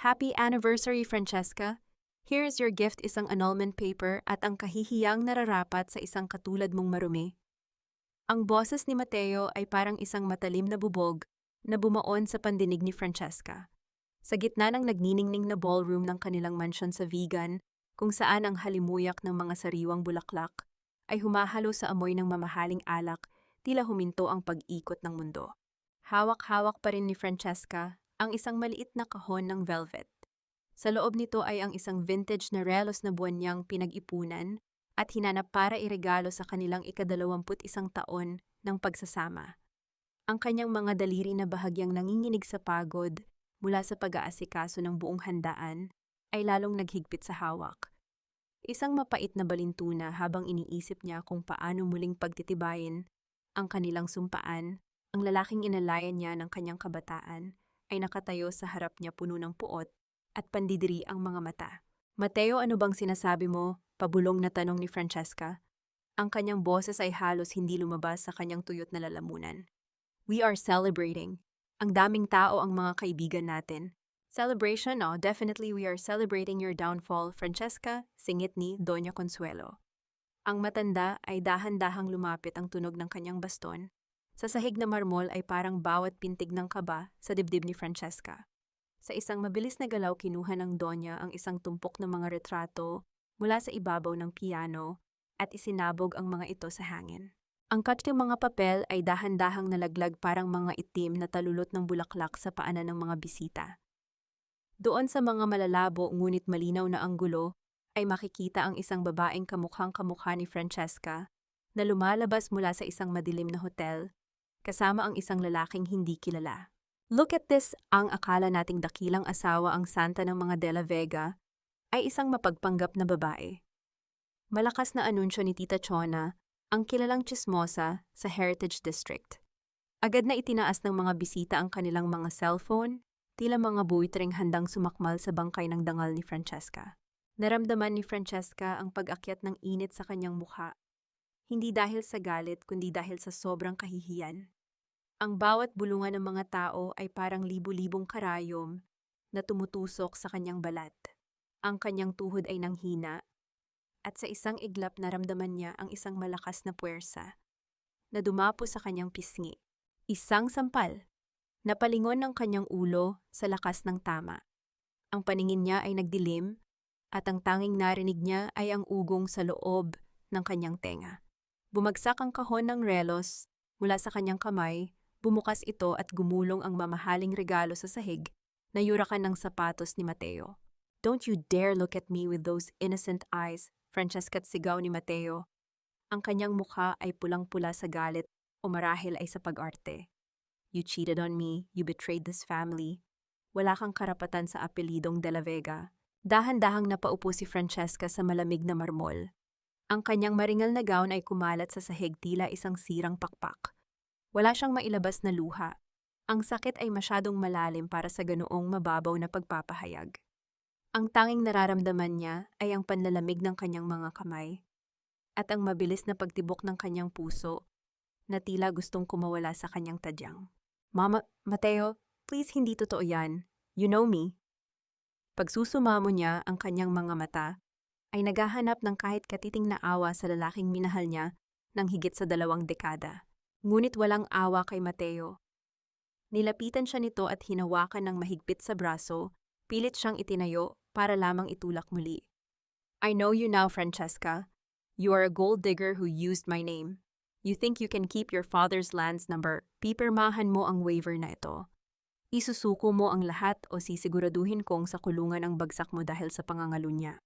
Happy anniversary, Francesca! Here is your gift, isang annulment paper at ang kahihiyang nararapat sa isang katulad mong marumi. Ang boses ni Mateo ay parang isang matalim na bubog na bumaon sa pandinig ni Francesca. Sa gitna ng nagniningning na ballroom ng kanilang mansyon sa Vigan, kung saan ang halimuyak ng mga sariwang bulaklak ay humahalo sa amoy ng mamahaling alak, tila huminto ang pag-ikot ng mundo. Hawak-hawak pa rin ni Francesca ang isang maliit na kahon ng velvet. Sa loob nito ay ang isang vintage na relos na buwan niyang pinag-ipunan at hinanap para iregalo sa kanilang ika-21 taon ng pagsasama. Ang kanyang mga daliri na bahagyang nanginginig sa pagod mula sa pag-aasikaso ng buong handaan ay lalong naghigpit sa hawak. Isang mapait na balintuna habang iniisip niya kung paano muling pagtitibayin ang kanilang sumpaan. Ang lalaking inalayan niya ng kanyang kabataan ay nakatayo sa harap niya puno ng puot at pandidiri ang mga mata. Mateo, ano bang sinasabi mo? Pabulong na tanong ni Francesca. Ang kanyang boses ay halos hindi lumabas sa kanyang tuyot na lalamunan. We are celebrating. Ang daming tao ang mga kaibigan natin. Celebration, no? Definitely we are celebrating your downfall, Francesca, singit ni Doña Consuelo. Ang matanda ay dahan-dahang lumapit ang tunog ng kanyang baston. Sa sahig na marmol ay parang bawat pintig ng kaba sa dibdib ni Francesca. Sa isang mabilis na galaw kinuha ng Donya ang isang tumpok ng mga retrato mula sa ibabaw ng piano at isinabog ang mga ito sa hangin. Ang kanyang mga papel ay dahan-dahang nalaglag parang mga itim na talulot ng bulaklak sa paanan ng mga bisita. Doon sa mga malalabo ngunit malinaw na anggulo ay makikita ang isang babaeng kamukhang-kamukha ni Francesca na lumalabas mula sa isang madilim na hotel kasama ang isang lalaking hindi kilala. Look at this, ang akala nating dakilang asawa ang santa ng mga De La Vega ay isang mapagpanggap na babae. Malakas na anunsyo ni Tita Chona, ang kilalang tsismosa sa Heritage District. Agad na itinaas ng mga bisita ang kanilang mga cellphone, tila mga buwitreng handang sumakmal sa bangkay ng dangal ni Francesca. Naramdaman ni Francesca ang pag-akyat ng init sa kanyang mukha. Hindi dahil sa galit kundi dahil sa sobrang kahihiyan. Ang bawat bulungan ng mga tao ay parang libu-libong karayom na tumutusok sa kanyang balat. Ang kanyang tuhod ay nanghina at sa isang iglap naramdaman niya ang isang malakas na puwersa na dumapo sa kanyang pisngi. Isang sampal. Napalingon ng kanyang ulo sa lakas ng tama. Ang paningin niya ay nagdilim at ang tanging narinig niya ay ang ugong sa loob ng kanyang tenga. Bumagsak ang kahon ng relos mula sa kanyang kamay, bumukas ito at gumulong ang mamahaling regalo sa sahig na yurakan ng sapatos ni Mateo. Don't you dare look at me with those innocent eyes, Francesca't sigaw ni Mateo. Ang kanyang mukha ay pulang-pula sa galit o marahil ay sa pag-arte. You cheated on me, you betrayed this family. Wala kang karapatan sa apelidong De La Vega. Dahan-dahang napaupo si Francesca sa malamig na marmol. Ang kanyang maringal na gown ay kumalat sa sahig tila isang sirang pakpak. Wala siyang mailabas na luha. Ang sakit ay masyadong malalim para sa ganoong mababaw na pagpapahayag. Ang tanging nararamdaman niya ay ang panlalamig ng kanyang mga kamay at ang mabilis na pagtibok ng kanyang puso na tila gustong kumawala sa kanyang tadyang. Mama, Mateo, please hindi totoo yan. You know me. Pagsusumamo niya ang kanyang mga mata, ay naghahanap ng kahit katiting na awa sa lalaking minahal niya ng higit sa 2 dekada. Ngunit walang awa kay Mateo. Nilapitan siya nito at hinawakan ng mahigpit sa braso, pilit siyang itinayo para lamang itulak muli. I know you now, Francesca. You are a gold digger who used my name. You think you can keep your father's land's number. Pipirmahan mo ang waiver na ito. Isusuko mo ang lahat o sisiguraduhin kong sa kulungan ang bagsak mo dahil sa pangangalo niya.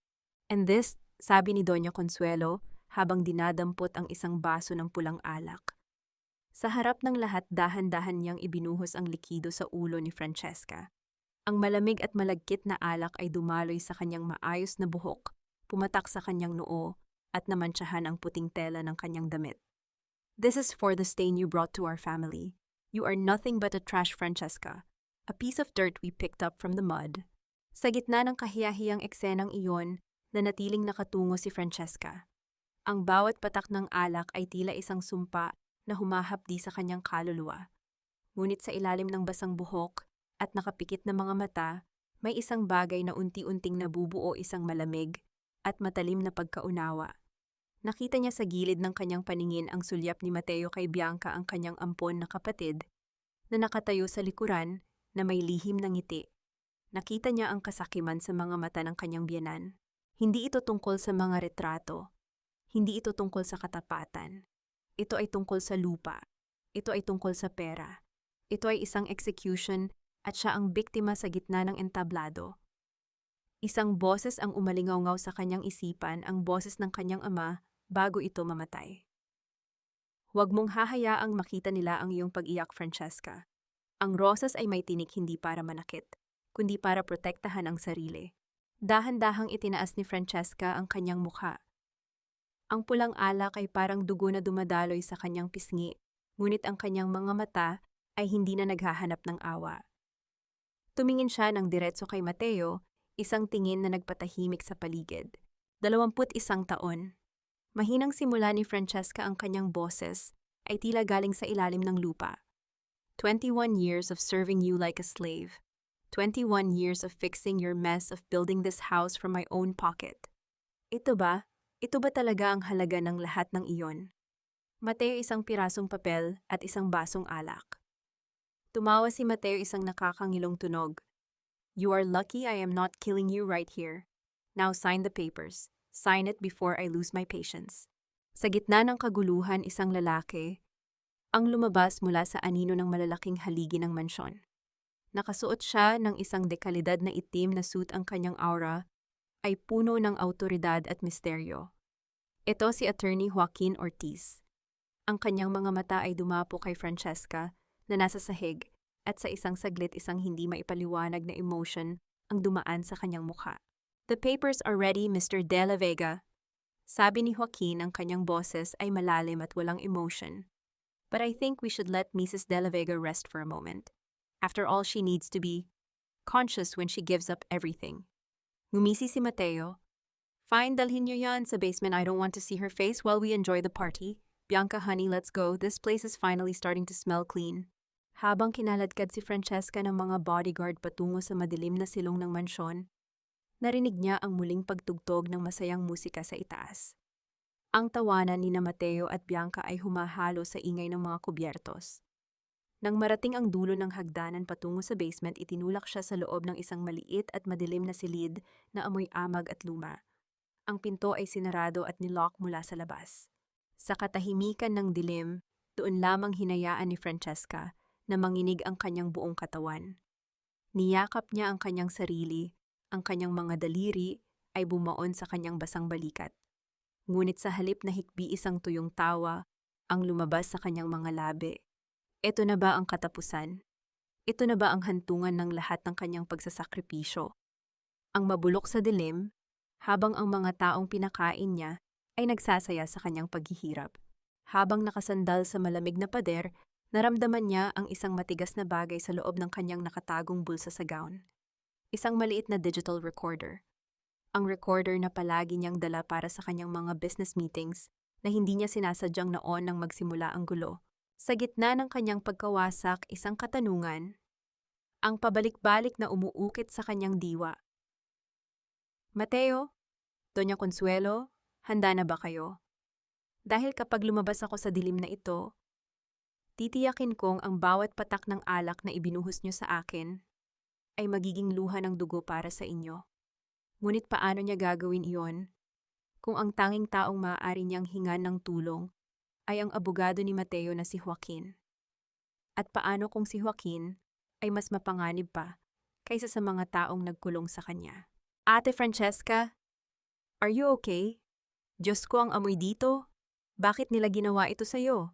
And this, sabi ni Doña Consuelo habang dinadampot ang isang baso ng pulang alak. Sa harap ng lahat dahan-dahan niyang ibinuhos ang likido sa ulo ni Francesca. Ang malamig at malagkit na alak ay dumaloy sa kanyang maayos na buhok, pumatak sa kanyang noo at namantsahan ang puting tela ng kanyang damit. This is for the stain you brought to our family. You are nothing but a trash, Francesca. A piece of dirt we picked up from the mud. Sa gitna ng kahiyahiyang eksenang iyon, nanatiling nakatungo si Francesca. Ang bawat patak ng alak ay tila isang sumpa na humahapdi sa kanyang kaluluwa. Ngunit sa ilalim ng basang buhok at nakapikit na mga mata, May isang bagay na unti-unting nabubuo, isang malamig at matalim na pagkaunawa. Nakita niya sa gilid ng kanyang paningin ang sulyap ni Mateo kay Bianca, ang kanyang ampon na kapatid, na nakatayo sa likuran na may lihim na ngiti. Nakita niya ang kasakiman sa mga mata ng kanyang biyenan. Hindi ito tungkol sa mga retrato. Hindi ito tungkol sa katapatan. Ito ay tungkol sa lupa. Ito ay tungkol sa pera. Ito ay isang execution at siya ang biktima sa gitna ng entablado. Isang boses ang umalingaw-ngaw sa kanyang isipan, ang boses ng kanyang ama bago ito mamatay. Huwag mong hahayaang makita nila ang iyong pag-iyak, Francesca. Ang rosas ay may tinik hindi para manakit, kundi para protektahan ang sarili. Dahan-dahang itinaas ni Francesca ang kanyang mukha. Ang pulang alak ay parang dugo na dumadaloy sa kanyang pisngi, ngunit ang kanyang mga mata ay hindi na naghahanap ng awa. Tumingin siya ng diretso kay Mateo, isang tingin na nagpatahimik sa paligid. 21 taon. Mahinang simula ni Francesca, ang kanyang boses ay tila galing sa ilalim ng lupa. 21 years of serving you like a slave. 21 years of fixing your mess, of building this house from my own pocket. Ito ba talaga ang halaga ng lahat ng iyon? Mateo, isang pirasong papel at isang basong alak. Tumawa si Mateo, isang nakakangilong tunog. You are lucky I am not killing you right here. Now sign the papers. Sign it before I lose my patience. Sa gitna ng kaguluhan, isang lalaki ang lumabas mula sa anino ng malalaking haligi ng mansyon. Nakasuot siya ng isang dekalidad na itim na suit, ang kanyang aura ay puno ng awtoridad at misteryo. Ito si Attorney Joaquin Ortiz. Ang kanyang mga mata ay dumapo kay Francesca na nasa sahig, at sa isang saglit isang hindi maipaliwanag na emotion ang dumaan sa kanyang mukha. The papers are ready, Mr. De La Vega. Sabi ni Joaquin, ang kanyang boses ay malalim at walang emotion. But I think we should let Mrs. De La Vega rest for a moment. After all, she needs to be conscious when she gives up everything. Ngumisi si Mateo. Fine, dalhin niyo yan sa basement. I don't want to see her face while we enjoy the party. Bianca, honey, let's go. This place is finally starting to smell clean. Habang kinaladkad si Francesca ng mga bodyguard patungo sa madilim na silong ng mansyon, narinig niya ang muling pagtugtog ng masayang musika sa itaas. Ang tawanan ni Mateo at Bianca ay humahalo sa ingay ng mga kubyertos. Nang marating ang dulo ng hagdanan patungo sa basement, itinulak siya sa loob ng isang maliit at madilim na silid na amoy amag at luma. Ang pinto ay sinarado at nilock mula sa labas. Sa katahimikan ng dilim, doon lamang hinayaan ni Francesca na manginig ang kanyang buong katawan. Niyakap niya ang kanyang sarili, ang kanyang mga daliri ay bumaon sa kanyang basang balikat. Ngunit sa halip na hikbi, isang tuyong tawa ang lumabas sa kanyang mga labi. Ito na ba ang katapusan? Ito na ba ang hantungan ng lahat ng kanyang pagsasakripisyo? Ang mabulok sa dilim, habang ang mga taong pinakain niya ay nagsasaya sa kanyang paghihirap. Habang nakasandal sa malamig na pader, naramdaman niya ang isang matigas na bagay sa loob ng kanyang nakatagong bulsa sa gown. Isang maliit na digital recorder. Ang recorder na palagi niyang dala para sa kanyang mga business meetings na hindi niya sinasadyang noon nang magsimula ang gulo. Sa gitna ng kanyang pagkawasak, isang katanungan ang pabalik-balik na umuukit sa kanyang diwa. Mateo, Doña Consuelo, handa na ba kayo? Dahil kapag lumabas ako sa dilim na ito, titiyakin kong ang bawat patak ng alak na ibinuhos niyo sa akin ay magiging luha ng dugo para sa inyo. Ngunit paano niya gagawin iyon kung ang tanging taong maaari niyang hingan ng tulong ay ang abogado ni Mateo na si Joaquin? At paano kung si Joaquin ay mas mapanganib pa kaysa sa mga taong nagkulong sa kanya? Ate Francesca, are you okay? Diyos ko, ang amoy dito. Bakit nila ginawa ito sa'yo?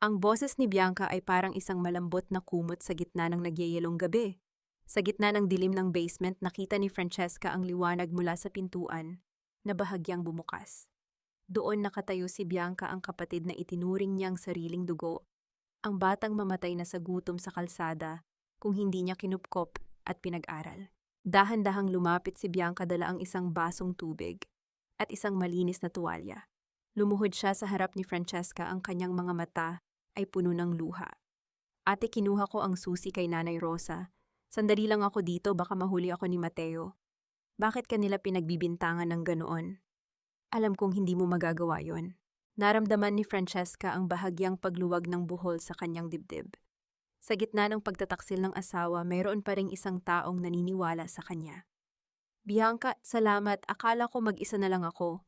Ang boses ni Bianca ay parang isang malambot na kumot sa gitna ng nagyayelong gabi. Sa gitna ng dilim ng basement, nakita ni Francesca ang liwanag mula sa pintuan na bahagyang bumukas. Doon nakatayo si Bianca, ang kapatid na itinuring niyang sariling dugo. Ang batang mamatay na sa gutom sa kalsada kung hindi niya kinupkop at pinag-aral. Dahan-dahang lumapit si Bianca, dala ang isang basong tubig at isang malinis na tuwalya. Lumuhod siya sa harap ni Francesca, ang kanyang mga mata ay puno ng luha. Ate, kinuha ko ang susi kay Nanay Rosa Sandali lang ako dito, baka mahuli ako ni Mateo. Bakit kanila pinagbibintangan ng ganoon? Alam kong hindi mo magagawa yon. Naramdaman ni Francesca ang bahagyang pagluwag ng buhol sa kanyang dibdib. Sa gitna ng pagtataksil ng asawa, mayroon pa ring isang taong naniniwala sa kanya. Bianca, salamat. Akala ko mag-isa na lang ako.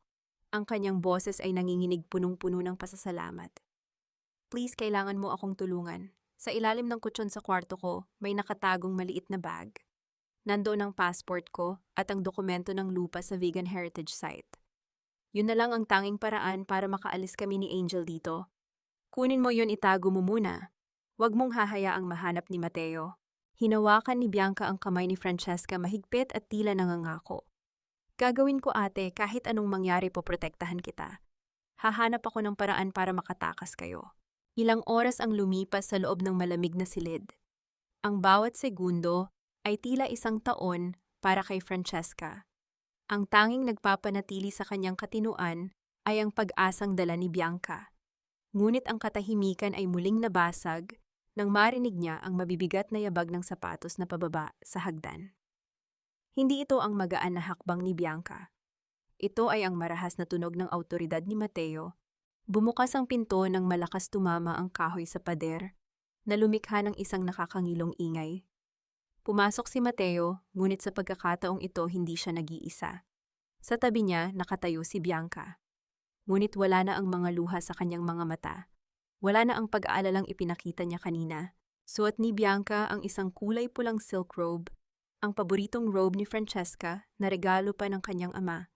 Ang kanyang boses ay nanginginig punong-puno ng pasasalamat. Please, kailangan mo akong tulungan. Sa ilalim ng kutsyon sa kwarto ko, may nakatagong maliit na bag. Nandoon ang passport ko at ang dokumento ng lupa sa Vegan Heritage Site. Yun na lang ang tanging paraan para makaalis kami ni Angel dito. Kunin mo yun, itago mo muna. Huwag mong hahayaang mahanap ni Mateo. Hinawakan ni Bianca ang kamay ni Francesca mahigpit at tila nangangako. Gagawin ko ate, kahit anong mangyari poprotektahan kita. Hahanap ako ng paraan para makatakas kayo. Ilang oras ang lumipas sa loob ng malamig na silid. Ang bawat segundo ay tila isang taon para kay Francesca. Ang tanging nagpapanatili sa kanyang katinuan ay ang pag-asang dala ni Bianca. Ngunit ang katahimikan ay muling nabasag nang marinig niya ang mabibigat na yabag ng sapatos na pababa sa hagdan. Hindi ito ang magaan na hakbang ni Bianca. Ito ay ang marahas na tunog ng awtoridad ni Mateo. Bumukas ang pinto nang malakas tumama ang kahoy sa pader na lumikha ng isang nakakangilong ingay. Pumasok si Mateo, ngunit sa pagkakataong ito hindi siya nag-iisa. Sa tabi niya nakatayo si Bianca. Ngunit wala na ang mga luha sa kanyang mga mata. Wala na ang pag-aalalang ipinakita niya kanina. Suot ni Bianca ang isang kulay pulang silk robe, ang paboritong robe ni Francesca na regalo pa ng kanyang ama.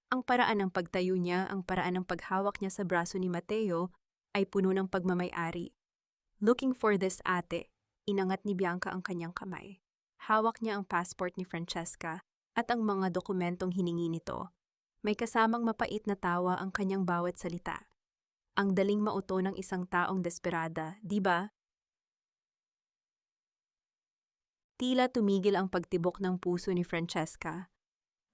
Ang paraan ng pagtayo niya, ang paraan ng paghawak niya sa braso ni Mateo ay puno ng pagmamay-ari. Looking for this ate, inangat ni Bianca ang kanyang kamay. Hawak niya ang passport ni Francesca at ang mga dokumentong hiningi nito. May kasamang mapait na tawa ang kanyang bawat salita. Ang daling mauto ng isang taong desperada, di ba? Tila tumigil ang pagtibok ng puso ni Francesca.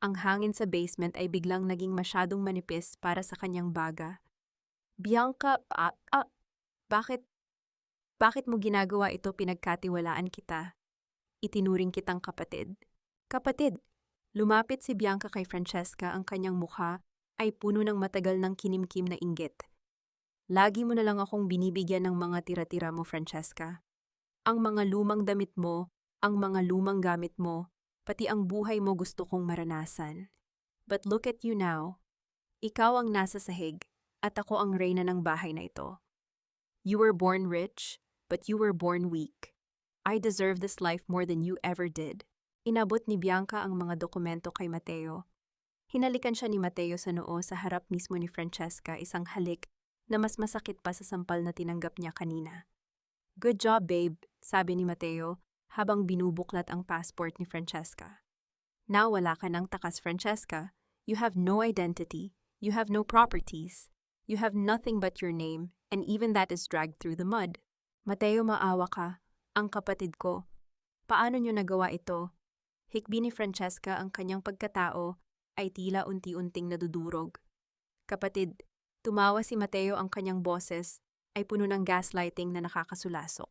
Ang hangin sa basement ay biglang naging masyadong manipis para sa kanyang baga. Bianca, bakit mo ginagawa ito? Pinagkatiwalaan kita. Itinuring kitang kapatid. Kapatid! Lumapit si Bianca kay Francesca, ang kanyang mukha ay puno ng matagal ng kinimkim na inggit. Lagi mo na lang akong binibigyan ng mga tira-tira mo, Francesca. Ang mga lumang damit mo, ang mga lumang gamit mo, pati ang buhay mo gusto kong maranasan. But look at you now. Ikaw ang nasa sahig, at ako ang reyna ng bahay na ito. You were born rich, but you were born weak. I deserve this life more than you ever did. Inabot ni Bianca ang mga dokumento kay Mateo. Hinalikan siya ni Mateo sa noo sa harap mismo ni Francesca, isang halik na mas masakit pa sa sampal na tinanggap niya kanina. Good job, babe, sabi ni Mateo habang binubuklat ang passport ni Francesca. Now wala ka ng takas, Francesca. You have no identity. You have no properties. You have nothing but your name, and even that is dragged through the mud. Mateo, maawa ka. Ang kapatid ko. Paano niyo nagawa ito? Hikbi ni Francesca, ang kanyang pagkatao ay tila unti-unting nadudurog. Kapatid, tumawa si Mateo, ang kanyang boses ay puno ng gaslighting na nakakasulasok.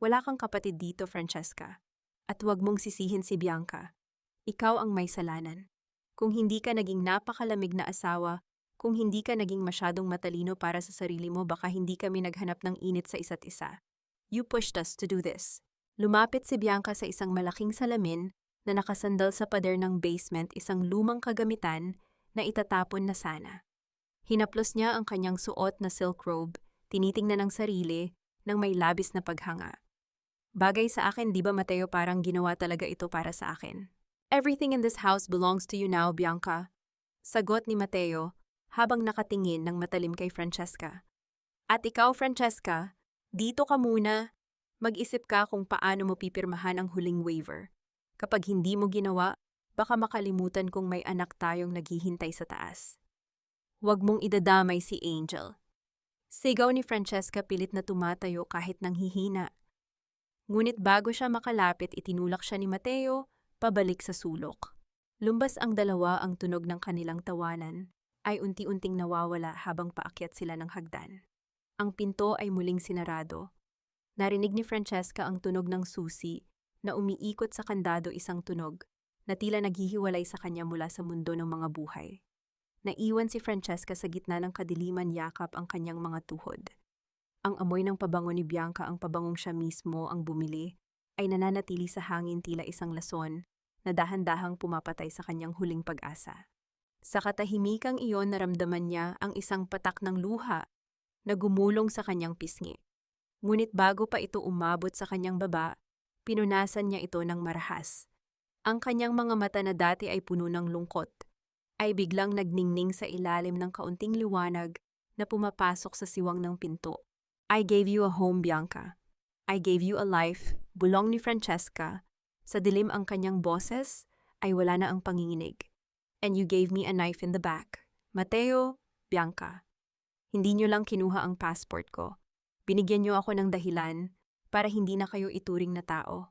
Wala kang kapatid dito, Francesca. At huwag mong sisihin si Bianca. Ikaw ang may salanan. Kung hindi ka naging napakalamig na asawa, kung hindi ka naging masyadong matalino para sa sarili mo, baka hindi kami naghanap ng init sa isa't isa. You pushed us to do this. Lumapit si Bianca sa isang malaking salamin na nakasandal sa pader ng basement, isang lumang kagamitan na itatapon na sana. Hinaplos niya ang kanyang suot na silk robe, tinitingnan ng sarili nang may labis na paghanga. Bagay sa akin, di ba Mateo, parang ginawa talaga ito para sa akin. Everything in this house belongs to you now, Bianca. Sagot ni Mateo habang nakatingin ng matalim kay Francesca. At ikaw, Francesca, dito ka muna. Mag-isip ka kung paano mo pipirmahan ang huling waiver. Kapag hindi mo ginawa, baka makalimutan kung may anak tayong naghihintay sa taas. Huwag mong idadamay si Angel. Sigaw ni Francesca, pilit na tumatayo kahit nanghihina. Ngunit bago siya makalapit, itinulak siya ni Mateo pabalik sa sulok. Lumbas ang dalawa, ang tunog ng kanilang tawanan ay unti-unting nawawala habang paakyat sila ng hagdan. Ang pinto ay muling sinarado. Narinig ni Francesca ang tunog ng susi na umiikot sa kandado isang tunog na tila naghihiwalay sa kanya mula sa mundo ng mga buhay. Naiwan si Francesca sa gitna ng kadiliman yakap ang kanyang mga tuhod. Ang amoy ng pabango ni Bianca, ang pabangong siya mismo ang bumili, ay nananatili sa hangin tila isang lason na dahan-dahang pumapatay sa kanyang huling pag-asa. Sa katahimikang iyon naramdaman niya ang isang patak ng luha na gumulong sa kanyang pisngi. Ngunit bago pa ito umabot sa kanyang baba, pinunasan niya ito ng marahas. Ang kanyang mga mata na dati ay puno ng lungkot, ay biglang nagningning sa ilalim ng kaunting liwanag na pumapasok sa siwang ng pinto. I gave you a home, Bianca. I gave you a life, bulong ni Francesca. Sa dilim ang kanyang boses ay wala na ang panginginig. And you gave me a knife in the back. Mateo, Bianca. Hindi niyo lang kinuha ang passport ko. Binigyan niyo ako ng dahilan para hindi na kayo ituring na tao.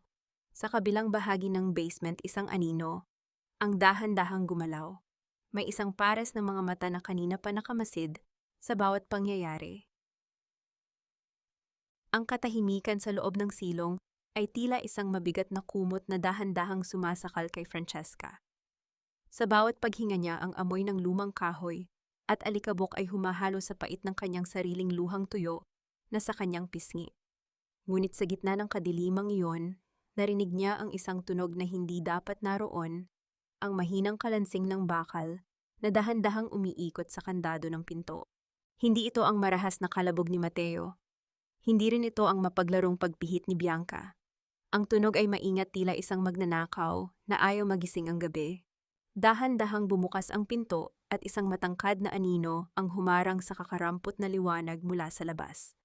Sa kabilang bahagi ng basement, isang anino, ang dahan-dahang gumalaw. May isang pares ng mga mata na kanina pa nakamasid sa bawat pangyayari. Ang katahimikan sa loob ng silong ay tila isang mabigat na kumot na dahan-dahang sumasakal kay Francesca. Sa bawat paghinga niya, ang amoy ng lumang kahoy at alikabok ay humahalo sa pait ng kanyang sariling luhang tuyo na sa kanyang pisngi. Ngunit sa gitna ng kadilimang iyon, narinig niya ang isang tunog na hindi dapat naroon, ang mahinang kalansing ng bakal na dahan-dahang umiikot sa kandado ng pinto. Hindi ito ang marahas na kalabog ni Mateo. Hindi rin ito ang mapaglarong pagpihit ni Bianca. Ang tunog ay maingat tila isang magnanakaw na ayaw magising ang gabi. Dahan-dahang bumukas ang pinto at isang matangkad na anino ang humarang sa kakarampot na liwanag mula sa labas.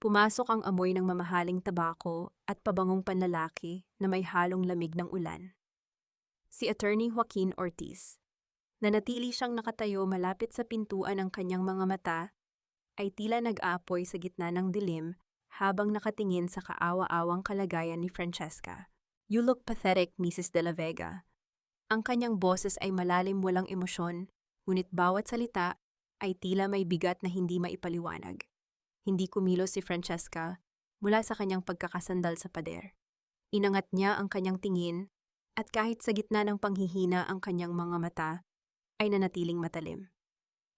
Pumasok ang amoy ng mamahaling tabako at pabangong panlalaki na may halong lamig ng ulan. Si Attorney Joaquin Ortiz. Nanatili siyang nakatayo malapit sa pintuan, ang kanyang mga mata ay tila nag-aapoy sa gitna ng dilim habang nakatingin sa kaawa-awang kalagayan ni Francesca. You look pathetic, Mrs. De La Vega. Ang kanyang boses ay malalim, walang emosyon, ngunit bawat salita ay tila may bigat na hindi maipaliwanag. Hindi kumilos si Francesca mula sa kanyang pagkakasandal sa pader. Inangat niya ang kanyang tingin at kahit sa gitna ng panghihina ang kanyang mga mata ay nanatiling matalim.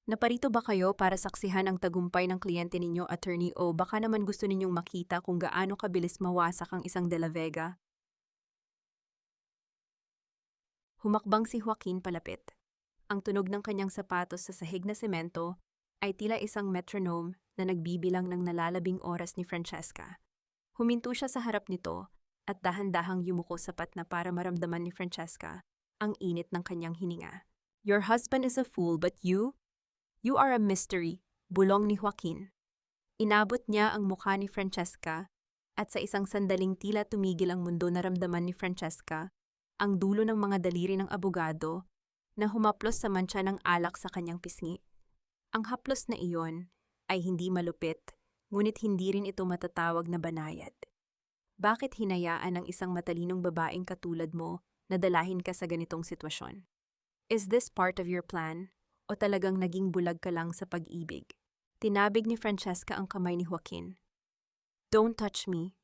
Naparito ba kayo para saksihan ang tagumpay ng kliyente ninyo, Attorney, o baka naman gusto ninyong makita kung gaano kabilis mawasak ang isang De La Vega? Humakbang si Joaquin palapit. Ang tunog ng kanyang sapatos sa sahig na semento ay tila isang metronome na nagbibilang ng nalalabing oras ni Francesca. Huminto siya sa harap nito at dahan-dahang yumuko sapat na para maramdaman ni Francesca ang init ng kanyang hininga. Your husband is a fool, but you are a mystery, bulong ni Joaquin. Inabot niya ang mukha ni Francesca at sa isang sandaling tila tumigil ang mundo. Naramdaman ni Francesca ang dulo ng mga daliri ng abogado na humaplos sa mantsa ng alak sa kanyang pisngi. Ang haplos na iyon ay hindi malupit, ngunit hindi rin ito matatawag na banayad. Bakit hinayaan ng isang matalinong babaeng katulad mo na dalahin ka sa ganitong sitwasyon? Is this part of your plan? O talagang naging bulag ka lang sa pag-ibig? Tinabig ni Francesca ang kamay ni Joaquin. Don't touch me.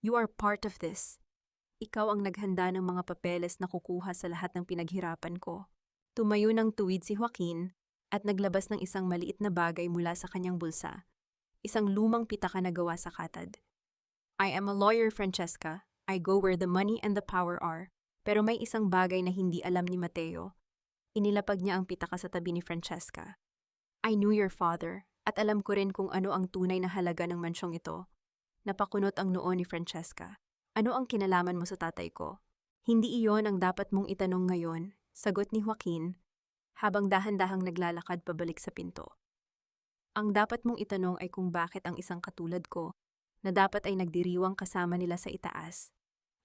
You are part of this. Ikaw ang naghanda ng mga papeles na kukuha sa lahat ng pinaghirapan ko. Tumayo ng tuwid si Joaquin at naglabas ng isang maliit na bagay mula sa kanyang bulsa. Isang lumang pitaka na gawa sa katad. I am a lawyer, Francesca. I go where the money and the power are. Pero may isang bagay na hindi alam ni Mateo. Inilapag niya ang pitaka sa tabi ni Francesca. I knew your father at alam ko rin kung ano ang tunay na halaga ng mansyong ito. Napakunot ang noo ni Francesca. Ano ang kinalaman mo sa tatay ko? Hindi iyon ang dapat mong itanong ngayon, sagot ni Joaquin, habang dahan-dahang naglalakad pabalik sa pinto. Ang dapat mong itanong ay kung bakit ang isang katulad ko, na dapat ay nagdiriwang kasama nila sa itaas,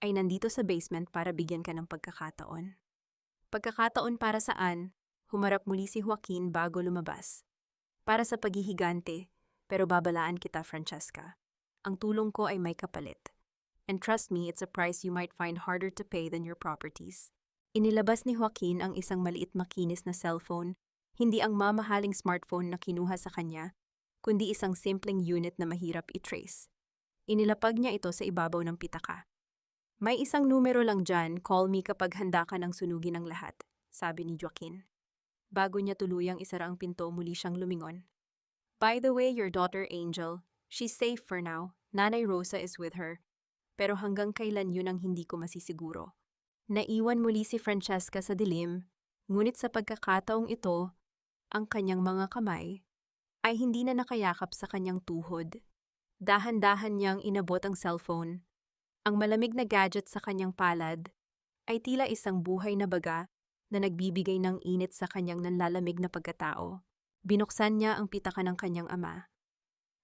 ay nandito sa basement para bigyan ka ng pagkakataon. Pagkakataon para saan? Humarap muli si Joaquin bago lumabas. Para sa paghihigante, pero babalaan kita, Francesca. Ang tulong ko ay may kapalit. And trust me, it's a price you might find harder to pay than your properties. Inilabas ni Joaquin ang isang maliit makinis na cellphone, hindi ang mamahaling smartphone na kinuha sa kanya, kundi isang simpleng unit na mahirap i-trace. Inilapag niya ito sa ibabaw ng pitaka. May isang numero lang dyan, call me kapag handa ka ng sunugin ang lahat, sabi ni Joaquin. Bago niya tuluyang isara ang pinto, muli siyang lumingon. By the way, your daughter Angel, she's safe for now. Nanay Rosa is with her. Pero hanggang kailan yun ang hindi ko masisiguro. Naiwan muli si Francesca sa dilim, ngunit sa pagkakataong ito, ang kanyang mga kamay ay hindi na nakayakap sa kanyang tuhod. Dahan-dahan niyang inabot ang cellphone. Ang malamig na gadget sa kanyang palad ay tila isang buhay na baga na nagbibigay ng init sa kanyang nanlalamig na pagkatao. Binuksan niya ang pitaka ng kanyang ama.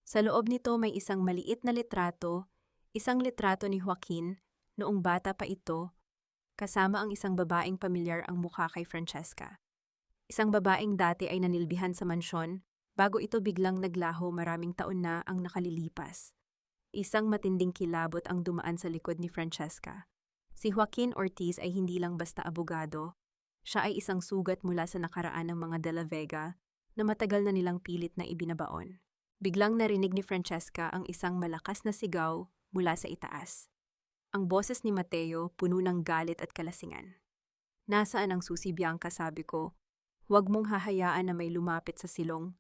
Sa loob nito may isang maliit na litrato, isang litrato ni Joaquin noong bata pa ito, kasama ang isang babaeng pamilyar ang mukha kay Francesca. Isang babaeng dati ay nanilbihan sa mansyon bago ito biglang naglaho maraming taon na ang nakalilipas. Isang matinding kilabot ang dumaan sa likod ni Francesca. Si Joaquin Ortiz ay hindi lang basta abogado. Siya ay isang sugat mula sa nakaraan ng mga De La Vega na matagal na nilang pilit na ibinabaon. Biglang narinig ni Francesca ang isang malakas na sigaw mula sa itaas. Ang boses ni Mateo puno ng galit at kalasingan. Nasaan ang susi, Bianca, sabi ko. Huwag mong hahayaan na may lumapit sa silong.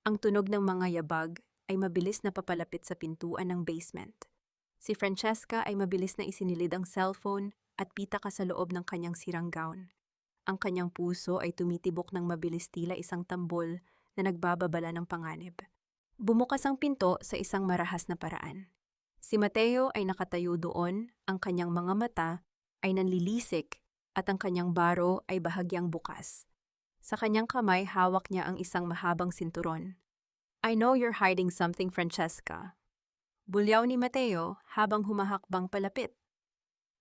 Ang tunog ng mga yabag ay mabilis na papalapit sa pintuan ng basement. Si Francesca ay mabilis na isinilid ang cellphone at pitaka sa loob ng kanyang sirang gown. Ang kanyang puso ay tumitibok ng mabilis tila isang tambol na nagbababala ng panganib. Bumukas ang pinto sa isang marahas na paraan. Si Mateo ay nakatayo doon, ang kanyang mga mata ay nanlilisik at ang kanyang baro ay bahagyang bukas. Sa kanyang kamay hawak niya ang isang mahabang sinturon. I know you're hiding something, Francesca. Bulyaw ni Mateo habang humahakbang palapit.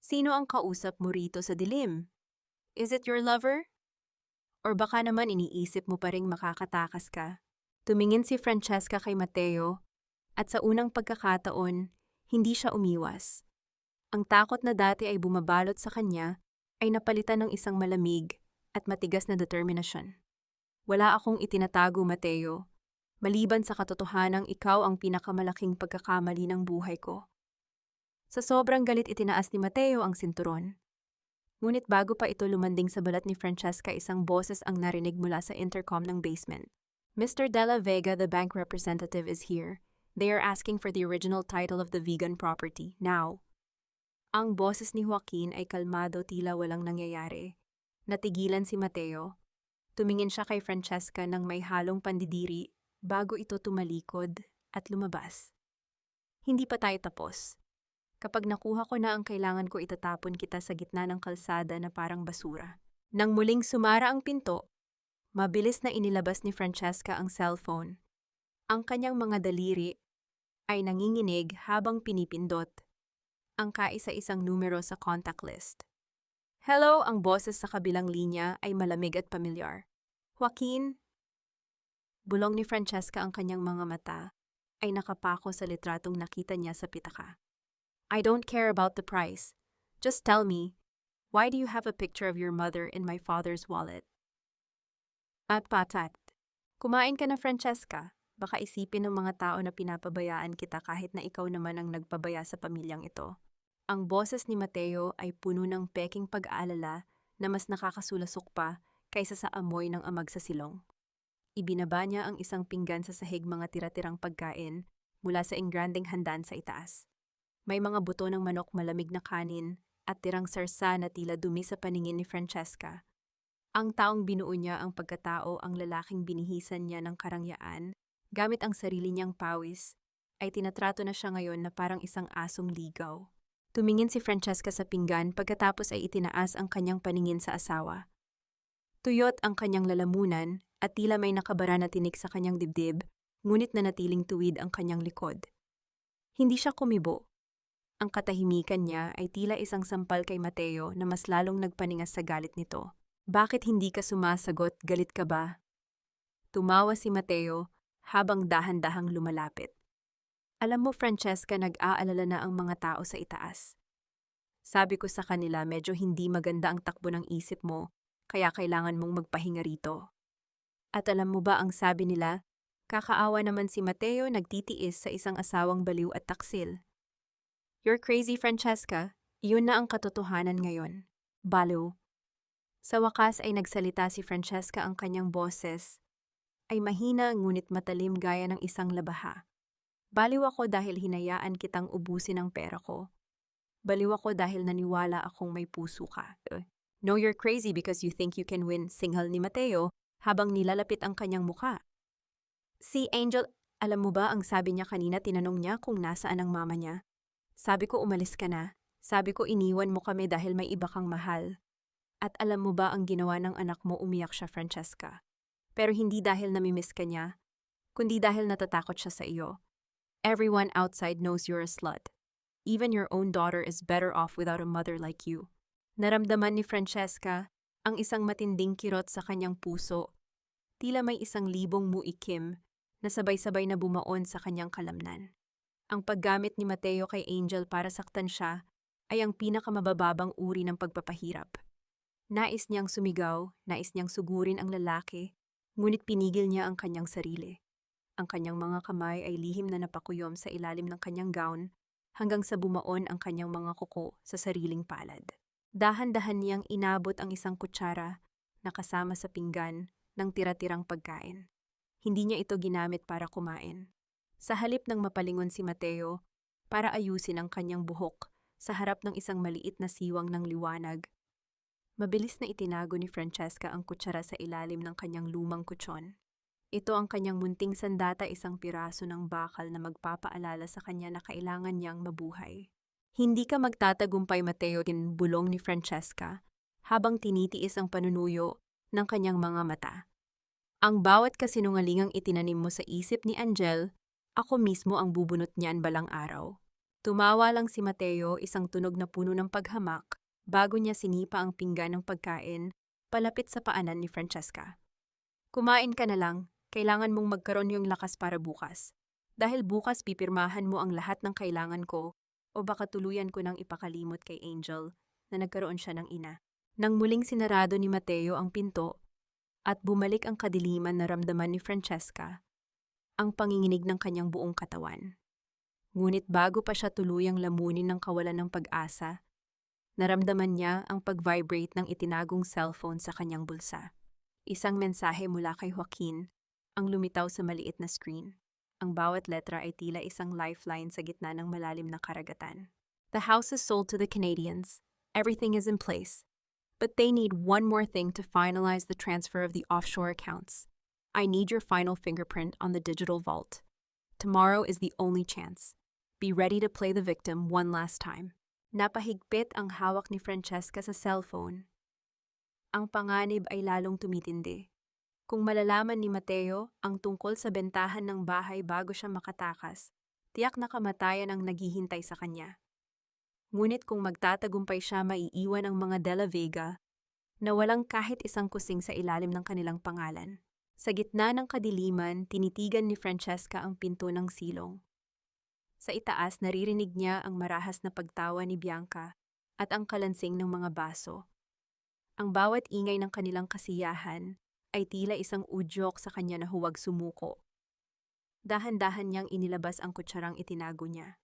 Sino ang kausap mo rito sa dilim? Is it your lover? Or baka naman iniisip mo pa ring makakatakas ka? Tumingin si Francesca kay Mateo at sa unang pagkakataon, hindi siya umiwas. Ang takot na dati ay bumabalot sa kanya ay napalitan ng isang malamig at matigas na determinasyon. Wala akong itinatago, Mateo. Maliban sa katotohanang ikaw ang pinakamalaking pagkakamali ng buhay ko. Sa sobrang galit itinaas ni Mateo ang sinturon. Ngunit bago pa ito lumanding sa balat ni Francesca, isang boses ang narinig mula sa intercom ng basement. Mr. De La Vega, the bank representative, is here. They are asking for the original title of the vegan property, now. Ang boses ni Joaquin ay kalmado, tila walang nangyayari. Natigilan si Mateo. Tumingin siya kay Francesca ng may halong pandidiri bago ito tumalikod at lumabas. Hindi pa tayo tapos. Kapag nakuha ko na ang kailangan ko, itatapon kita sa gitna ng kalsada na parang basura. Nang muling sumara ang pinto, mabilis na inilabas ni Francesca ang cellphone. Ang kanyang mga daliri ay nanginginig habang pinipindot ang kaisa-isang numero sa contact list. Hello, ang boses sa kabilang linya ay malamig at pamilyar. Joaquin? Bulong ni Francesca, ang kanyang mga mata ay nakapako sa litratong nakita niya sa pitaka. I don't care about the price. Just tell me, why do you have a picture of your mother in my father's wallet? At patat. Kumain ka na, Francesca. Baka isipin ng mga tao na pinapabayaan kita kahit na ikaw naman ang nagpabaya sa pamilyang ito. Ang boses ni Mateo ay puno ng peking pag-aalala na mas nakakasulasok pa kaysa sa amoy ng amag sa silong. Ibinaba niya ang isang pinggan sa sahig, mga tira-tirang pagkain mula sa engrandeng handaan sa itaas. May mga buto ng manok, malamig na kanin, at tirang sarsa na tila dumi sa paningin ni Francesca. Ang taong binuo niya ang pagkatao, ang lalaking binihisan niya ng karangyaan, gamit ang sarili niyang pawis, ay tinatrato na siya ngayon na parang isang asong ligaw. Tumingin si Francesca sa pinggan pagkatapos ay itinaas ang kanyang paningin sa asawa. Tuyot ang kanyang lalamunan at tila may nakabara na tinik sa kanyang dibdib, ngunit nanatiling tuwid ang kanyang likod. Hindi siya kumibo. Ang katahimikan niya ay tila isang sampal kay Mateo na mas lalong nagpaningas sa galit nito. Bakit hindi ka sumasagot? Galit ka ba? Tumawa si Mateo habang dahan-dahang lumalapit. Alam mo, Francesca, nag-aalala na ang mga tao sa itaas. Sabi ko sa kanila, medyo hindi maganda ang takbo ng isip mo, kaya kailangan mong magpahinga rito. At alam mo ba ang sabi nila? Kakaawa naman si Mateo, nagtitiis sa isang asawang baliw at taksil. You're crazy, Francesca. Iyon na ang katotohanan ngayon. Baliw. Sa wakas ay nagsalita si Francesca, ang kanyang boses ay mahina ngunit matalim gaya ng isang labaha. Baliw ako dahil hinayaan kitang ubusin ang pera ko. Baliw ako dahil naniwala akong may puso ka. No, you're crazy because you think you can win, singhal ni Mateo habang nilalapit ang kanyang muka. Si Angel, alam mo ba ang sabi niya kanina, tinanong niya kung nasaan ang mama niya. Sabi ko umalis ka na. Sabi ko iniwan mo kami dahil may iba kang mahal. At alam mo ba ang ginawa ng anak mo, umiyak siya, Francesca. Pero hindi dahil namimiss ka niya, kundi dahil natatakot siya sa iyo. Everyone outside knows you're a slut. Even your own daughter is better off without a mother like you. Naramdaman ni Francesca ang isang matinding kirot sa kanyang puso. Tila may 1,000 muikim na sabay-sabay na bumaon sa kanyang kalamnan. Ang paggamit ni Mateo kay Angel para saktan siya ay ang pinakamabababang uri ng pagpapahirap. Nais niyang sumigaw, nais niyang sugurin ang lalaki, ngunit pinigil niya ang kanyang sarili. Ang kanyang mga kamay ay lihim na napakuyom sa ilalim ng kanyang gown hanggang sa bumaon ang kanyang mga kuko sa sariling palad. Dahan-dahan niyang inabot ang 1 kutsara na kasama sa pinggan ng tira-tirang pagkain. Hindi niya ito ginamit para kumain. Sa halip ng mapalingon si Mateo para ayusin ang kanyang buhok sa harap ng isang maliit na siwang ng liwanag, mabilis na itinago ni Francesca ang kutsara sa ilalim ng kanyang lumang kutsyon. Ito ang kanyang munting sandata, 1 piraso ng bakal na magpapaalala sa kanya na kailangan niyang mabuhay. Hindi ka magtatagumpay, Mateo, bulong ni Francesca habang tinitiis ang panunuyo ng kanyang mga mata. Ang bawat kasinungalingang itinanim mo sa isip ni Angel, ako mismo ang bubunot niyan balang araw. Tumawa lang si Mateo, isang tunog na puno ng paghamak, bago niya sinipa ang pinggan ng pagkain palapit sa paanan ni Francesca. Kumain ka na lang, kailangan mong magkaroon yung lakas para bukas. Dahil bukas pipirmahan mo ang lahat ng kailangan ko o baka tuluyan ko nang ipakalimot kay Angel na nagkaroon siya ng ina. Nang muling sinarado ni Mateo ang pinto at bumalik ang kadiliman, naramdaman ni Francesca ang panginginig ng kanyang buong katawan. Ngunit bago pa siya tuluyang lamunin ng kawalan ng pag-asa, naramdaman niya ang pag-vibrate ng itinagong cellphone sa kanyang bulsa. Isang mensahe mula kay Joaquin ang lumitaw sa maliit na screen. Ang bawat letra ay tila isang lifeline sa gitna ng malalim na karagatan. The house is sold to the Canadians. Everything is in place. But they need one more thing to finalize the transfer of the offshore accounts. I need your final fingerprint on the digital vault. Tomorrow is the only chance. Be ready to play the victim one last time. Napahigpit ang hawak ni Francesca sa cellphone. Ang panganib ay lalong tumitindi. Kung malalaman ni Mateo ang tungkol sa bentahan ng bahay bago siya makatakas, tiyak na kamatayan ang naghihintay sa kanya. Ngunit kung magtatagumpay siya, maiiwan ang mga De La Vega na walang kahit isang kusing sa ilalim ng kanilang pangalan. Sa gitna ng kadiliman, tinitigan ni Francesca ang pinto ng silong. Sa itaas, naririnig niya ang marahas na pagtawa ni Bianca at ang kalansing ng mga baso. Ang bawat ingay ng kanilang kasiyahan ay tila isang udyok sa kanya na huwag sumuko. Dahan-dahan niyang inilabas ang kutsarang itinago niya.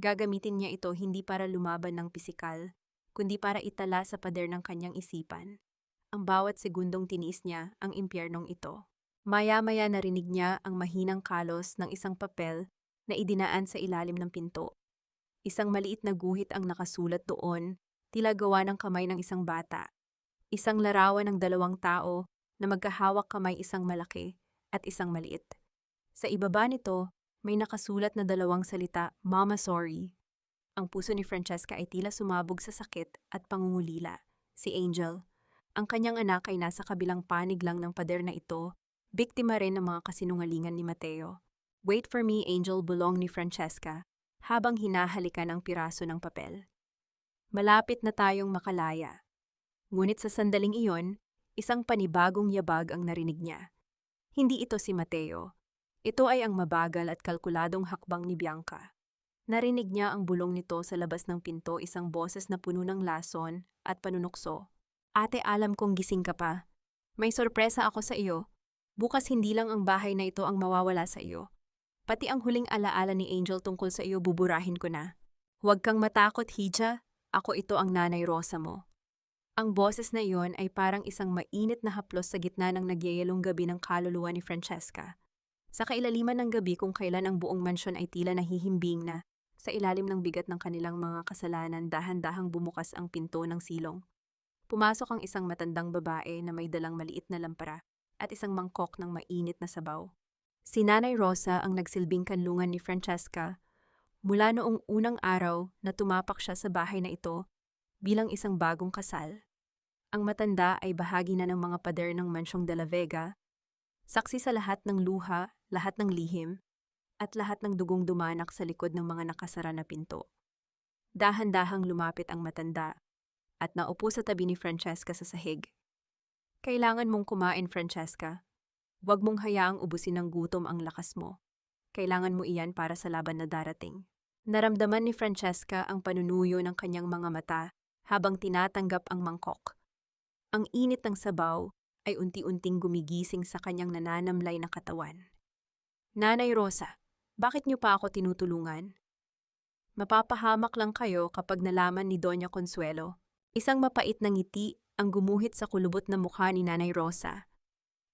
Gagamitin niya ito hindi para lumaban ng pisikal, kundi para itala sa pader ng kanyang isipan. Ang bawat segundong tiniis niya ang impyernong ito. Maya-maya narinig niya ang mahinang kalos ng isang papel na idinaan sa ilalim ng pinto. Isang maliit na guhit ang nakasulat doon, tila gawa ng kamay ng isang bata. Isang larawan ng 2 tao na magkahawak kamay, isang malaki at isang maliit. Sa ibaba nito, may nakasulat na 2 salita, Mama sorry. Ang puso ni Francesca ay tila sumabog sa sakit at pangungulila. Si Angel, ang kanyang anak, ay nasa kabilang panig lang ng pader na ito, biktima rin ng mga kasinungalingan ni Mateo. Wait for me, Angel, bulong ni Francesca habang hinahalikan ang piraso ng papel. Malapit na tayong makalaya. Ngunit sa sandaling iyon, isang panibagong yabag ang narinig niya. Hindi ito si Mateo. Ito ay ang mabagal at kalkuladong hakbang ni Bianca. Narinig niya ang bulong nito sa labas ng pinto, isang boses na puno ng lason at panunukso. Ate, alam kong gising ka pa. May sorpresa ako sa iyo. Bukas hindi lang ang bahay na ito ang mawawala sa iyo. Pati ang huling alaala ni Angel tungkol sa iyo buburahin ko na. Huwag kang matakot, Hija. Ako ito ang Nanay Rosa mo. Ang boses na iyon ay parang isang mainit na haplos sa gitna ng nagyayalong gabi ng kaluluwa ni Francesca. Sa kailaliman ng gabi kung kailan ang buong mansyon ay tila nahihimbing na, sa ilalim ng bigat ng kanilang mga kasalanan dahan-dahang bumukas ang pinto ng silong. Pumasok ang isang matandang babae na may dalang maliit na lampara at isang mangkok ng mainit na sabaw. Si Nanay Rosa ang nagsilbing kanlungan ni Francesca mula noong unang araw na tumapak siya sa bahay na ito bilang isang bagong kasal. Ang matanda ay bahagi na ng mga pader ng Mansyong de la Vega, saksi sa lahat ng luha, lahat ng lihim, at lahat ng dugong dumanak sa likod ng mga nakasara na pinto. Dahan-dahang lumapit ang matanda at naupo sa tabi ni Francesca sa sahig. Kailangan mong kumain, Francesca. Huwag mong hayaang ubusin ng gutom ang lakas mo. Kailangan mo iyan para sa laban na darating. Naramdaman ni Francesca ang panunuyo ng kanyang mga mata habang tinatanggap ang mangkok. Ang init ng sabaw ay unti-unting gumigising sa kanyang nananamlay na katawan. Nanay Rosa, bakit niyo pa ako tinutulungan? Mapapahamak lang kayo kapag nalaman ni Doña Consuelo. Isang mapait na ngiti ang gumuhit sa kulubot na mukha ni Nanay Rosa.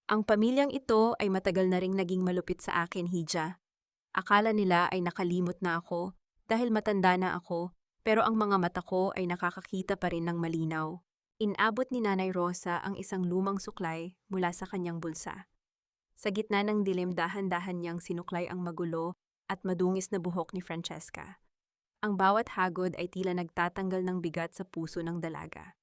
Ang pamilyang ito ay matagal na ring naging malupit sa akin, Hija. Akala nila ay nakalimot na ako dahil matanda na ako, pero ang mga mata ko ay nakakakita pa rin ng malinaw. Inabot ni Nanay Rosa ang isang lumang suklay mula sa kanyang bulsa. Sa gitna ng dilim, dahan-dahan niyang sinuklay ang magulo at madungis na buhok ni Francesca. Ang bawat hagod ay tila nagtatanggal ng bigat sa puso ng dalaga.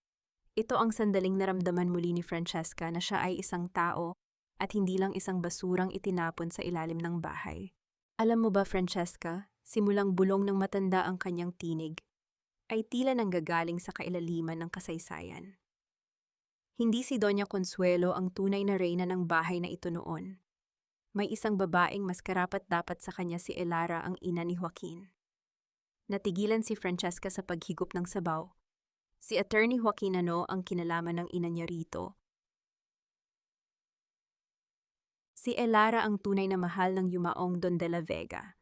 Ito ang sandaling naramdaman muli ni Francesca na siya ay isang tao at hindi lang isang basurang itinapon sa ilalim ng bahay. Alam mo ba, Francesca, simulang bulong ng matanda ang kanyang tinig, ay tila nanggagaling sa kailaliman ng kasaysayan. Hindi si Doña Consuelo ang tunay na reyna ng bahay na ito noon. May isang babaeng mas karapat-dapat sa kanya, si Elara, ang ina ni Joaquin. Natigilan si Francesca sa paghigop ng sabaw. Si Attorney Joaquin ang kinalaman ng ina niya rito. Si Elara ang tunay na mahal ng yumaong Don de la Vega.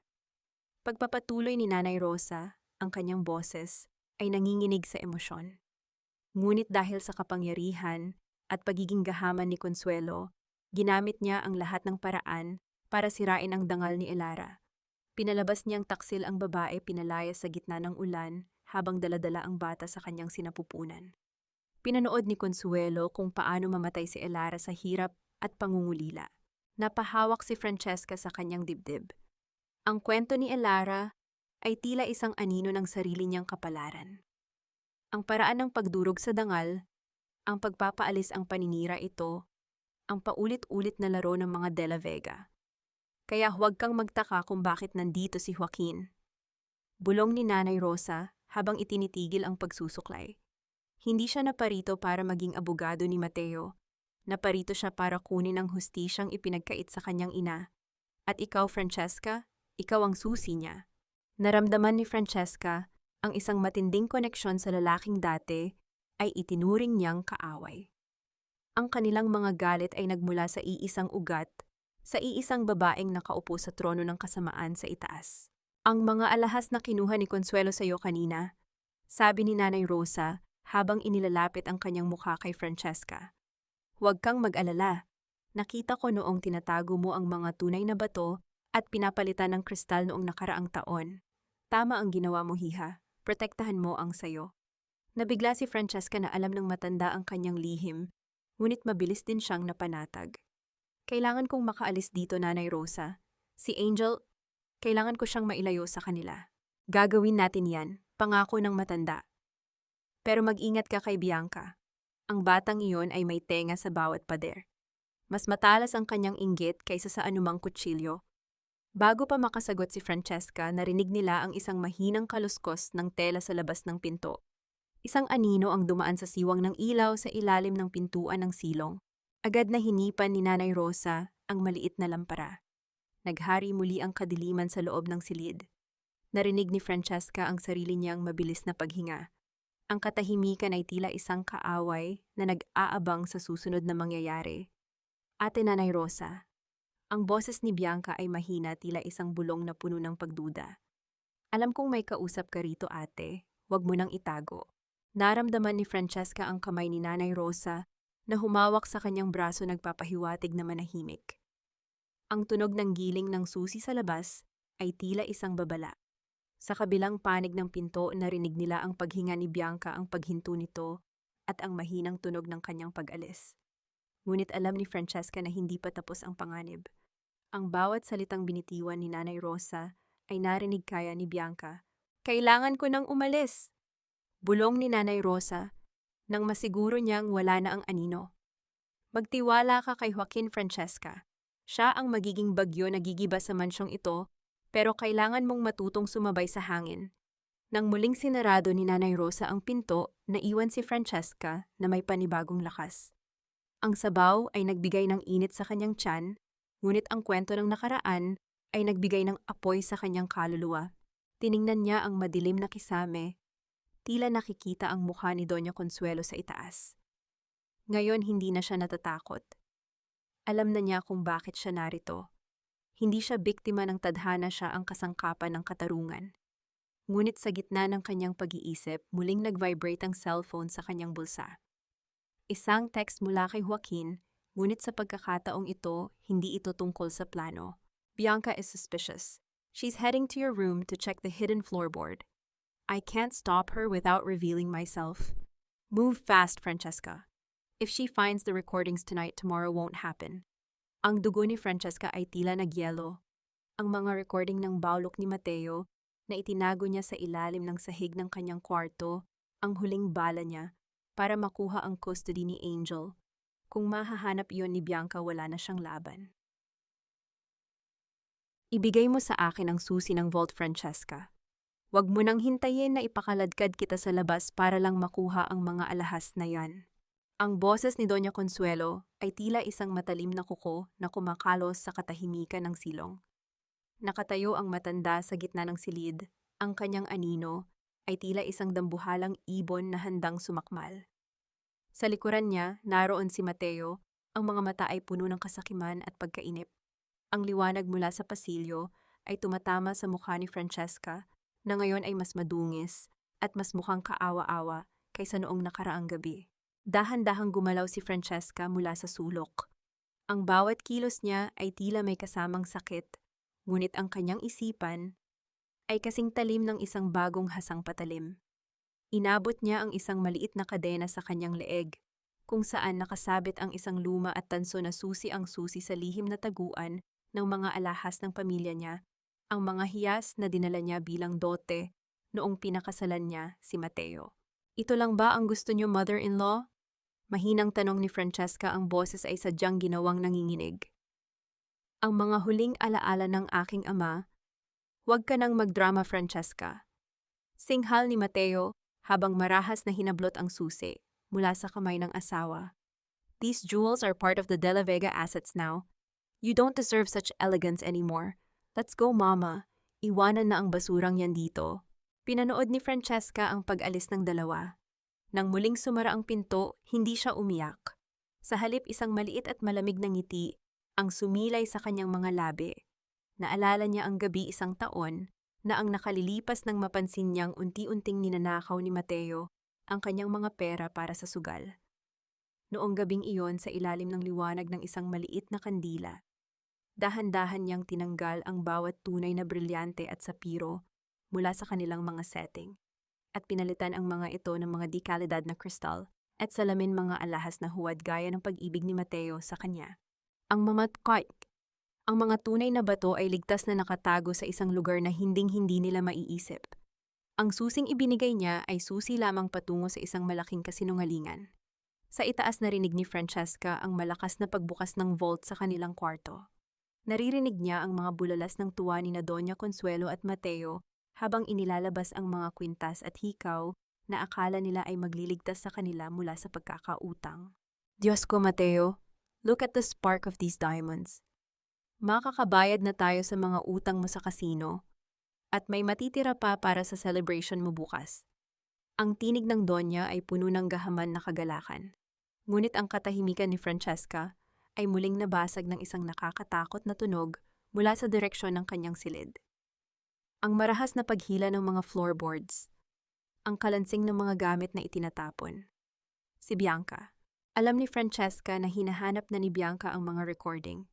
Pagpapatuloy ni Nanay Rosa, ang kanyang boses ay nanginginig sa emosyon. Ngunit dahil sa kapangyarihan at pagiging gahaman ni Consuelo, ginamit niya ang lahat ng paraan para sirain ang dangal ni Elara. Pinalabas niyang taksil ang babae, pinalayas sa gitna ng ulan habang daladala ang bata sa kanyang sinapupunan. Pinanood ni Consuelo kung paano mamatay si Elara sa hirap at pangungulila. Napahawak si Francesca sa kanyang dibdib. Ang kwento ni Elara ay tila isang anino ng sarili niyang kapalaran. Ang paraan ng pagdurog sa dangal, ang pagpapaalis, ang paninira, ito, ang paulit-ulit na laro ng mga de la Vega. Kaya huwag kang magtaka kung bakit nandito si Joaquin. Bulong ni Nanay Rosa habang itinitigil ang pagsusuklay. Hindi siya naparito para maging abogado ni Mateo. Naparito siya para kunin ang hustisyang ipinagkait sa kanyang ina. At ikaw, Francesca, ikaw ang susi niya. Naramdaman ni Francesca ang isang matinding koneksyon sa lalaking dati ay itinuring niyang kaaway. Ang kanilang mga galit ay nagmula sa iisang ugat, sa iisang babaeng nakaupo sa trono ng kasamaan sa itaas. Ang mga alahas na kinuha ni Consuelo sa iyo kanina, sabi ni Nanay Rosa habang inilalapit ang kanyang mukha kay Francesca. Huwag kang mag-alala. Nakita ko noong tinatago mo ang mga tunay na bato at pinapalitan ng kristal noong nakaraang taon. Tama ang ginawa mo, Hiha. Protektahan mo ang sayo. Nabigla si Francesca na alam ng matanda ang kanyang lihim, ngunit mabilis din siyang napanatag. Kailangan kong makaalis dito, Nanay Rosa. Si Angel, kailangan ko siyang mailayo sa kanila. Gagawin natin yan, pangako ng matanda. Pero mag-ingat ka kay Bianca. Ang batang iyon ay may tenga sa bawat pader. Mas matalas ang kanyang inggit kaysa sa anumang kutsilyo. Bago pa makasagot si Francesca, narinig nila ang isang mahinang kaluskos ng tela sa labas ng pinto. Isang anino ang dumaan sa siwang ng ilaw sa ilalim ng pintuan ng silong. Agad na hinipan ni Nanay Rosa ang maliit na lampara. Naghari muli ang kadiliman sa loob ng silid. Narinig ni Francesca ang sarili niyang mabilis na paghinga. Ang katahimikan ay tila isang kaaway na nag-aabang sa susunod na mangyayari. Ate Nanay Rosa. Ang boses ni Bianca ay mahina, tila isang bulong na puno ng pagduda. Alam kong may kausap ka rito, ate. Huwag mo nang itago. Naramdaman ni Francesca ang kamay ni Nanay Rosa na humawak sa kanyang braso nagpapahiwatig na manahimik. Ang tunog ng giling ng susi sa labas ay tila isang babala. Sa kabilang panig ng pinto narinig nila ang paghinga ni Bianca, ang paghinto nito at ang mahinang tunog ng kanyang pag-alis. Ngunit alam ni Francesca na hindi pa tapos ang panganib. Ang bawat salitang binitiwan ni Nanay Rosa ay narinig kaya ni Bianca. Kailangan ko nang umalis! Bulong ni Nanay Rosa nang masiguro niyang wala na ang anino. Magtiwala ka kay Joaquin, Francesca. Siya ang magiging bagyo na gigiba sa mansyong ito, pero kailangan mong matutong sumabay sa hangin. Nang muling sinarado ni Nanay Rosa ang pinto, naiwan si Francesca na may panibagong lakas. Ang sabaw ay nagbigay ng init sa kanyang tiyan, ngunit ang kwento ng nakaraan ay nagbigay ng apoy sa kanyang kaluluwa. Tiningnan niya ang madilim na kisame, tila nakikita ang mukha ni Doña Consuelo sa itaas. Ngayon hindi na siya natatakot. Alam na niya kung bakit siya narito. Hindi siya biktima ng tadhana, siya ang kasangkapan ng katarungan. Ngunit sa gitna ng kanyang pag-iisip, muling nag-vibrate ang cellphone sa kanyang bulsa. Isang text mula kay Joaquin, ngunit sa pagkakataong ito, hindi ito tungkol sa plano. Bianca is suspicious. She's heading to your room to check the hidden floorboard. I can't stop her without revealing myself. Move fast, Francesca. If she finds the recordings tonight, tomorrow won't happen. Ang dugo ni Francesca ay tila nagyelo. Ang mga recording ng bawlok ni Mateo na itinago niya sa ilalim ng sahig ng kanyang kwarto, ang huling bala niya para makuha ang custody ni Angel. Kung mahahanap iyon ni Bianca, wala na siyang laban. Ibigay mo sa akin ang susi ng vault, Francesca. Huwag mo nang hintayin na ipakaladkad kita sa labas para lang makuha ang mga alahas na yan. Ang boses ni Doña Consuelo ay tila isang matalim na kuko na kumakalos sa katahimikan ng silong. Nakatayo ang matanda sa gitna ng silid, ang kanyang anino ay tila isang dambuhalang ibon na handang sumakmal. Sa likuran niya, naroon si Mateo, ang mga mata ay puno ng kasakiman at pagkainip. Ang liwanag mula sa pasilyo ay tumatama sa mukha ni Francesca na ngayon ay mas madungis at mas mukhang kaawa-awa kaysa noong nakaraang gabi. Dahan-dahang gumalaw si Francesca mula sa sulok. Ang bawat kilos niya ay tila may kasamang sakit, ngunit ang kanyang isipan ay kasing talim ng isang bagong hasang patalim. Inabot niya ang isang maliit na kadena sa kanyang leeg, kung saan nakasabit ang isang luma at tanso na susi, ang susi sa lihim na taguan ng mga alahas ng pamilya niya, ang mga hiyas na dinala niya bilang dote noong pinakasalan niya si Mateo. Ito lang ba ang gusto niyo, mother-in-law? Mahinang tanong ni Francesca, ang boses ay sadyang ginawang nanginginig. Ang mga huling alaala ng aking ama. Huwag ka nang magdrama, Francesca. Singhal ni Mateo habang marahas na hinablot ang susi mula sa kamay ng asawa. These jewels are part of the De La Vega assets now. You don't deserve such elegance anymore. Let's go, Mama. Iwanan na ang basurang yan dito. Pinanood ni Francesca ang pag-alis ng dalawa. Nang muling sumara ang pinto, hindi siya umiyak. Sa halip, isang maliit at malamig na ngiti ang sumilay sa kanyang mga labi. Naalala niya ang gabi isang taon na ang nakalilipas nang mapansin niyang unti-unting ninanakaw ni Mateo ang kanyang mga pera para sa sugal. Noong gabing iyon, sa ilalim ng liwanag ng isang maliit na kandila, dahan-dahan niyang tinanggal ang bawat tunay na brilyante at sapiro mula sa kanilang mga setting at pinalitan ang mga ito ng mga di-kalidad na kristal at salamin, mga alahas na huwad gaya ng pag-ibig ni Mateo sa kanya. Ang mga tunay na bato ay ligtas na nakatago sa isang lugar na hinding-hindi nila maiisip. Ang susing ibinigay niya ay susi lamang patungo sa isang malaking kasinungalingan. Sa itaas, narinig ni Francesca ang malakas na pagbukas ng vault sa kanilang kwarto. Naririnig niya ang mga bulalas ng tuwa ni Doña Consuelo at Mateo habang inilalabas ang mga kwintas at hikaw na akala nila ay magliligtas sa kanila mula sa pagkakautang. Diyos ko, Mateo, look at the spark of these diamonds. Makakabayad na tayo sa mga utang mo sa kasino at may matitira pa para sa celebration mo bukas. Ang tinig ng Donya ay puno ng gahaman na kagalakan. Ngunit ang katahimikan ni Francesca ay muling nabasag ng isang nakakatakot na tunog mula sa direksyon ng kanyang silid. Ang marahas na paghila ng mga floorboards. ang kalansing ng mga gamit na itinatapon. Si Bianca. Alam ni Francesca na hinahanap na ni Bianca ang mga recording.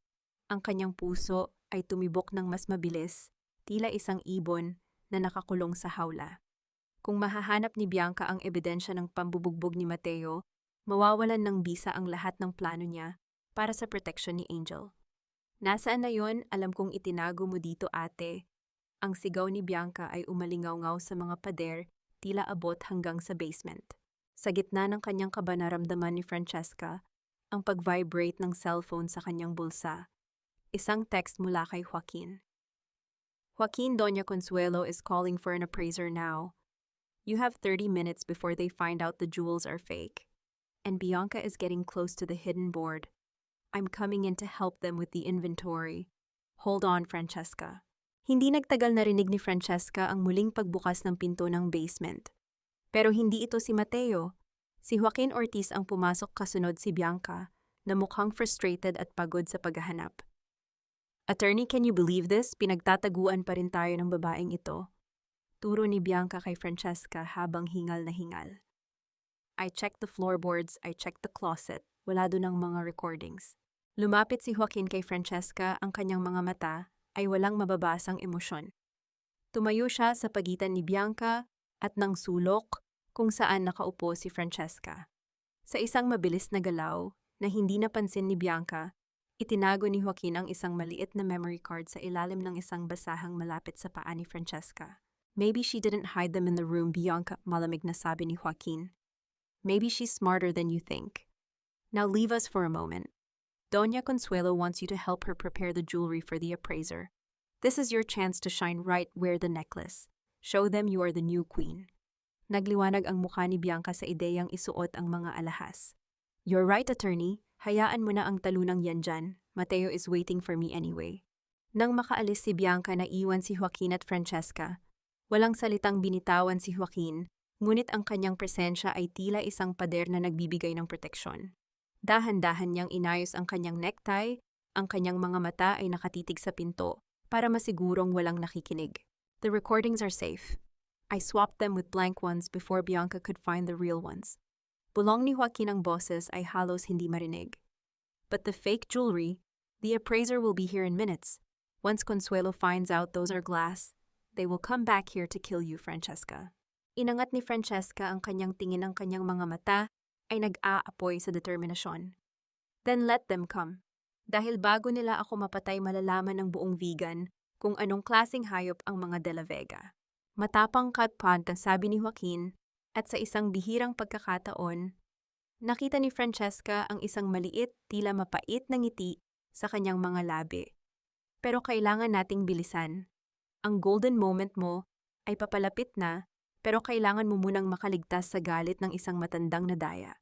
Ang kanyang puso ay tumibok ng mas mabilis, tila isang ibon na nakakulong sa hawla. Kung mahahanap ni Bianca ang ebidensya ng pambubugbog ni Mateo, mawawalan ng bisa ang lahat ng plano niya para sa protection ni Angel. Nasaan na yon? Alam kong itinago mo dito, ate. Ang sigaw ni Bianca ay umalingaw-ngaw sa mga pader, tila abot hanggang sa basement. Sa gitna ng kanyang kaba naramdaman ni Francesca ang pag-vibrate ng cellphone sa kanyang bulsa. Isang text mula kay Joaquin. Joaquin, Doña Consuelo is calling for an appraiser now. You have 30 minutes before they find out the jewels are fake. And Bianca is getting close to the hidden board. I'm coming in to help them with the inventory. Hold on, Francesca. Hindi nagtagal narinig ni Francesca ang muling pagbukas ng pinto ng basement. Pero hindi ito si Mateo. Si Joaquin Ortiz ang pumasok kasunod si Bianca, na mukhang frustrated at pagod sa paghahanap. Attorney, can you believe this? Pinagtataguan pa rin tayo ng babaeng ito. Turo ni Bianca kay Francesca habang hingal na hingal. I checked the floorboards, I checked the closet. Wala doon ang mga recordings. Lumapit si Joaquin kay Francesca, ang kanyang mga mata ay walang mababasang emosyon. Tumayo siya sa pagitan ni Bianca at ng sulok kung saan nakaupo si Francesca. Sa isang mabilis na galaw na hindi napansin ni Bianca, itinago ni Joaquin ang isang maliit na memory card sa ilalim ng isang basahang malapit sa paa ni Francesca. Maybe she didn't hide them in the room, Bianca, malamig na sabi ni Joaquin. Maybe she's smarter than you think. Now leave us for a moment. Doña Consuelo wants you to help her prepare the jewelry for the appraiser. This is your chance to shine right. Wear the necklace. Show them you are the new queen. Nagliwanag ang mukha ni Bianca sa ideyang isuot ang mga alahas. You're right, attorney. Hayaan mo na ang talunang yan dyan. Mateo is waiting for me anyway. Nang makaalis si Bianca, naiwan si Joaquin at Francesca. Walang salitang binitawan si Joaquin, ngunit ang kanyang presensya ay tila isang pader na nagbibigay ng proteksyon. Dahan-dahan niyang inayos ang kanyang necktie, ang kanyang mga mata ay nakatitig sa pinto para masigurong walang nakikinig. The recordings are safe. I swapped them with blank ones before Bianca could find the real ones. Bulong ni Joaquin ang boses ay halos hindi marinig. But the fake jewelry, the appraiser will be here in minutes. Once Consuelo finds out those are glass, they will come back here to kill you, Francesca. Inangat ni Francesca ang kanyang tingin, ng kanyang mga mata ay nag-aapoy sa determinasyon. Then let them come. Dahil bago nila ako mapatay, malalaman ng buong vegan kung anong klaseng hayop ang mga De La Vega. Matapang katpantang sabi ni Joaquin, at sa isang bihirang pagkakataon, nakita ni Francesca ang isang maliit, tila mapait na ngiti sa kanyang mga labi. Pero kailangan nating bilisan. Ang golden moment mo ay papalapit na, pero kailangan mo munang makaligtas sa galit ng isang matandang na daya.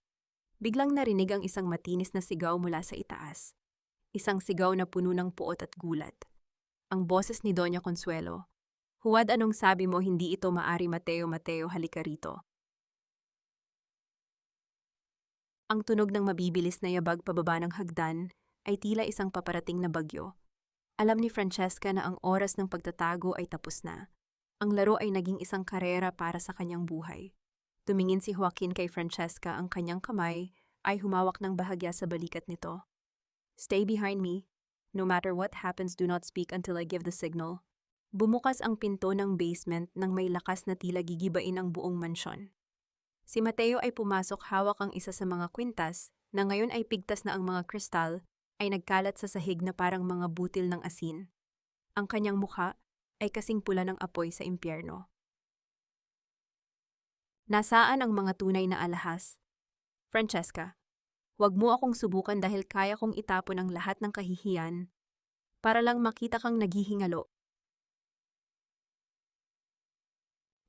Biglang narinig ang isang matinis na sigaw mula sa itaas. Isang sigaw na puno ng puot at gulat. Ang boses ni Doña Consuelo. Huwad, anong sabi mo? Hindi ito maari, Mateo, Mateo, halika rito. Ang tunog ng mabibilis na yabag pababa ng hagdan ay tila isang paparating na bagyo. Alam ni Francesca na ang oras ng pagtatago ay tapos na. Ang laro ay naging isang karera para sa kanyang buhay. Tumingin si Joaquin kay Francesca, ang kanyang kamay ay humawak ng bahagya sa balikat nito. Stay behind me. No matter what happens, do not speak until I give the signal. Bumukas ang pinto ng basement nang may lakas na tila gigibain ang buong mansyon. Si Mateo ay pumasok, hawak ang isa sa mga kwintas na ngayon ay pigtas na ang mga kristal ay nagkalat sa sahig na parang mga butil ng asin. Ang kanyang mukha ay kasing pula ng apoy sa impyerno. Nasaan ang mga tunay na alahas? Francesca, huwag mo akong subukan dahil kaya kong itapon ang lahat ng kahihiyan para lang makita kang naghihingalo.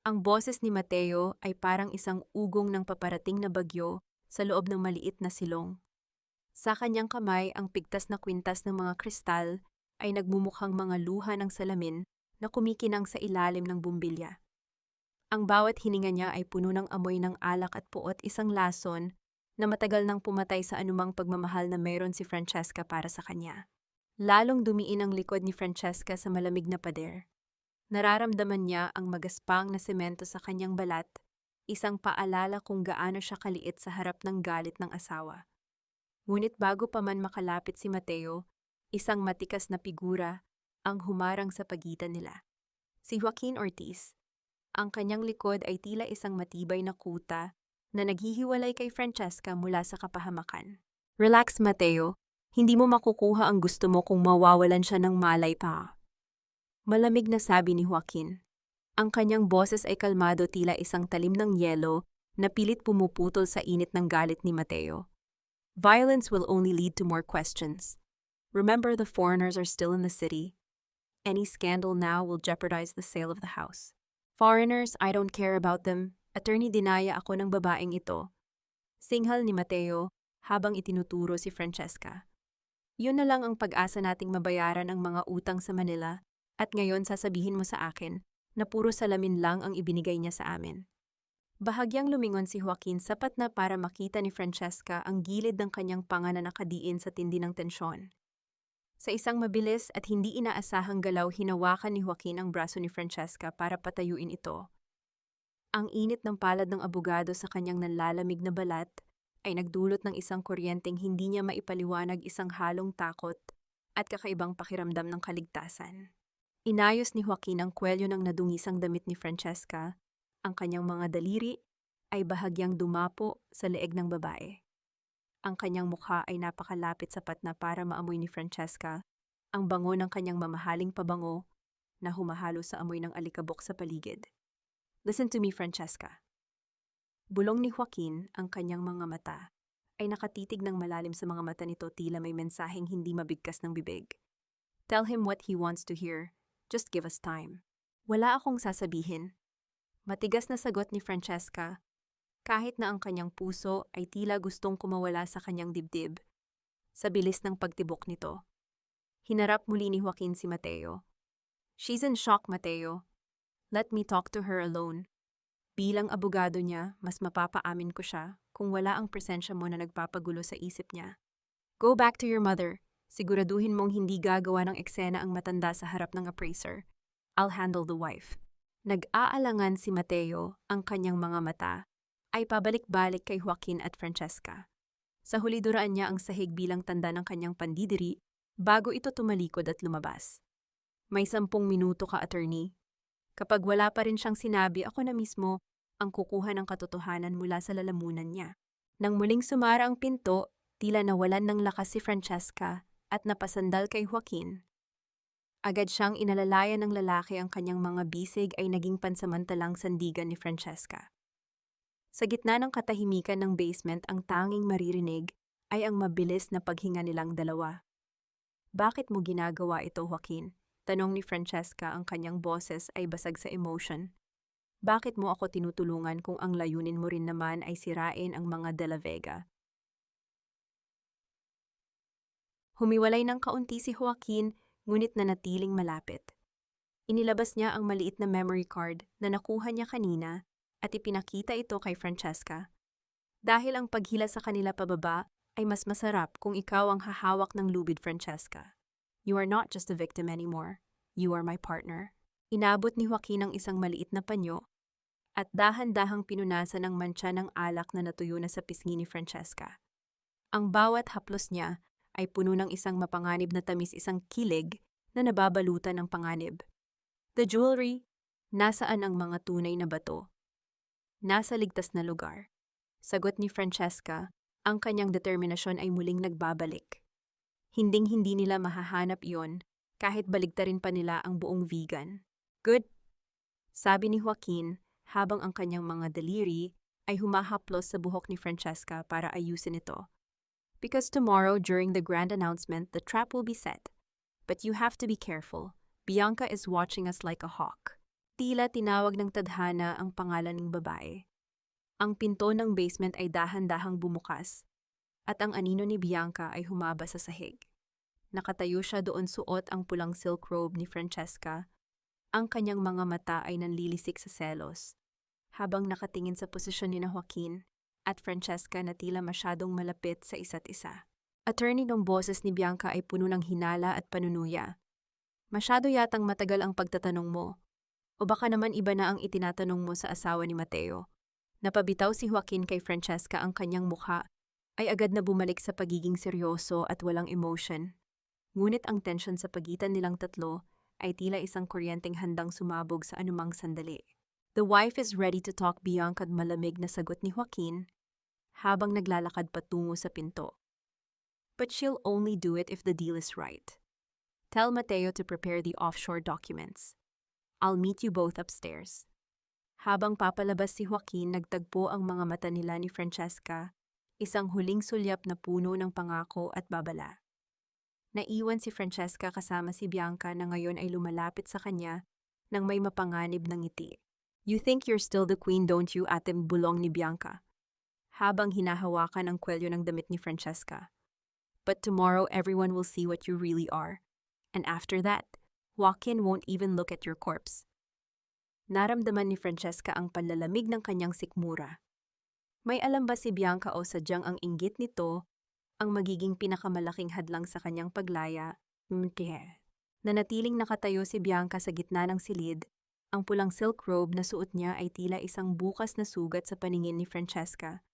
Ang boses ni Mateo ay parang isang ugong ng paparating na bagyo sa loob ng maliit na silong. Sa kanyang kamay, ang pigtas na kwintas ng mga kristal ay nagmumukhang mga luha ng salamin na kumikinang sa ilalim ng bumbilya. Ang bawat hininga niya ay puno ng amoy ng alak at puot, isang lason na matagal nang pumatay sa anumang pagmamahal na mayroon si Francesca para sa kanya. Lalong dumiin ang likod ni Francesca sa malamig na pader. Nararamdaman niya ang magaspang na semento sa kanyang balat isang paalala kung gaano siya kaliit sa harap ng galit ng asawa. Ngunit bago pa man makalapit si Mateo, isang matikas na figura ang humarang sa pagitan nila. Si Joaquin Ortiz. Ang kanyang likod ay tila isang matibay na kuta na naghihiwalay kay Francesca mula sa kapahamakan. Relax, Mateo. Hindi mo makukuha ang gusto mo kung mawawalan siya ng malay pa. Malamig na sabi ni Joaquin. Ang kanyang boses ay kalmado tila isang talim ng yelo na pilit pumuputol sa init ng galit ni Mateo. Violence will only lead to more questions. Remember, the foreigners are still in the city. Any scandal now will jeopardize the sale of the house. Foreigners, I don't care about them. Attorney, dinaya ako ng babaeng ito. Singhal ni Mateo habang itinuturo si Francesca. Yun na lang ang pag-asa nating mabayaran ang mga utang sa Manila at ngayon sasabihin mo sa akin na puro salamin lang ang ibinigay niya sa amin. Bahagyang lumingon si Joaquin sapat na para makita ni Francesca ang gilid ng kanyang panga na nakadiin sa tindi ng tensyon. Sa isang mabilis at hindi inaasahang galaw, hinawakan ni Joaquin ang braso ni Francesca para patayuin ito. Ang init ng palad ng abogado sa kanyang nanlalamig na balat ay nagdulot ng isang kuryenteng hindi niya maipaliwanag, isang halong takot at kakaibang pakiramdam ng kaligtasan. Inayos ni Joaquin ang kwelyo ng nadungisang damit ni Francesca. Ang kanyang mga daliri ay bahagyang dumapo sa leeg ng babae. Ang kanyang mukha ay napakalapit sapat na para maamoy ni Francesca ang bango ng kanyang mamahaling pabango na humahalo sa amoy ng alikabok sa paligid. Listen to me, Francesca. Bulong ni Joaquin, ang kanyang mga mata ay nakatitig ng malalim sa mga mata nito, tila may mensaheng hindi mabigkas ng bibig. Tell him what he wants to hear. Just give us time. Wala akong sasabihin. Matigas na sagot ni Francesca, kahit na ang kanyang puso ay tila gustong kumawala sa kanyang dibdib sa bilis ng pagtibok nito. Hinarap muli ni Joaquin si Mateo. She's in shock, Mateo. Let me talk to her alone. Bilang abogado niya, mas mapapaamin ko siya kung wala ang presensya mo na nagpapagulo sa isip niya. Go back to your mother. Siguraduhin mong hindi gagawa ng eksena ang matanda sa harap ng appraiser. I'll handle the wife. Nag-aalangan si Mateo, ang kanyang mga mata ay pabalik-balik kay Joaquin at Francesca. Sa huli duraan niya ang sahig bilang tanda ng kanyang pandidiri bago ito tumalikod at lumabas. May 10 minuto ka, attorney. Kapag wala pa rin siyang sinabi, ako na mismo ang kukuha ng katotohanan mula sa lalamunan niya. Nang muling sumara ang pinto, tila nawalan ng lakas si Francesca at napasandal kay Joaquin. Agad siyang inalalayan ng lalaki, ang kanyang mga bisig ay naging pansamantalang sandigan ni Francesca. Sa gitna ng katahimikan ng basement, ang tanging maririnig ay ang mabilis na paghinga nilang dalawa. Bakit mo ginagawa ito, Joaquin? Tanong ni Francesca, ang kanyang boses ay basag sa emotion. Bakit mo ako tinutulungan kung ang layunin mo rin naman ay sirain ang mga De La Vega? Humiwalay ng kaunti si Joaquin, ngunit nanatiling malapit. Inilabas niya ang maliit na memory card na nakuha niya kanina at ipinakita ito kay Francesca. Dahil ang paghila sa kanila pababa ay mas masarap kung ikaw ang hahawak ng lubid, Francesca. You are not just a victim anymore. You are my partner. Inabot ni Joaquin ang isang maliit na panyo at dahan-dahang pinunasan ng mantsa ng alak na natuyo na sa pisngi ni Francesca. Ang bawat haplos niya ay puno ng isang mapanganib na tamis, isang kilig na nababalutan ng panganib. The jewelry, nasaan ang mga tunay na bato? Nasa ligtas na lugar. Sagot ni Francesca, ang kanyang determinasyon ay muling nagbabalik. Hinding-hindi nila mahahanap iyon kahit baligtarin pa nila ang buong vegan. Good, sabi ni Joaquin habang ang kanyang mga daliri ay humahaplos sa buhok ni Francesca para ayusin ito. Because tomorrow during the grand announcement, the trap will be set. But you have to be careful. Bianca is watching us like a hawk. Tila tinawag ng tadhana ang pangalan ng babae. Ang pinto ng basement ay dahan-dahang bumukas at ang anino ni Bianca ay humaba sa sahig. Nakatayo siya doon, suot ang pulang silk robe ni Francesca. Ang kanyang mga mata ay nanlilisik sa selos. Habang nakatingin sa posisyon ni Joaquin at Francesca na tila masyadong malapit sa isa't isa. Attorney, ng boses ni Bianca ay puno ng hinala at panunuya. Masyado yatang matagal ang pagtatanong mo. O baka naman iba na ang itinatanong mo sa asawa ni Mateo. Napabitaw si Joaquin kay Francesca, ang kanyang mukha ay agad na bumalik sa pagiging seryoso at walang emotion. Ngunit ang tensyon sa pagitan nilang tatlo ay tila isang kuryenteng handang sumabog sa anumang sandali. The wife is ready to talk, Bianca, malamig na sagot ni Joaquin habang naglalakad patungo sa pinto. But she'll only do it if the deal is right. Tell Mateo to prepare the offshore documents. I'll meet you both upstairs. Habang papalabas si Joaquin, nagtagpo ang mga mata nila ni Francesca, isang huling sulyap na puno ng pangako at babala. Naiwan si Francesca kasama si Bianca na ngayon ay lumalapit sa kanya nang may mapanganib ng ngiti. You think you're still the queen, don't you, ate? Bulong ni Bianca, habang hinahawakan ang kwelyo ng damit ni Francesca. But tomorrow everyone will see what you really are. And after that, Joaquin won't even look at your corpse. Naramdaman ni Francesca ang panlalamig ng kanyang sikmura. May alam ba si Bianca o sadyang ang inggit nito ang magiging pinakamalaking hadlang sa kanyang paglaya? Nanatiling nakatayo si Bianca sa gitna ng silid. Ang pulang silk robe na suot niya ay tila isang bukas na sugat sa paningin ni Francesca.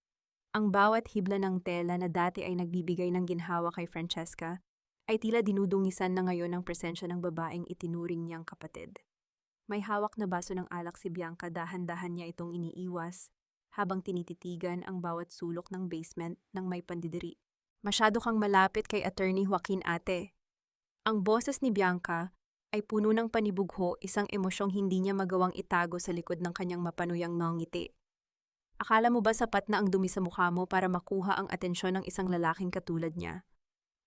Ang bawat hibla ng tela na dati ay nagbibigay ng ginhawa kay Francesca ay tila dinudungisan na ngayon ang presensya ng babaeng itinuring niyang kapatid. May hawak na baso ng alak si Bianca, dahan-dahan niya itong iniiwas habang tinititigan ang bawat sulok ng basement ng may pandidiri. Masyado kang malapit kay Attorney Joaquin, ate. Ang boses ni Bianca ay puno ng panibugho, isang emosyong hindi niya magawang itago sa likod ng kanyang mapanuyang ngiti. Akala mo ba sapat na ang dumi sa mukha mo para makuha ang atensyon ng isang lalaking katulad niya?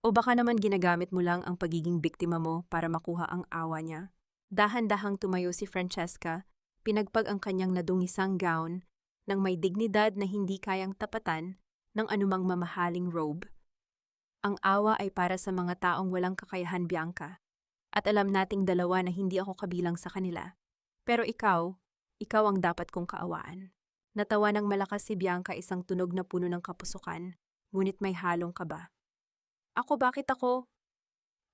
O baka naman ginagamit mo lang ang pagiging biktima mo para makuha ang awa niya? Dahan-dahang tumayo si Francesca, pinagpag ang kanyang nadungisang gown ng may dignidad na hindi kayang tapatan ng anumang mamahaling robe. Ang awa ay para sa mga taong walang kakayahan, Bianca. At alam nating dalawa na hindi ako kabilang sa kanila. Pero ikaw ang dapat kong kaawaan. Natawa ng malakas si Bianca, isang tunog na puno ng kapusukan, ngunit may halong kaba. Ako, bakit ako?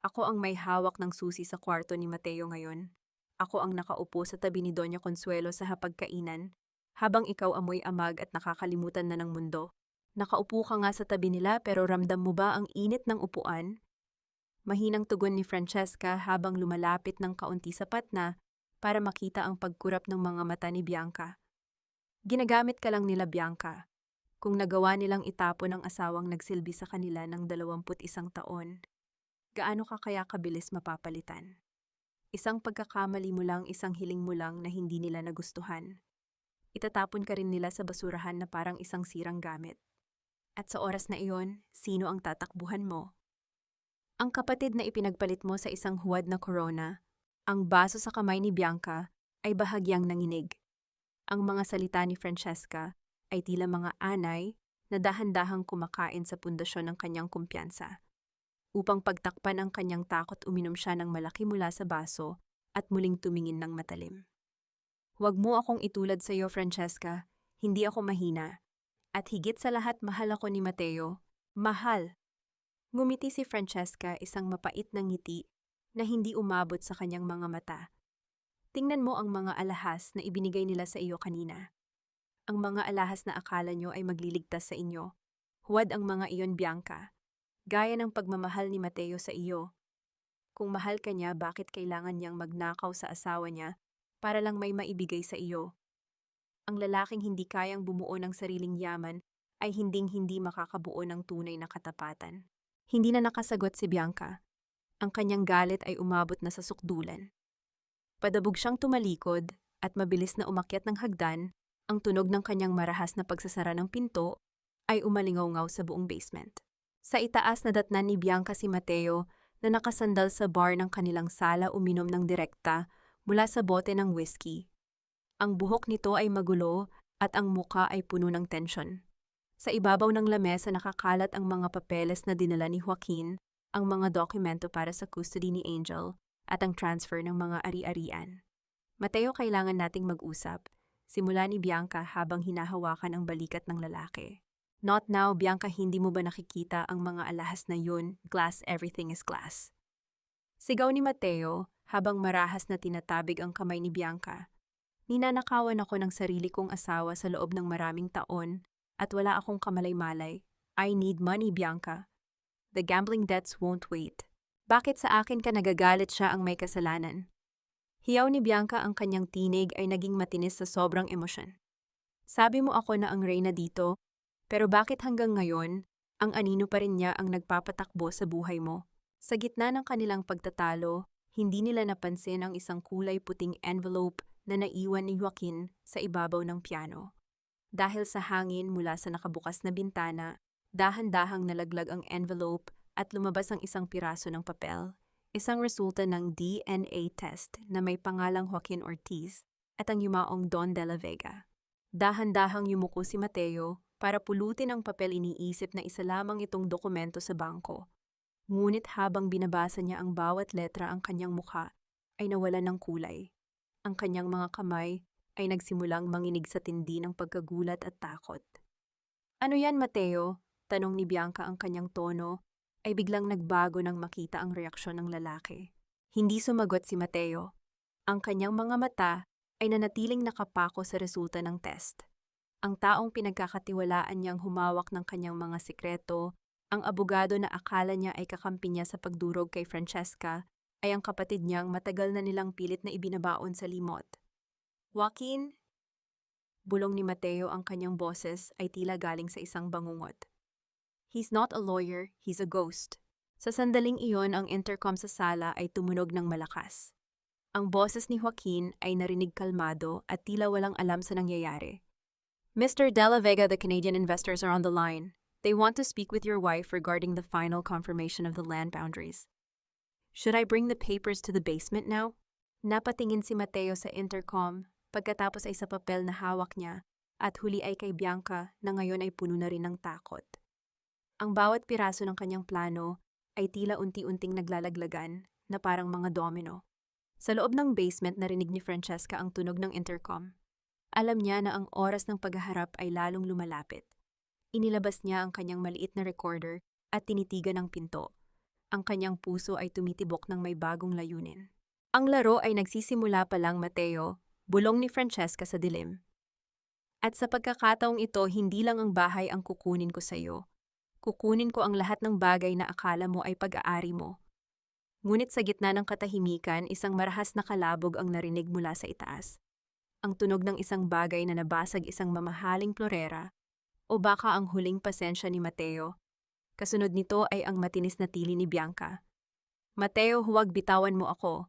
Ako ang may hawak ng susi sa kwarto ni Mateo ngayon. Ako ang nakaupo sa tabi ni Doña Consuelo sa hapagkainan, habang ikaw amoy amag at nakakalimutan na ng mundo. Nakaupo ka nga sa tabi nila, pero ramdam mo ba ang init ng upuan? Mahinang tugon ni Francesca habang lumalapit ng kaunti, sapat na para makita ang pagkurap ng mga mata ni Bianca. Ginagamit ka lang nila, Bianca. Kung nagawa nilang itapon ang asawang nagsilbi sa kanila ng 21 taon, gaano ka kaya kabilis mapapalitan? Isang pagkakamali mo lang, isang hiling mo lang na hindi nila nagustuhan. Itatapon ka rin nila sa basurahan na parang isang sirang gamit. At sa oras na iyon, sino ang tatakbuhan mo? Ang kapatid na ipinagpalit mo sa isang huwad na corona. Ang baso sa kamay ni Bianca ay bahagyang nanginig. Ang mga salita ni Francesca ay tila mga anay na dahan-dahang kumakain sa pundasyon ng kanyang kumpiyansa. Upang pagtakpan ang kanyang takot, uminom siya ng malaki mula sa baso at muling tumingin ng matalim. Huwag mo akong itulad sa iyo, Francesca. Hindi ako mahina. At higit sa lahat, mahal ako ni Mateo. Mahal! Ngumiti si Francesca, isang mapait na ngiti na hindi umabot sa kanyang mga mata. Tingnan mo ang mga alahas na ibinigay nila sa iyo kanina. Ang mga alahas na akala nyo ay magliligtas sa inyo. Huwad ang mga iyon, Bianca. Gaya ng pagmamahal ni Mateo sa iyo. Kung mahal ka niya, bakit kailangan niyang magnakaw sa asawa niya para lang may maibigay sa iyo? Ang lalaking hindi kayang bumuo ng sariling yaman ay hinding-hindi makakabuo ng tunay na katapatan. Hindi na nakasagot si Bianca. Ang kanyang galit ay umabot na sa sukdulan. Padabog siyang tumalikod at mabilis na umakyat ng hagdan. Ang tunog ng kanyang marahas na pagsasara ng pinto ay umalingaw-ngaw sa buong basement. Sa itaas, nadatnan ni Bianca si Mateo na nakasandal sa bar ng kanilang sala, uminom ng direkta mula sa bote ng whiskey. Ang buhok nito ay magulo at ang muka ay puno ng tensyon. Sa ibabaw ng lamesa nakakalat ang mga papeles na dinala ni Joaquin, ang mga dokumento para sa custody ni Angel at ang transfer ng mga ari-arian. Mateo, kailangan nating mag-usap. Simula ni Bianca habang hinahawakan ang balikat ng lalaki. Not now, Bianca, hindi mo ba nakikita ang mga alahas na yun? Glass, everything is glass. Sigaw ni Mateo habang marahas na tinatabig ang kamay ni Bianca. Ninanakawan ako ng sarili kong asawa sa loob ng maraming taon at wala akong kamalay-malay. I need money, Bianca. The gambling debts won't wait. Bakit sa akin ka nagagalit siya ang may kasalanan? Hiyaw ni Bianca ang kanyang tinig ay naging matinis sa sobrang emosyon. Sabi mo ako na ang reyna dito, pero bakit hanggang ngayon, ang anino pa rin niya ang nagpapatakbo sa buhay mo? Sa gitna ng kanilang pagtatalo, hindi nila napansin ang isang kulay puting envelope na naiwan ni Joaquin sa ibabaw ng piano. Dahil sa hangin mula sa nakabukas na bintana, dahan-dahang nalaglag ang envelope at lumabas ang isang piraso ng papel, isang resulta ng DNA test na may pangalang Joaquin Ortiz at ang yumaong Don de la Vega. Dahan-dahang yumuko si Mateo para pulutin ang papel, iniisip na isa lamang itong dokumento sa bangko. Ngunit habang binabasa niya ang bawat letra, ang kanyang mukha ay nawalan ng kulay. Ang kanyang mga kamay ay nagsimulang manginig sa tindi ng pagkagulat at takot. Ano yan, Mateo? Tanong ni Bianca. Ang kanyang tono ay biglang nagbago nang makita ang reaksyon ng lalaki. Hindi sumagot si Mateo. Ang kanyang mga mata ay nanatiling nakapako sa resulta ng test. Ang taong pinagkakatiwalaan niyang humawak ng kanyang mga sikreto, ang abogado na akala niya ay kakampi niya sa pagdurog kay Francesca, ay ang kapatid niyang matagal na nilang pilit na ibinabaon sa limot. Joaquin? Bulong ni Mateo, ang kanyang boses ay tila galing sa isang bangungot. He's not a lawyer, he's a ghost. Sa sandaling iyon, ang intercom sa sala ay tumunog ng malakas. Ang boses ni Joaquin ay narinig kalmado at tila walang alam sa nangyayari. Mr. De La Vega, the Canadian investors are on the line. They want to speak with your wife regarding the final confirmation of the land boundaries. Should I bring the papers to the basement now? Napatingin si Mateo sa intercom, pagkatapos ay sa papel na hawak niya, at huli ay kay Bianca na ngayon ay puno na rin ng takot. Ang bawat piraso ng kanyang plano ay tila unti-unting naglalaglagan na parang mga domino. Sa loob ng basement, narinig ni Francesca ang tunog ng intercom. Alam niya na ang oras ng paghaharap ay lalong lumalapit. Inilabas niya ang kanyang maliit na recorder at tinitigan ang pinto. Ang kanyang puso ay tumitibok ng may bagong layunin. Ang laro ay nagsisimula pa lang, Mateo, bulong ni Francesca sa dilim. At sa pagkakataong ito, hindi lang ang bahay ang kukunin ko sa iyo. Kukunin ko ang lahat ng bagay na akala mo ay pag-aari mo. Ngunit sa gitna ng katahimikan, isang marahas na kalabog ang narinig mula sa itaas. Ang tunog ng isang bagay na nabasag, isang mamahaling florera, o baka ang huling pasensya ni Mateo. Kasunod nito ay ang matinis na tili ni Bianca. Mateo, huwag bitawan mo ako.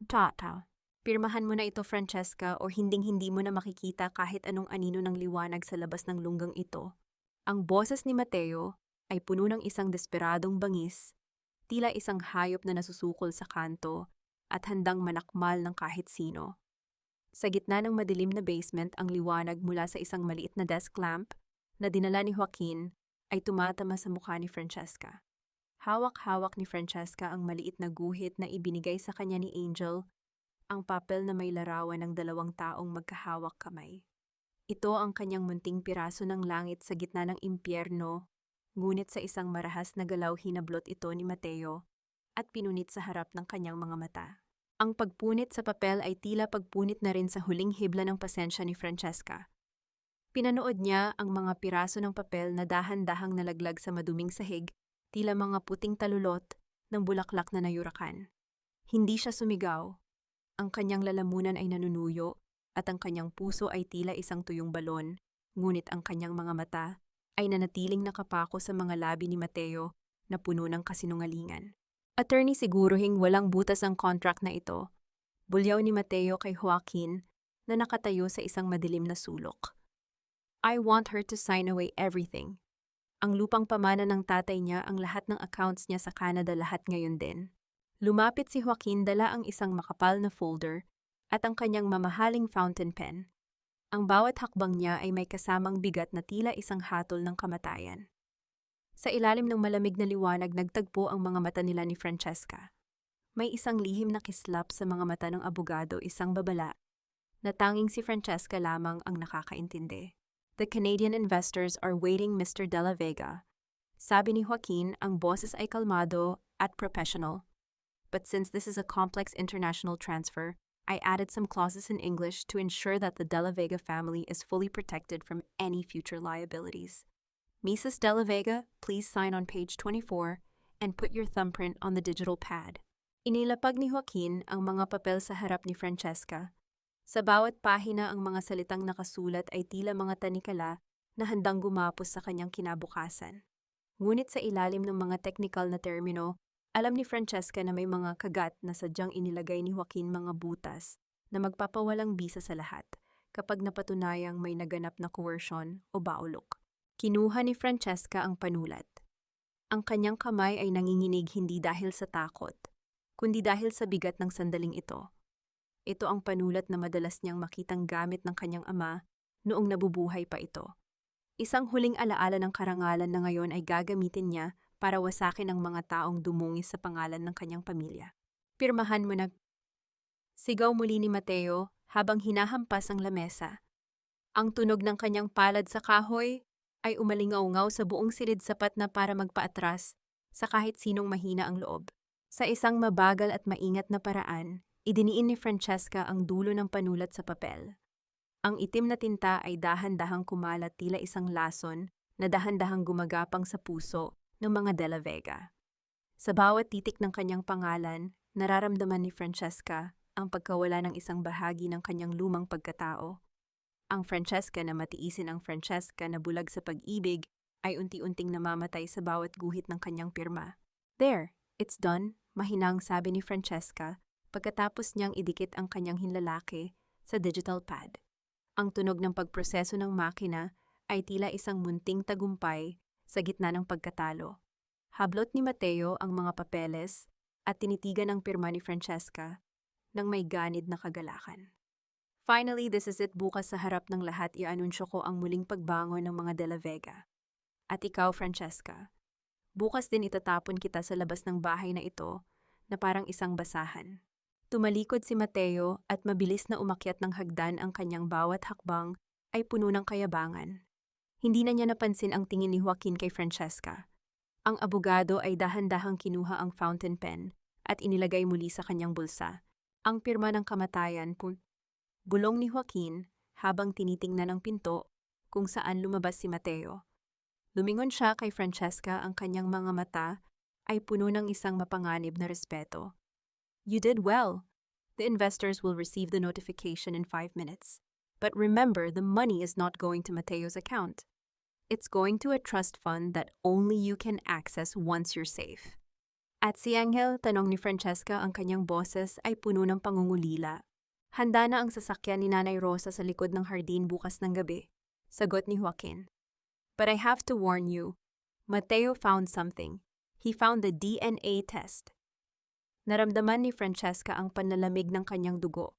Tata, pirmahan mo na ito, Francesca, o hinding-hindi mo na makikita kahit anong anino ng liwanag sa labas ng lunggang ito. Ang boses ni Mateo ay puno ng isang desperadong bangis, tila isang hayop na nasusukol sa kanto at handang manakmal ng kahit sino. Sa gitna ng madilim na basement, ang liwanag mula sa isang maliit na desk lamp na dinala ni Joaquin ay tumatama sa mukha ni Francesca. Hawak-hawak ni Francesca ang maliit na guhit na ibinigay sa kanya ni Angel, ang papel na may larawan ng dalawang taong magkahawak kamay. Ito ang kanyang munting piraso ng langit sa gitna ng impyerno. Ngunit sa isang marahas na galaw, hinablot ito ni Mateo at pinunit sa harap ng kanyang mga mata. Ang pagpunit sa papel ay tila pagpunit na rin sa huling hibla ng pasensya ni Francesca. Pinanood niya ang mga piraso ng papel na dahan-dahang nalaglag sa maduming sahig, tila mga puting talulot ng bulaklak na nayurakan. Hindi siya sumigaw. Ang kanyang lalamunan ay nanunuyo at ang kanyang puso ay tila isang tuyong balon, ngunit ang kanyang mga mata ay nanatiling nakapako sa mga labi ni Mateo na puno ng kasinungalingan. Attorney, siguruhing walang butas ang contract na ito. Bulyaw ni Mateo kay Joaquin na nakatayo sa isang madilim na sulok. I want her to sign away everything. Ang lupang pamana ng tatay niya, ang lahat ng accounts niya sa Canada, lahat ngayon din. Lumapit si Joaquin, dala ang isang makapal na folder at ang kanyang mamahaling fountain pen. Ang bawat hakbang niya ay may kasamang bigat na tila isang hatol ng kamatayan. Sa ilalim ng malamig na liwanag, nagtagpo ang mga mata nila ni Francesca. May isang lihim na kislap sa mga mata ng abogado, isang babala, na tanging si Francesca lamang ang nakakaintindi. The Canadian investors are waiting, Mr. De La Vega. Sabi ni Joaquin, ang boses ay kalmado at professional. But since this is a complex international transfer, I added some clauses in English to ensure that the De La Vega family is fully protected from any future liabilities. Mrs. De La Vega, please sign on page 24 and put your thumbprint on the digital pad. Inilapag ni Joaquin ang mga papel sa harap ni Francesca. Sa bawat pahina ang mga salitang nakasulat ay tila mga tanikala na handang gumapos sa kanyang kinabukasan. Ngunit sa ilalim ng mga technical na termino, alam ni Francesca na may mga kagat na sadyang inilagay ni Joaquin mga butas na magpapawalang bisa sa lahat kapag napatunayang may naganap na coercion o baulok. Kinuha ni Francesca ang panulat. Ang kanyang kamay ay nanginginig hindi dahil sa takot, kundi dahil sa bigat ng sandaling ito. Ito ang panulat na madalas niyang makitang gamit ng kanyang ama noong nabubuhay pa ito. Isang huling alaala ng karangalan na ngayon ay gagamitin niya para wasakin ang mga taong dumungis sa pangalan ng kanyang pamilya. Pirmahan mo na. Sigaw muli ni Mateo habang hinahampas ang lamesa. Ang tunog ng kanyang palad sa kahoy ay umalingaw-ngaw sa buong silid sapat na para magpaatras sa kahit sinong mahina ang loob. Sa isang mabagal at maingat na paraan, idiniin ni Francesca ang dulo ng panulat sa papel. Ang itim na tinta ay dahan-dahang kumalat tila isang lason na dahan-dahang gumagapang sa puso ng mga De La Vega. Sa bawat titik ng kanyang pangalan, nararamdaman ni Francesca ang pagkawala ng isang bahagi ng kanyang lumang pagkatao. Ang Francesca na matiisin ang Francesca na bulag sa pag-ibig ay unti-unting namamatay sa bawat guhit ng kanyang pirma. There, it's done, mahinang sabi ni Francesca pagkatapos niyang idikit ang kanyang hinlalaki sa digital pad. Ang tunog ng pagproseso ng makina ay tila isang munting tagumpay sa gitna ng pagkatalo. Hablot ni Mateo ang mga papeles at tinitigan ang pirma ni Francesca ng may ganid na kagalakan. Finally, this is it. Bukas sa harap ng lahat ianunsyo ko ang muling pagbangon ng mga De La Vega. At ikaw, Francesca, bukas din itatapon kita sa labas ng bahay na ito na parang isang basahan. Tumalikod si Mateo at mabilis na umakyat ng hagdan. Ang kanyang bawat hakbang ay puno ng kayabangan. Hindi na niya napansin ang tingin ni Joaquin kay Francesca. Ang abogado ay dahan-dahang kinuha ang fountain pen at inilagay muli sa kanyang bulsa. Ang pirma ng kamatayan, bulong ni Joaquin habang tinitingnan ang pinto kung saan lumabas si Mateo. Lumingon siya kay Francesca, ang kanyang mga mata ay puno ng isang mapanganib na respeto. You did well. The investors will receive the notification in 5 minutes. But remember, the money is not going to Mateo's account. It's going to a trust fund that only you can access once you're safe. At si Angel, tanong ni Francesca, ang kanyang boses ay puno ng pangungulila. Handa na ang sasakyan ni Nanay Rosa sa likod ng hardin bukas ng gabi. Sagot ni Joaquin. But I have to warn you, Mateo found something. He found the DNA test. Naramdaman ni Francesca ang panlalamig ng kanyang dugo.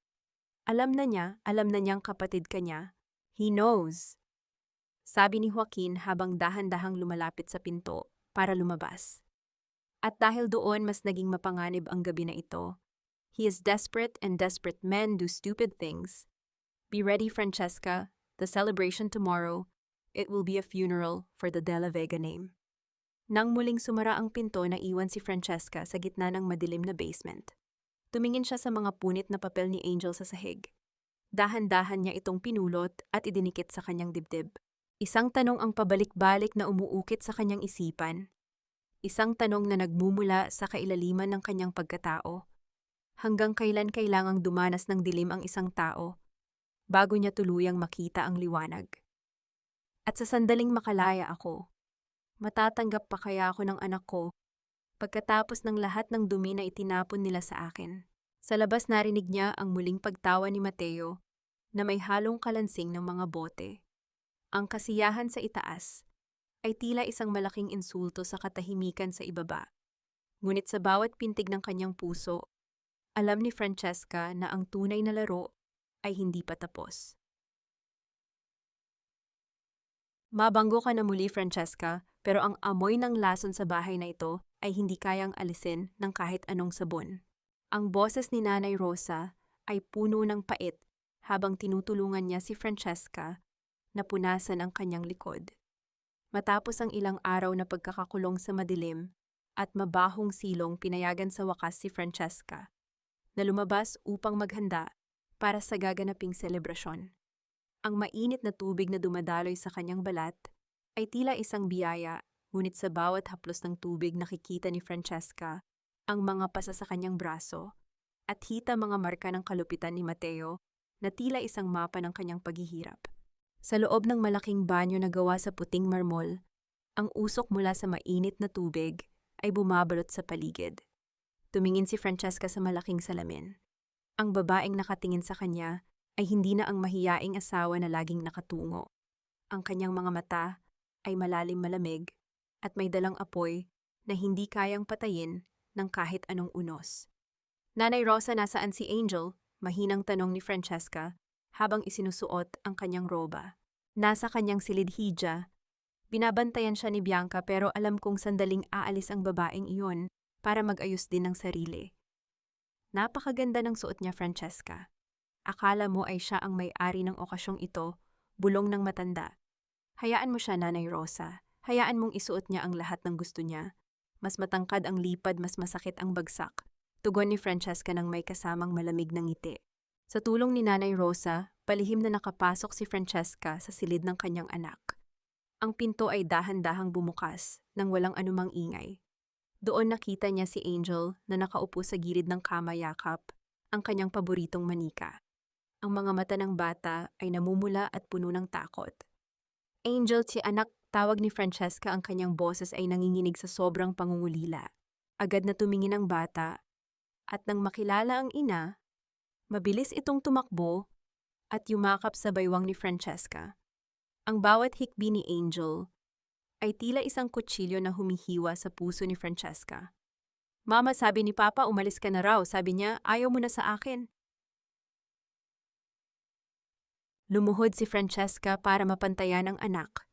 Alam na niyang kapatid ka niya. He knows. Sabi ni Joaquin habang dahan-dahang lumalapit sa pinto para lumabas. At dahil doon mas naging mapanganib ang gabi na ito. He is desperate and desperate men do stupid things. Be ready, Francesca. The celebration tomorrow, it will be a funeral for the De La Vega name. Nang muling sumara ang pinto, naiwan si Francesca sa gitna ng madilim na basement. Tumingin siya sa mga punit na papel ni Angel sa sahig. Dahan-dahan niya itong pinulot at idinikit sa kanyang dibdib. Isang tanong ang pabalik-balik na umuukit sa kanyang isipan. Isang tanong na nagmumula sa kailaliman ng kanyang pagkatao. Hanggang kailan kailangang dumanas ng dilim ang isang tao bago niya tuluyang makita ang liwanag? At sa sandaling makalaya ako, matatanggap pa kaya ako ng anak ko pagkatapos ng lahat ng dumi na itinapon nila sa akin? Sa labas narinig niya ang muling pagtawa ni Mateo na may halong kalansing ng mga bote. Ang kasiyahan sa itaas ay tila isang malaking insulto sa katahimikan sa ibaba. Ngunit sa bawat pintig ng kanyang puso, alam ni Francesca na ang tunay na laro ay hindi pa tapos. Mabanggo ka na muli, Francesca, pero ang amoy ng lason sa bahay na ito ay hindi kayang alisin ng kahit anong sabon. Ang boses ni Nanay Rosa ay puno ng pait habang tinutulungan niya si Francesca na punasan ang kanyang likod. Matapos ang ilang araw na pagkakakulong sa madilim at mabahong silong, pinayagan sa wakas si Francesca na lumabas upang maghanda para sa gaganaping selebrasyon. Ang mainit na tubig na dumadaloy sa kanyang balat ay tila isang biyaya, ngunit sa bawat haplos ng tubig nakikita ni Francesca ang mga pasa sa kanyang braso at hita mga marka ng kalupitan ni Mateo na tila isang mapa ng kanyang paghihirap. Sa loob ng malaking banyo na gawa sa puting marmol, ang usok mula sa mainit na tubig ay bumabalot sa paligid. Tumingin si Francesca sa malaking salamin. Ang babaeng nakatingin sa kanya ay hindi na ang mahiyaing asawa na laging nakatungo. Ang kanyang mga mata ay malalim malamig at may dalang apoy na hindi kayang patayin ng kahit anong unos. Nanay Rosa, nasaan si Angel? Mahinang tanong ni Francesca habang isinusuot ang kanyang roba. Nasa kanyang silid-hija. Binabantayan siya ni Bianca pero alam kong sandaling aalis ang babaeng iyon para mag-ayos din ng sarili. Napakaganda ng suot niya, Francesca. Akala mo ay siya ang may-ari ng okasyong ito, bulong ng matanda. Hayaan mo siya, Nanay Rosa. Hayaan mong isuot niya ang lahat ng gusto niya. Mas matangkad ang lipad, mas masakit ang bagsak. Tugon ni Francesca ng may kasamang malamig na ngiti. Sa tulong ni Nanay Rosa, palihim na nakapasok si Francesca sa silid ng kanyang anak. Ang pinto ay dahan-dahang bumukas nang walang anumang ingay. Doon nakita niya si Angel na nakaupo sa gilid ng kama yakap, ang kanyang paboritong manika. Ang mga mata ng bata ay namumula at puno ng takot. Angel, si anak, tawag ni Francesca, ang kanyang boses ay nanginginig sa sobrang pangungulila. Agad na tumingin ang bata at nang makilala ang ina, mabilis itong tumakbo at yumakap sa baywang ni Francesca. Ang bawat hikbi ni Angel ay tila isang kutsilyo na humihiwa sa puso ni Francesca. Mama, sabi ni Papa, umalis ka na raw. Sabi niya, ayaw mo na sa akin. Lumuhod si Francesca para mapantayan ang anak.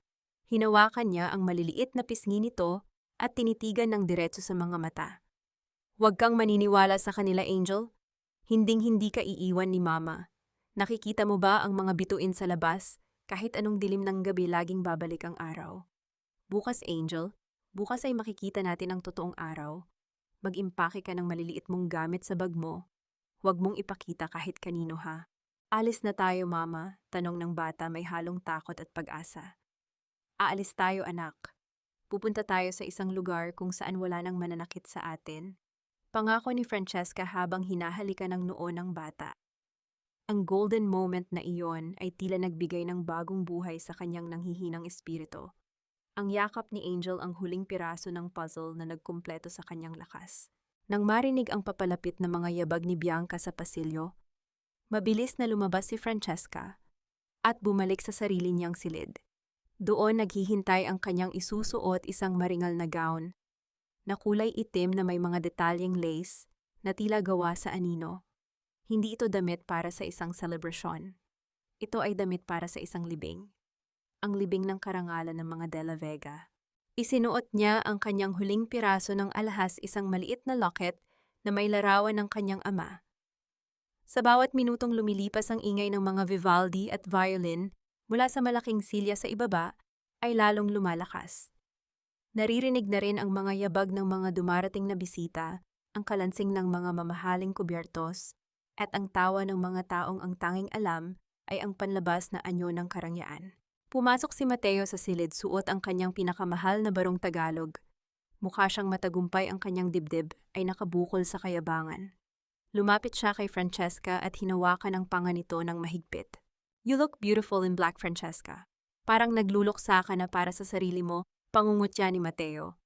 Hinawakan niya ang maliliit na pisngi nito at tinitigan ng diretso sa mga mata. Huwag kang maniniwala sa kanila, Angel. Hinding-hindi ka iiwan ni Mama. Nakikita mo ba ang mga bituin sa labas? Kahit anong dilim ng gabi, laging babalik ang araw. Bukas, Angel, bukas ay makikita natin ang totoong araw. Mag-impake ka ng maliliit mong gamit sa bag mo. Huwag mong ipakita kahit kanino, ha. Alis na tayo, Mama, tanong ng bata may halong takot at pag-asa. Aalis tayo, anak. Pupunta tayo sa isang lugar kung saan wala nang mananakit sa atin. Pangako ni Francesca habang hinahalikan ng noo ng bata. Ang golden moment na iyon ay tila nagbigay ng bagong buhay sa kanyang nanghihinang espiritu. Ang yakap ni Angel ang huling piraso ng puzzle na nagkumpleto sa kanyang lakas. Nang marinig ang papalapit na mga yabag ni Bianca sa pasilyo, mabilis na lumabas si Francesca at bumalik sa sarili niyang silid. Doon naghihintay ang kanyang isusuot, isang maringal na gown na kulay itim na may mga detalyeng lace na tila gawa sa anino. Hindi ito damit para sa isang selebrasyon. Ito ay damit para sa isang libing. Ang libing ng karangalan ng mga De La Vega. Isinuot niya ang kanyang huling piraso ng alahas, isang maliit na locket na may larawan ng kanyang ama. Sa bawat minutong lumilipas ang ingay ng mga Vivaldi at violin mula sa malaking silya sa ibaba ay lalong lumalakas. Naririnig na rin ang mga yabag ng mga dumarating na bisita, ang kalansing ng mga mamahaling kubyertos, at ang tawa ng mga taong ang tanging alam ay ang panlabas na anyo ng karangyaan. Pumasok si Mateo sa silid, suot ang kanyang pinakamahal na barong Tagalog. Mukha siyang matagumpay, ang kanyang dibdib ay nakabukol sa kayabangan. Lumapit siya kay Francesca at hinawakan ang panga nito ng mahigpit. You look beautiful in black, Francesca. Parang nagluluksa ka na para sa sarili mo, pangungutya ni Mateo.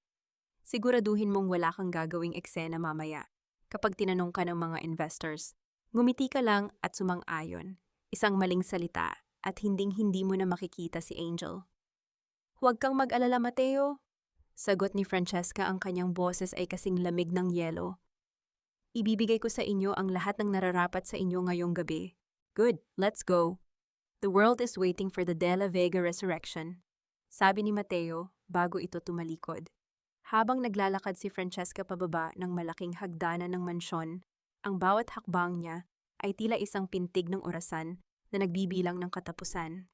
Siguraduhin mong wala kang gagawing eksena mamaya. Kapag tinanong ka ng mga investors, ngumiti ka lang at sumang-ayon. Isang maling salita at hinding-hindi mo na makikita si Angel. Huwag kang mag-alala, Mateo. Sagot ni Francesca, ang kanyang boses ay kasing lamig ng yelo. Ibibigay ko sa inyo ang lahat ng nararapat sa inyo ngayong gabi. Good, let's go. The world is waiting for the De La Vega resurrection. Sabi ni Mateo bago ito tumalikod. Habang naglalakad si Francesca pababa ng malaking hagdanan ng mansyon, ang bawat hakbang niya ay tila isang pintig ng orasan na nagbibilang ng katapusan.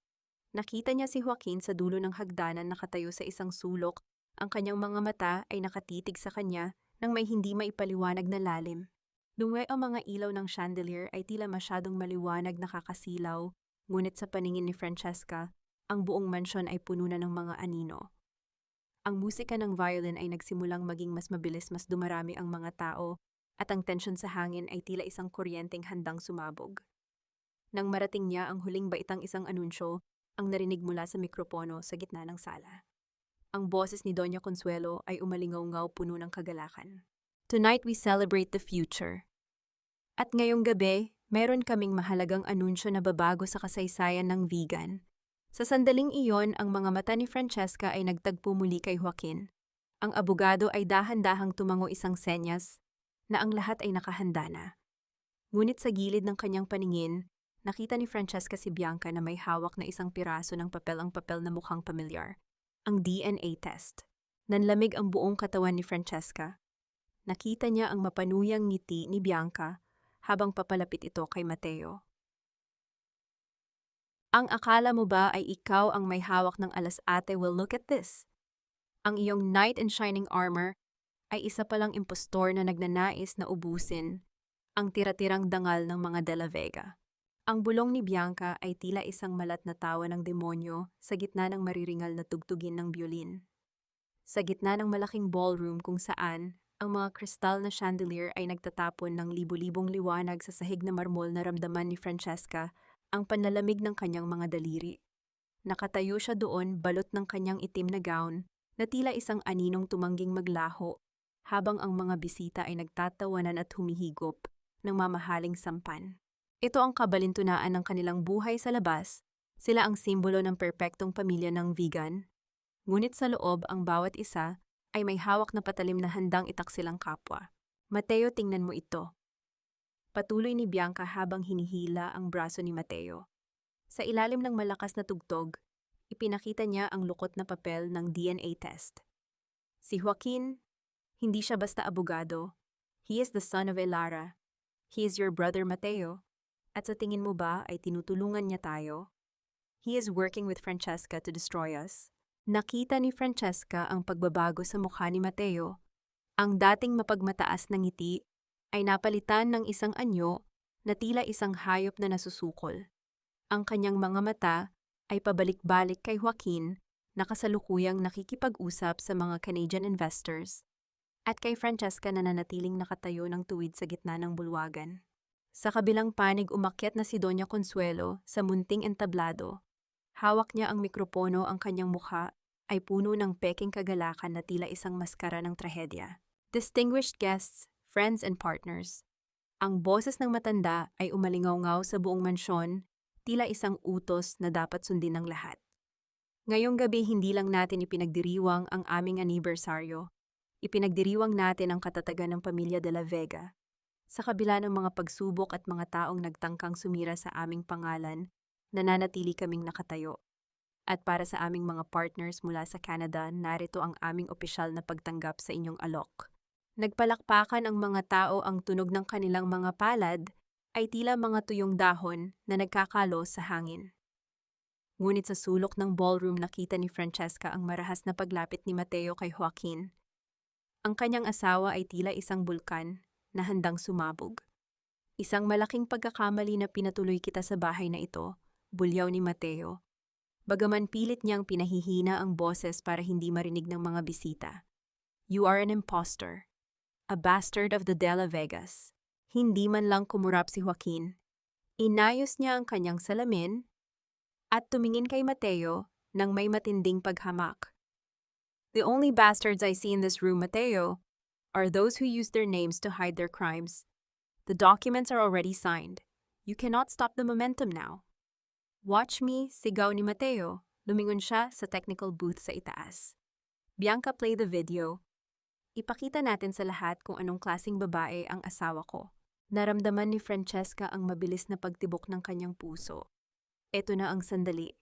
Nakita niya si Joaquin sa dulo ng hagdanan, nakatayo sa isang sulok. Ang kanyang mga mata ay nakatitig sa kanya nang may hindi maipaliwanag na lalim. Dungay ang mga ilaw ng chandelier ay tila masyadong maliwanag nakakasilaw, ngunit sa paningin ni Francesca, ang buong mansyon ay puno na ng mga anino. Ang musika ng violin ay nagsimulang maging mas mabilis, mas dumarami ang mga tao, at ang tensyon sa hangin ay tila isang kuryenteng handang sumabog. Nang marating niya ang huling baitang isang anunsyo, ang narinig mula sa mikropono sa gitna ng sala. Ang boses ni Doña Consuelo ay umalingaw-ngaw, puno ng kagalakan. Tonight we celebrate the future. At ngayong gabi, meron kaming mahalagang anunsyo na babago sa kasaysayan ng vegan. Sa sandaling iyon, ang mga mata ni Francesca ay nagtagpo muli kay Joaquin. Ang abogado ay dahan-dahang tumango, isang senyas na ang lahat ay nakahanda na. Ngunit sa gilid ng kanyang paningin, nakita ni Francesca si Bianca na may hawak na isang piraso ng papel, ang papel na mukhang pamilyar. Ang DNA test. Nanlamig ang buong katawan ni Francesca. Nakita niya ang mapanuyang ngiti ni Bianca habang papalapit ito kay Mateo. Ang akala mo ba ay ikaw ang may hawak ng alas, ate? Well, look at this. Ang iyong knight in shining armor ay isa palang impostor na nagnanais na ubusin ang tira-tirang dangal ng mga De La Vega. Ang bulong ni Bianca ay tila isang malat na tawa ng demonyo sa gitna ng mariringal na tugtugin ng biolin. Sa gitna ng malaking ballroom kung saan ang mga kristal na chandelier ay nagtatapon ng libu-libong liwanag sa sahig na marmol, naramdaman ni Francesca ang panlalamig ng kanyang mga daliri. Nakatayo siya doon, balot ng kanyang itim na gown, na tila isang aninong tumangging maglaho, habang ang mga bisita ay nagtatawanan at humihigop ng mamahaling sampan. Ito ang kabalintunaan ng kanilang buhay sa labas. Sila ang simbolo ng perpektong pamilya ng vegan. Ngunit sa loob, ang bawat isa ay may hawak na patalim na handang itaksil ang kapwa. Mateo, tingnan mo ito. Patuloy ni Bianca habang hinihila ang braso ni Mateo. Sa ilalim ng malakas na tugtog, ipinakita niya ang lukot na papel ng DNA test. Si Joaquin, hindi siya basta abogado. He is the son of Elara. He is your brother Mateo. At sa tingin mo ba ay tinutulungan niya tayo? He is working with Francesca to destroy us. Nakita ni Francesca ang pagbabago sa mukha ni Mateo. Ang dating mapagmataas na ngiti ay napalitan ng isang anyo na tila isang hayop na nasusukol. Ang kanyang mga mata ay pabalik-balik kay Joaquin na kasalukuyang nakikipag-usap sa mga Canadian investors, at kay Francesca na nanatiling nakatayo ng tuwid sa gitna ng bulwagan. Sa kabilang panig, umakyat na si Doña Consuelo sa munting entablado. Hawak niya ang mikropono, ang kanyang mukha ay puno ng peking kagalakan na tila isang maskara ng trahedya. Distinguished guests, friends and partners. Ang boses ng matanda ay umalingaw-ngaw sa buong mansyon, tila isang utos na dapat sundin ng lahat. Ngayong gabi, hindi lang natin ipinagdiriwang ang aming anibersaryo. Ipinagdiriwang natin ang katatagan ng pamilya De La Vega. Sa kabila ng mga pagsubok at mga taong nagtangkang sumira sa aming pangalan, nananatili kaming nakatayo. At para sa aming mga partners mula sa Canada, narito ang aming opisyal na pagtanggap sa inyong alok. Nagpalakpakan ang mga tao, ang tunog ng kanilang mga palad ay tila mga tuyong dahon na nagkakalo sa hangin. Ngunit sa sulok ng ballroom, nakita ni Francesca ang marahas na paglapit ni Mateo kay Joaquin. Ang kanyang asawa ay tila isang bulkan na handang sumabog. Isang malaking pagkakamali na pinatuloy kita sa bahay na ito, bulyaw ni Mateo. Bagaman pilit niyang pinahihina ang boses para hindi marinig ng mga bisita. You are an imposter. A bastard of the De La Vegas. Hindi man lang kumurap si Joaquin. Inayos niya ang kanyang salamin at tumingin kay Mateo nang may matinding paghamak. The only bastards I see in this room, Mateo, are those who use their names to hide their crimes. The documents are already signed. You cannot stop the momentum now. Watch me, sigaw ni Mateo. Lumingon siya sa technical booth sa itaas. Bianca, play the video. Ipakita natin sa lahat kung anong klaseng babae ang asawa ko. Naramdaman ni Francesca ang mabilis na pagtibok ng kanyang puso. Ito na ang sandali.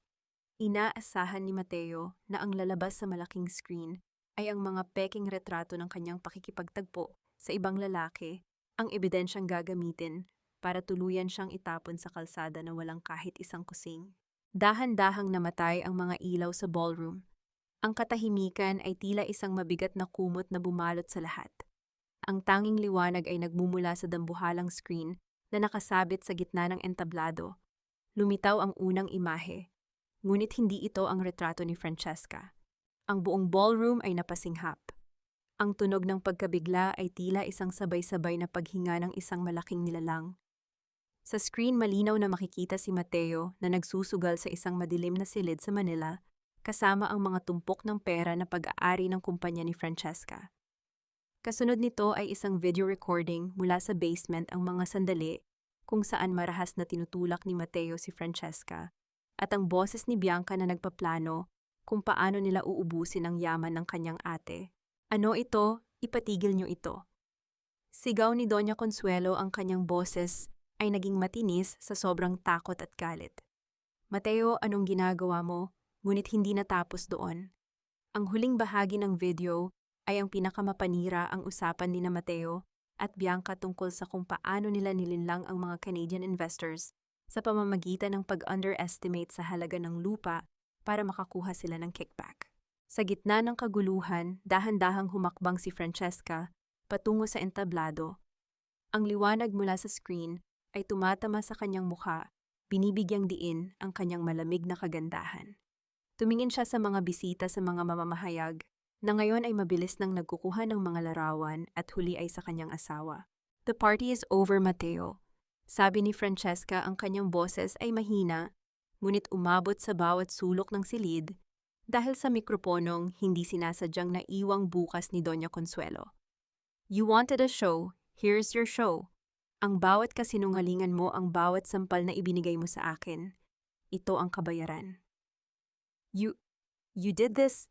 Inaasahan ni Mateo na ang lalabas sa malaking screen ay ang mga peking retrato ng kanyang pakikipagtagpo sa ibang lalaki, ang ebidensyang gagamitin para tuluyan siyang itapon sa kalsada na walang kahit isang kusing. Dahan-dahang namatay ang mga ilaw sa ballroom. Ang katahimikan ay tila isang mabigat na kumot na bumalot sa lahat. Ang tanging liwanag ay nagmumula sa dambuhalang screen na nakasabit sa gitna ng entablado. Lumitaw ang unang imahe, ngunit hindi ito ang retrato ni Francesca. Ang buong ballroom ay napasinghap. Ang tunog ng pagkabigla ay tila isang sabay-sabay na paghinga ng isang malaking nilalang. Sa screen malinaw na makikita si Mateo na nagsusugal sa isang madilim na silid sa Manila, kasama ang mga tumpok ng pera na pag-aari ng kumpanya ni Francesca. Kasunod nito ay isang video recording mula sa basement ang mga sandali kung saan marahas na tinutulak ni Mateo si Francesca at ang boses ni Bianca na nagpaplano kung paano nila uubusin ang yaman ng kanyang ate. Ano ito? Ipatigil niyo ito. Sigaw ni Doña Consuelo, ang kanyang boses ay naging matinis sa sobrang takot at galit. Mateo, anong ginagawa mo? Ngunit hindi natapos doon. Ang huling bahagi ng video ay ang pinakamapanira ang usapan ni Mateo at Bianca tungkol sa kung paano nila nilinlang ang mga Canadian investors sa pamamagitan ng pag-underestimate sa halaga ng lupa para makakuha sila ng kickback. Sa gitna ng kaguluhan, dahan-dahang humakbang si Francesca patungo sa entablado. Ang liwanag mula sa screen ay tumatama sa kanyang mukha, binibigyang diin ang kanyang malamig na kagandahan. Tumingin siya sa mga bisita sa mga mamamahayag na ngayon ay mabilis nang nagkukuha ng mga larawan at huli ay sa kanyang asawa. "The party is over, Mateo," sabi ni Francesca, ang kanyang boses ay mahina, ngunit umabot sa bawat sulok ng silid dahil sa mikroponong hindi sinasadyang naiwang bukas ni Doña Consuelo. "You wanted a show, here's your show. Ang bawat kasinungalingan mo, ang bawat sampal na ibinigay mo sa akin, ito ang kabayaran." You did this?"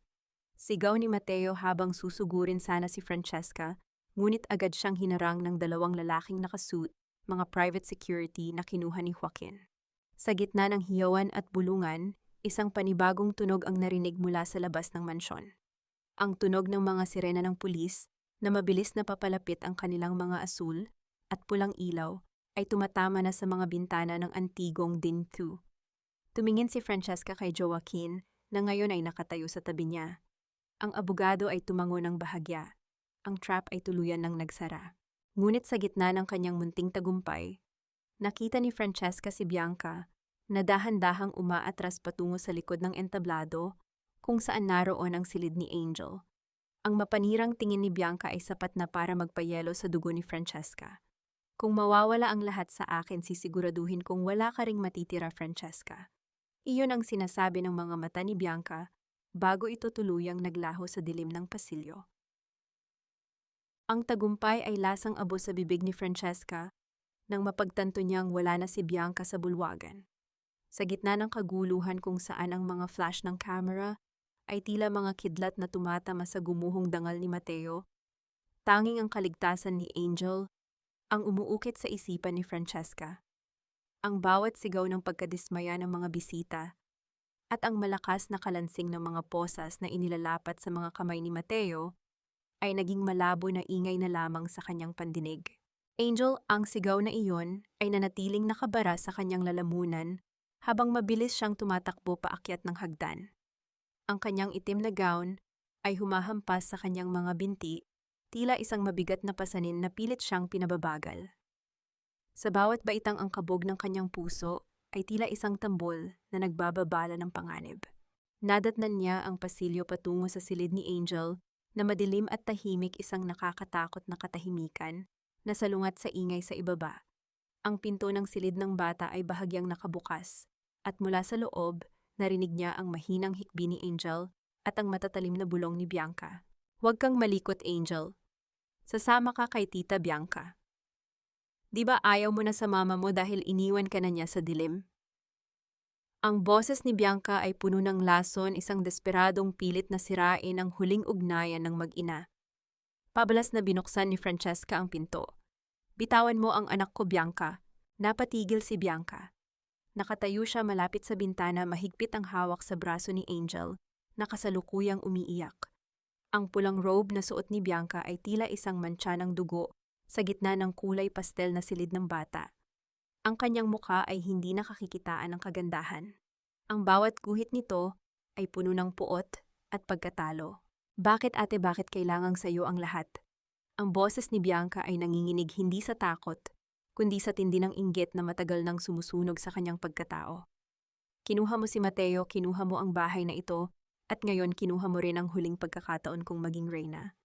Sigaw ni Mateo habang susugurin sana si Francesca, ngunit agad siyang hinarang ng dalawang lalaking nakasuit, mga private security na kinuha ni Joaquin. Sa gitna ng hiyawan at bulungan, isang panibagong tunog ang narinig mula sa labas ng mansyon. Ang tunog ng mga sirena ng pulis na mabilis na papalapit ang kanilang mga asul at pulang ilaw ay tumatama na sa mga bintana ng antigong Din2. Tumingin si Francesca kay Joaquin na ngayon ay nakatayo sa tabi niya. Ang abogado ay tumango ng bahagya. Ang trap ay tuluyan ng nagsara. Ngunit sa gitna ng kanyang munting tagumpay, nakita ni Francesca si Bianca na dahan-dahang umaatras patungo sa likod ng entablado kung saan naroon ang silid ni Angel. Ang mapanirang tingin ni Bianca ay sapat na para magpayelo sa dugo ni Francesca. "Kung mawawala ang lahat sa akin, sisiguraduhin kong wala ka ring matitira, Francesca." Iyon ang sinasabi ng mga mata ni Bianca bago ito tuluyang naglaho sa dilim ng pasilyo. Ang tagumpay ay lasang abo sa bibig ni Francesca nang mapagtanto niyang wala na si Bianca sa bulwagan. Sa gitna ng kaguluhan kung saan ang mga flash ng camera ay tila mga kidlat na tumatama sa gumuhong dangal ni Mateo, tanging ang kaligtasan ni Angel ang umuukit sa isipan ni Francesca. Ang bawat sigaw ng pagkadismaya ng mga bisita at ang malakas na kalansing ng mga posas na inilalapat sa mga kamay ni Mateo ay naging malabo na ingay na lamang sa kanyang pandinig. Angel, ang sigaw na iyon ay nanatiling nakabara sa kanyang lalamunan habang mabilis siyang tumatakbo paakyat ng hagdan. Ang kanyang itim na gown ay humahampas sa kanyang mga binti, tila isang mabigat na pasanin na pilit siyang pinababagal. Sa bawat baitang angkabog ng kanyang puso ay tila isang tambol na nagbababala ng panganib. Nadatnan niya ang pasilyo patungo sa silid ni Angel na madilim at tahimik, isang nakakatakot na katahimikan na salungat sa ingay sa ibaba. Ang pinto ng silid ng bata ay bahagyang nakabukas at mula sa loob, narinig niya ang mahinang hikbi ni Angel at ang matatalim na bulong ni Bianca. "Huwag kang malikot, Angel. Sasama ka kay Tita Bianca. Di ba ayaw mo na sa mama mo dahil iniwan ka na niya sa dilim?" Ang boses ni Bianca ay puno ng lason, isang desperadong pilit na sirain ang huling ugnayan ng mag-ina. Pabalas na binuksan ni Francesca ang pinto. "Bitawan mo ang anak ko, Bianca." Napatigil si Bianca. Nakatayo siya malapit sa bintana, mahigpit ang hawak sa braso ni Angel, na kasalukuyang umiiyak. Ang pulang robe na suot ni Bianca ay tila isang mantsa ng dugo sa gitna ng kulay pastel na silid ng bata. Ang kanyang mukha ay hindi nakakikitaan ng kagandahan. Ang bawat guhit nito ay puno ng puot at pagkatalo. "Bakit ate, bakit kailangang sayo ang lahat? Ang boses ni Bianca ay nanginginig hindi sa takot, kundi sa tindi ng inggit na matagal nang sumusunog sa kanyang pagkatao. Kinuha mo si Mateo, kinuha mo ang bahay na ito, at ngayon kinuha mo rin ang huling pagkakataon kong maging reyna.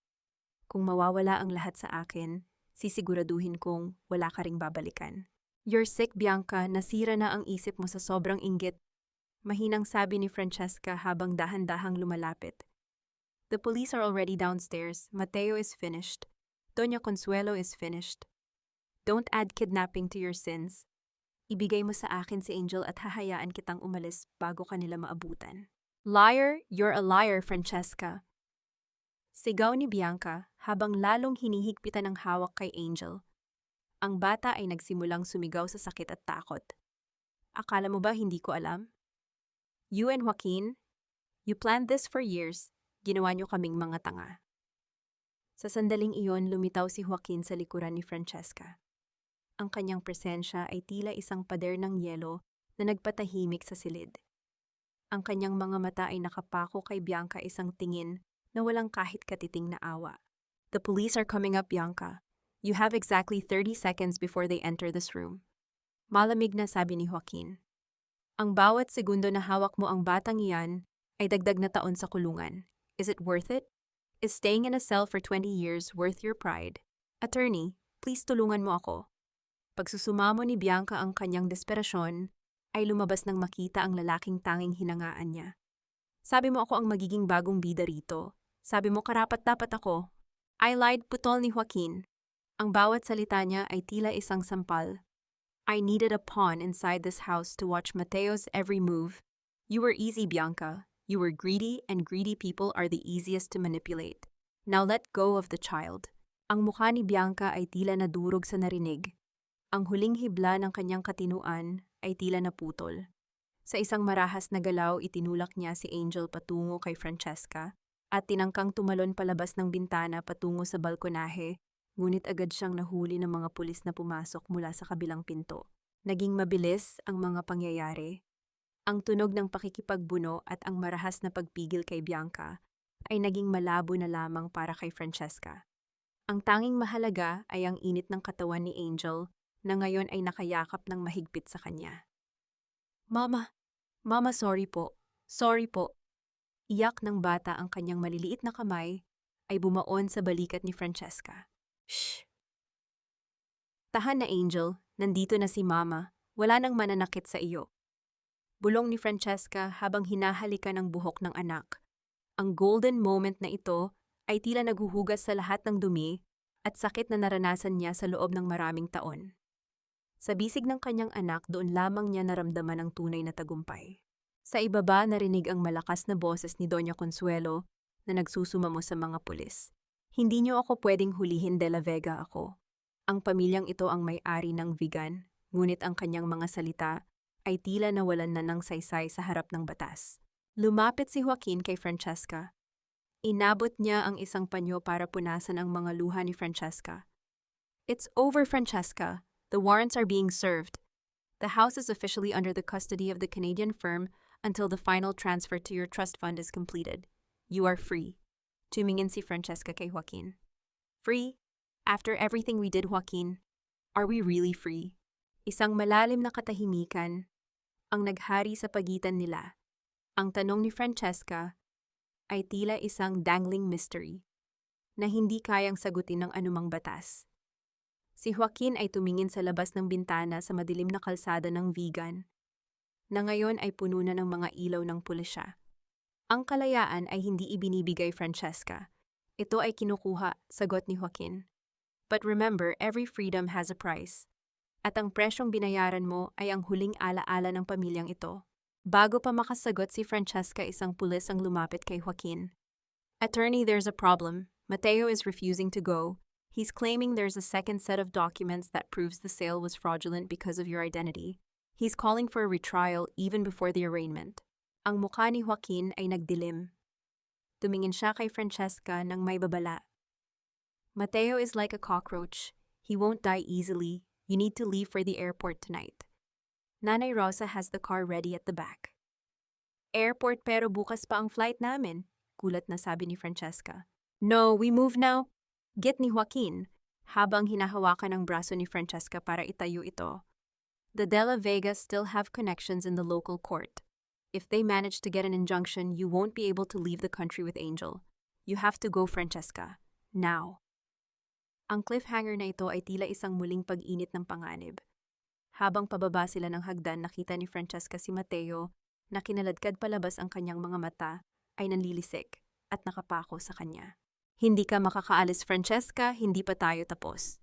Kung mawawala ang lahat sa akin, sisiguraduhin kong wala ka ring babalikan. You're sick, Bianca, nasira na ang isip mo sa sobrang inggit. Mahinang sabi ni Francesca habang dahan-dahang lumalapit. The police are already downstairs. Mateo is finished. Doña Consuelo is finished. Don't add kidnapping to your sins. Ibigay mo sa akin si Angel at hahayaan kitang umalis bago kanila maabutan. Liar, you're a liar, Francesca. Sigaw ni Bianca habang lalong hinihigpitan ang hawak kay Angel. Ang bata ay nagsimulang sumigaw sa sakit at takot. Akala mo ba hindi ko alam? You and Joaquin, you planned this for years. Ginawa niyo kaming mga tanga. Sa sandaling iyon, lumitaw si Joaquin sa likuran ni Francesca. Ang kanyang presensya ay tila isang pader ng yelo na nagpatahimik sa silid. Ang kanyang mga mata ay nakapako kay Bianca isang tingin na walang kahit katiting na awa. The police are coming up, Bianca. You have exactly 30 seconds before they enter this room. Malamig na sabi ni Joaquin. Ang bawat segundo na hawak mo ang batang iyan ay dagdag na taon sa kulungan. Is it worth it? Is staying in a cell for 20 years worth your pride? Attorney, please tulungan mo ako. Pagsusumamo ni Bianca ang kanyang desperasyon, ay lumabas nang makita ang lalaking tanging hinangaan niya. Sabi mo ako ang magiging bagong bida rito. Sabi mo karapat-dapat ako. I lied, putol ni Joaquin. Ang bawat salita niya ay tila isang sampal. I needed a pawn inside this house to watch Mateo's every move. You were easy, Bianca. You were greedy, and greedy people are the easiest to manipulate. Now let go of the child. Ang mukha ni Bianca ay tila nadurog sa narinig. Ang huling hibla ng kanyang katinuan ay tila naputol. Sa isang marahas na galaw, itinulak niya si Angel patungo kay Francesca at tinangkang tumalon palabas ng bintana patungo sa balkonahe, ngunit agad siyang nahuli ng mga pulis na pumasok mula sa kabilang pinto. Naging mabilis ang mga pangyayari. Ang tunog ng pakikipagbuno at ang marahas na pagpigil kay Bianca ay naging malabo na lamang para kay Francesca. Ang tanging mahalaga ay ang init ng katawan ni Angel na ngayon ay nakayakap ng mahigpit sa kanya. Mama, sorry po. Sorry po. Iyak ng bata ang kanyang maliliit na kamay ay bumaon sa balikat ni Francesca. Shh! Tahan na Angel, nandito na si Mama. Wala nang mananakit sa iyo. Bulong ni Francesca habang hinahalikan ang buhok ng anak. Ang golden moment na ito ay tila naghuhugas sa lahat ng dumi at sakit na naranasan niya sa loob ng maraming taon. Sa bisig ng kanyang anak, doon lamang niya naramdaman ang tunay na tagumpay. Sa ibaba, narinig ang malakas na boses ni Doña Consuelo na nagsusumamo sa mga pulis. Hindi niyo ako pwedeng hulihin, De La Vega ako. Ang pamilyang ito ang may-ari ng Vigan, ngunit ang kanyang mga salita ay tila nawalan na ng saysay sa harap ng batas. Lumapit si Joaquin kay Francesca. Inabot niya ang isang panyo para punasan ang mga luha ni Francesca. It's over, Francesca. The warrants are being served. The house is officially under the custody of the Canadian firm until the final transfer to your trust fund is completed. You are free. Tumingin si Francesca kay Joaquin. Free? After everything we did, Joaquin, are we really free? Isang malalim na katahimikan ang naghari sa pagitan nila. Ang tanong ni Francesca ay tila isang dangling mystery na hindi kayang sagutin ng anumang batas. Si Joaquin ay tumingin sa labas ng bintana sa madilim na kalsada ng Vigan, na ngayon ay puno na ng mga ilaw ng pulisya. Ang kalayaan ay hindi ibinibigay, Francesca. Ito ay kinukuha, sagot ni Joaquin. But remember, every freedom has a price. At ang presyong binayaran mo ay ang huling alaala ng pamilyang ito. Bago pa makasagot si Francesca, isang pulis ang lumapit kay Joaquin. Attorney, there's a problem. Mateo is refusing to go. He's claiming there's a second set of documents that proves the sale was fraudulent because of your identity. He's calling for a retrial even before the arraignment. Ang mukha ni Joaquin ay nagdilim. Tumingin siya kay Francesca nang may babala. Mateo is like a cockroach. He won't die easily. You need to leave for the airport tonight. Nanay Rosa has the car ready at the back. Airport pero bukas pa ang flight namin, gulat na sabi ni Francesca. No, we move now. Git ni Joaquin, habang hinahawakan ang braso ni Francesca para itayo ito. The De La Vega still have connections in the local court. If they manage to get an injunction, you won't be able to leave the country with Angel. You have to go, Francesca. Now. Ang cliffhanger na ito ay tila isang muling pag-init ng panganib. Habang pababa sila ng hagdan, nakita ni Francesca si Mateo na kinaladkad palabas ang kanyang mga mata ay nanlilisik at nakapako sa kanya. Hindi ka makakaalis, Francesca, hindi pa tayo tapos.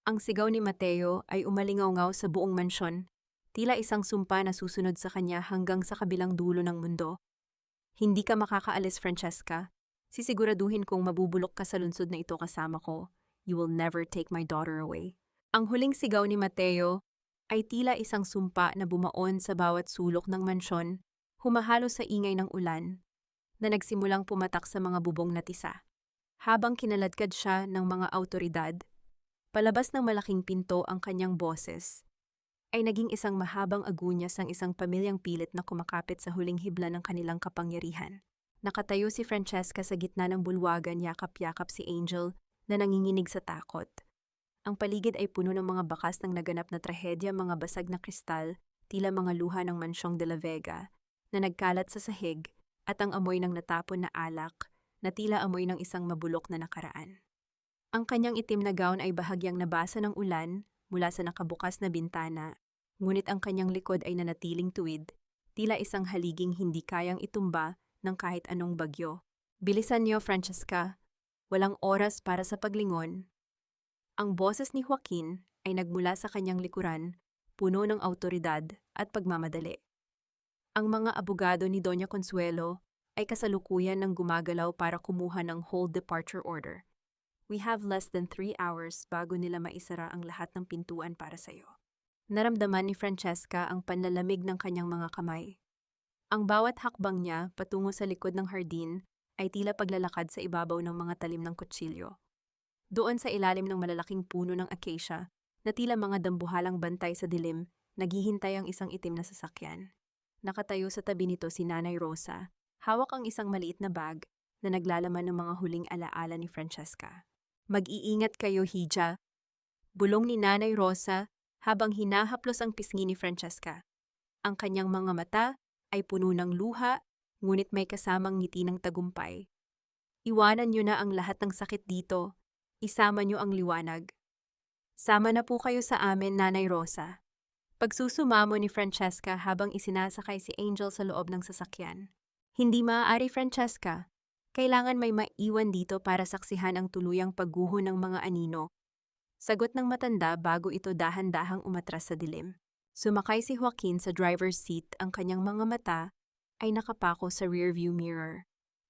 Ang sigaw ni Mateo ay umalingaw-ngaw sa buong mansyon, tila isang sumpa na susunod sa kanya hanggang sa kabilang dulo ng mundo. Hindi ka makakaalis, Francesca. Sisiguraduhin kong mabubulok ka sa lungsod na ito kasama ko. You will never take my daughter away. Ang huling sigaw ni Mateo ay tila isang sumpa na bumaon sa bawat sulok ng mansyon, humahalo sa ingay ng ulan, na nagsimulang pumatak sa mga bubong na tisa. Habang kinaladkad siya ng mga awtoridad, palabas ng malaking pinto ang kanyang boses, ay naging isang mahabang agunyas ng isang pamilyang pilit na kumakapit sa huling hibla ng kanilang kapangyarihan. Nakatayo si Francesca sa gitna ng bulwagan, yakap-yakap si Angel na nanginginig sa takot. Ang paligid ay puno ng mga bakas ng naganap na trahedya, mga basag na kristal, tila mga luha ng mansyong De La Vega, na nagkalat sa sahig, at ang amoy ng natapon na alak, na tila amoy ng isang mabulok na nakaraan. Ang kanyang itim na gown ay bahagyang nabasa ng ulan mula sa nakabukas na bintana, ngunit ang kanyang likod ay nanatiling tuwid, tila isang haliging hindi kayang itumba ng kahit anong bagyo. Bilisan niyo, Francesca. Walang oras para sa paglingon. Ang boses ni Joaquin ay nagmula sa kanyang likuran, puno ng awtoridad at pagmamadali. Ang mga abogado ni Doña Consuelo ay kasalukuyan ng gumagalaw para kumuha ng hold departure order. We have less than 3 hours bago nila maisara ang lahat ng pintuan para sa'yo. Naramdaman ni Francesca ang panlalamig ng kanyang mga kamay. Ang bawat hakbang niya patungo sa likod ng hardin ay tila paglalakad sa ibabaw ng mga talim ng kutsilyo. Doon sa ilalim ng malalaking puno ng acacia, na tila mga dambuhalang bantay sa dilim, naghihintay ang isang itim na sasakyan. Nakatayo sa tabi nito si Nanay Rosa, hawak ang isang maliit na bag na naglalaman ng mga huling alaala ni Francesca. Mag-iingat kayo, Hija. Bulong ni Nanay Rosa habang hinahaplos ang pisngi ni Francesca. Ang kanyang mga mata ay puno ng luha, ngunit may kasamang ngiti ng tagumpay. Iwanan niyo na ang lahat ng sakit dito. Isama niyo ang liwanag. Sama na po kayo sa amin, Nanay Rosa. Pagsusumamo ni Francesca habang isinasakay si Angel sa loob ng sasakyan. Hindi maaari, Francesca. Kailangan may maiwan dito para saksihan ang tuluyang pagguho ng mga anino. Sagot ng matanda bago ito dahan-dahang umatras sa dilim. Sumakay si Joaquin sa driver's seat, ang kanyang mga mata ay nakapako sa rearview mirror.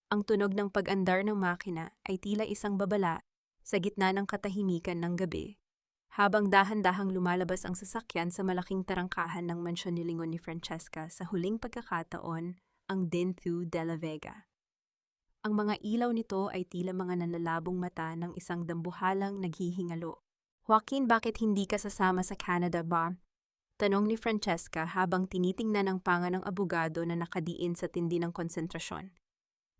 Ang tunog ng pag-andar ng makina ay tila isang babala sa gitna ng katahimikan ng gabi. Habang dahan-dahang lumalabas ang sasakyan sa malaking tarangkahan ng mansyon nilingon ni Francesca sa huling pagkakataon, ang Dintu De La Vega. Ang mga ilaw nito ay tila mga nanlalabong mata ng isang dambuhalang naghihingalo. Joaquin, bakit hindi ka sasama sa Canada ba? Tanong ni Francesca habang tinitingnan ang panga ng abogado na nakadiin sa tindi ng konsentrasyon.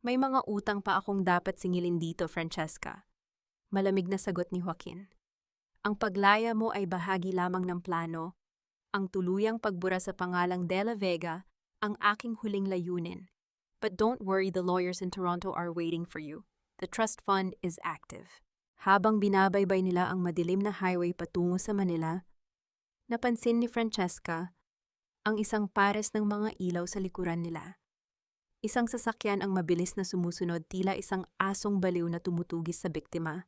May mga utang pa akong dapat singilin dito, Francesca. Malamig na sagot ni Joaquin. Ang paglaya mo ay bahagi lamang ng plano. Ang tuluyang pagbura sa pangalang De La Vega ang aking huling layunin. But don't worry, the lawyers in Toronto are waiting for you. The trust fund is active. Habang binabaybay nila ang madilim na highway patungo sa Manila, napansin ni Francesca ang isang pares ng mga ilaw sa likuran nila. Isang sasakyan ang mabilis na sumusunod, tila isang asong baliw na tumutugis sa biktima.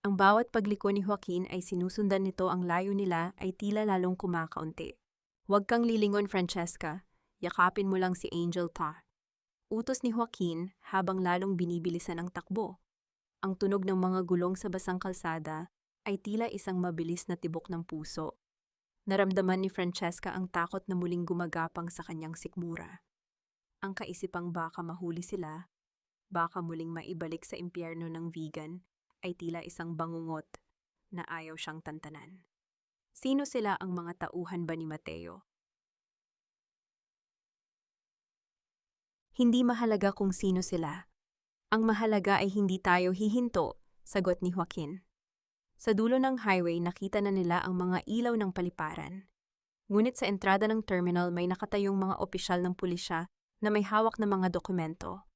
Ang bawat pagliko ni Joaquin ay sinusundan nito, ang layo nila ay tila lalong kumakaunti. Huwag kang lilingon, Francesca. Yakapin mo lang si Angel pa. Utos ni Joaquin habang lalong binibilisan ang takbo. Ang tunog ng mga gulong sa basang kalsada ay tila isang mabilis na tibok ng puso. Naramdaman ni Francesca ang takot na muling gumagapang sa kanyang sikmura. Ang kaisipang baka mahuli sila, baka muling maibalik sa impyerno ng vegan, ay tila isang bangungot na ayaw siyang tantanan. Sino sila, ang mga tauhan ba ni Mateo? Hindi mahalaga kung sino sila. Ang mahalaga ay hindi tayo hihinto, sagot ni Joaquin. Sa dulo ng highway nakita na nila ang mga ilaw ng paliparan. Ngunit sa entrada ng terminal may nakatayong mga opisyal ng pulisya na may hawak na mga dokumento.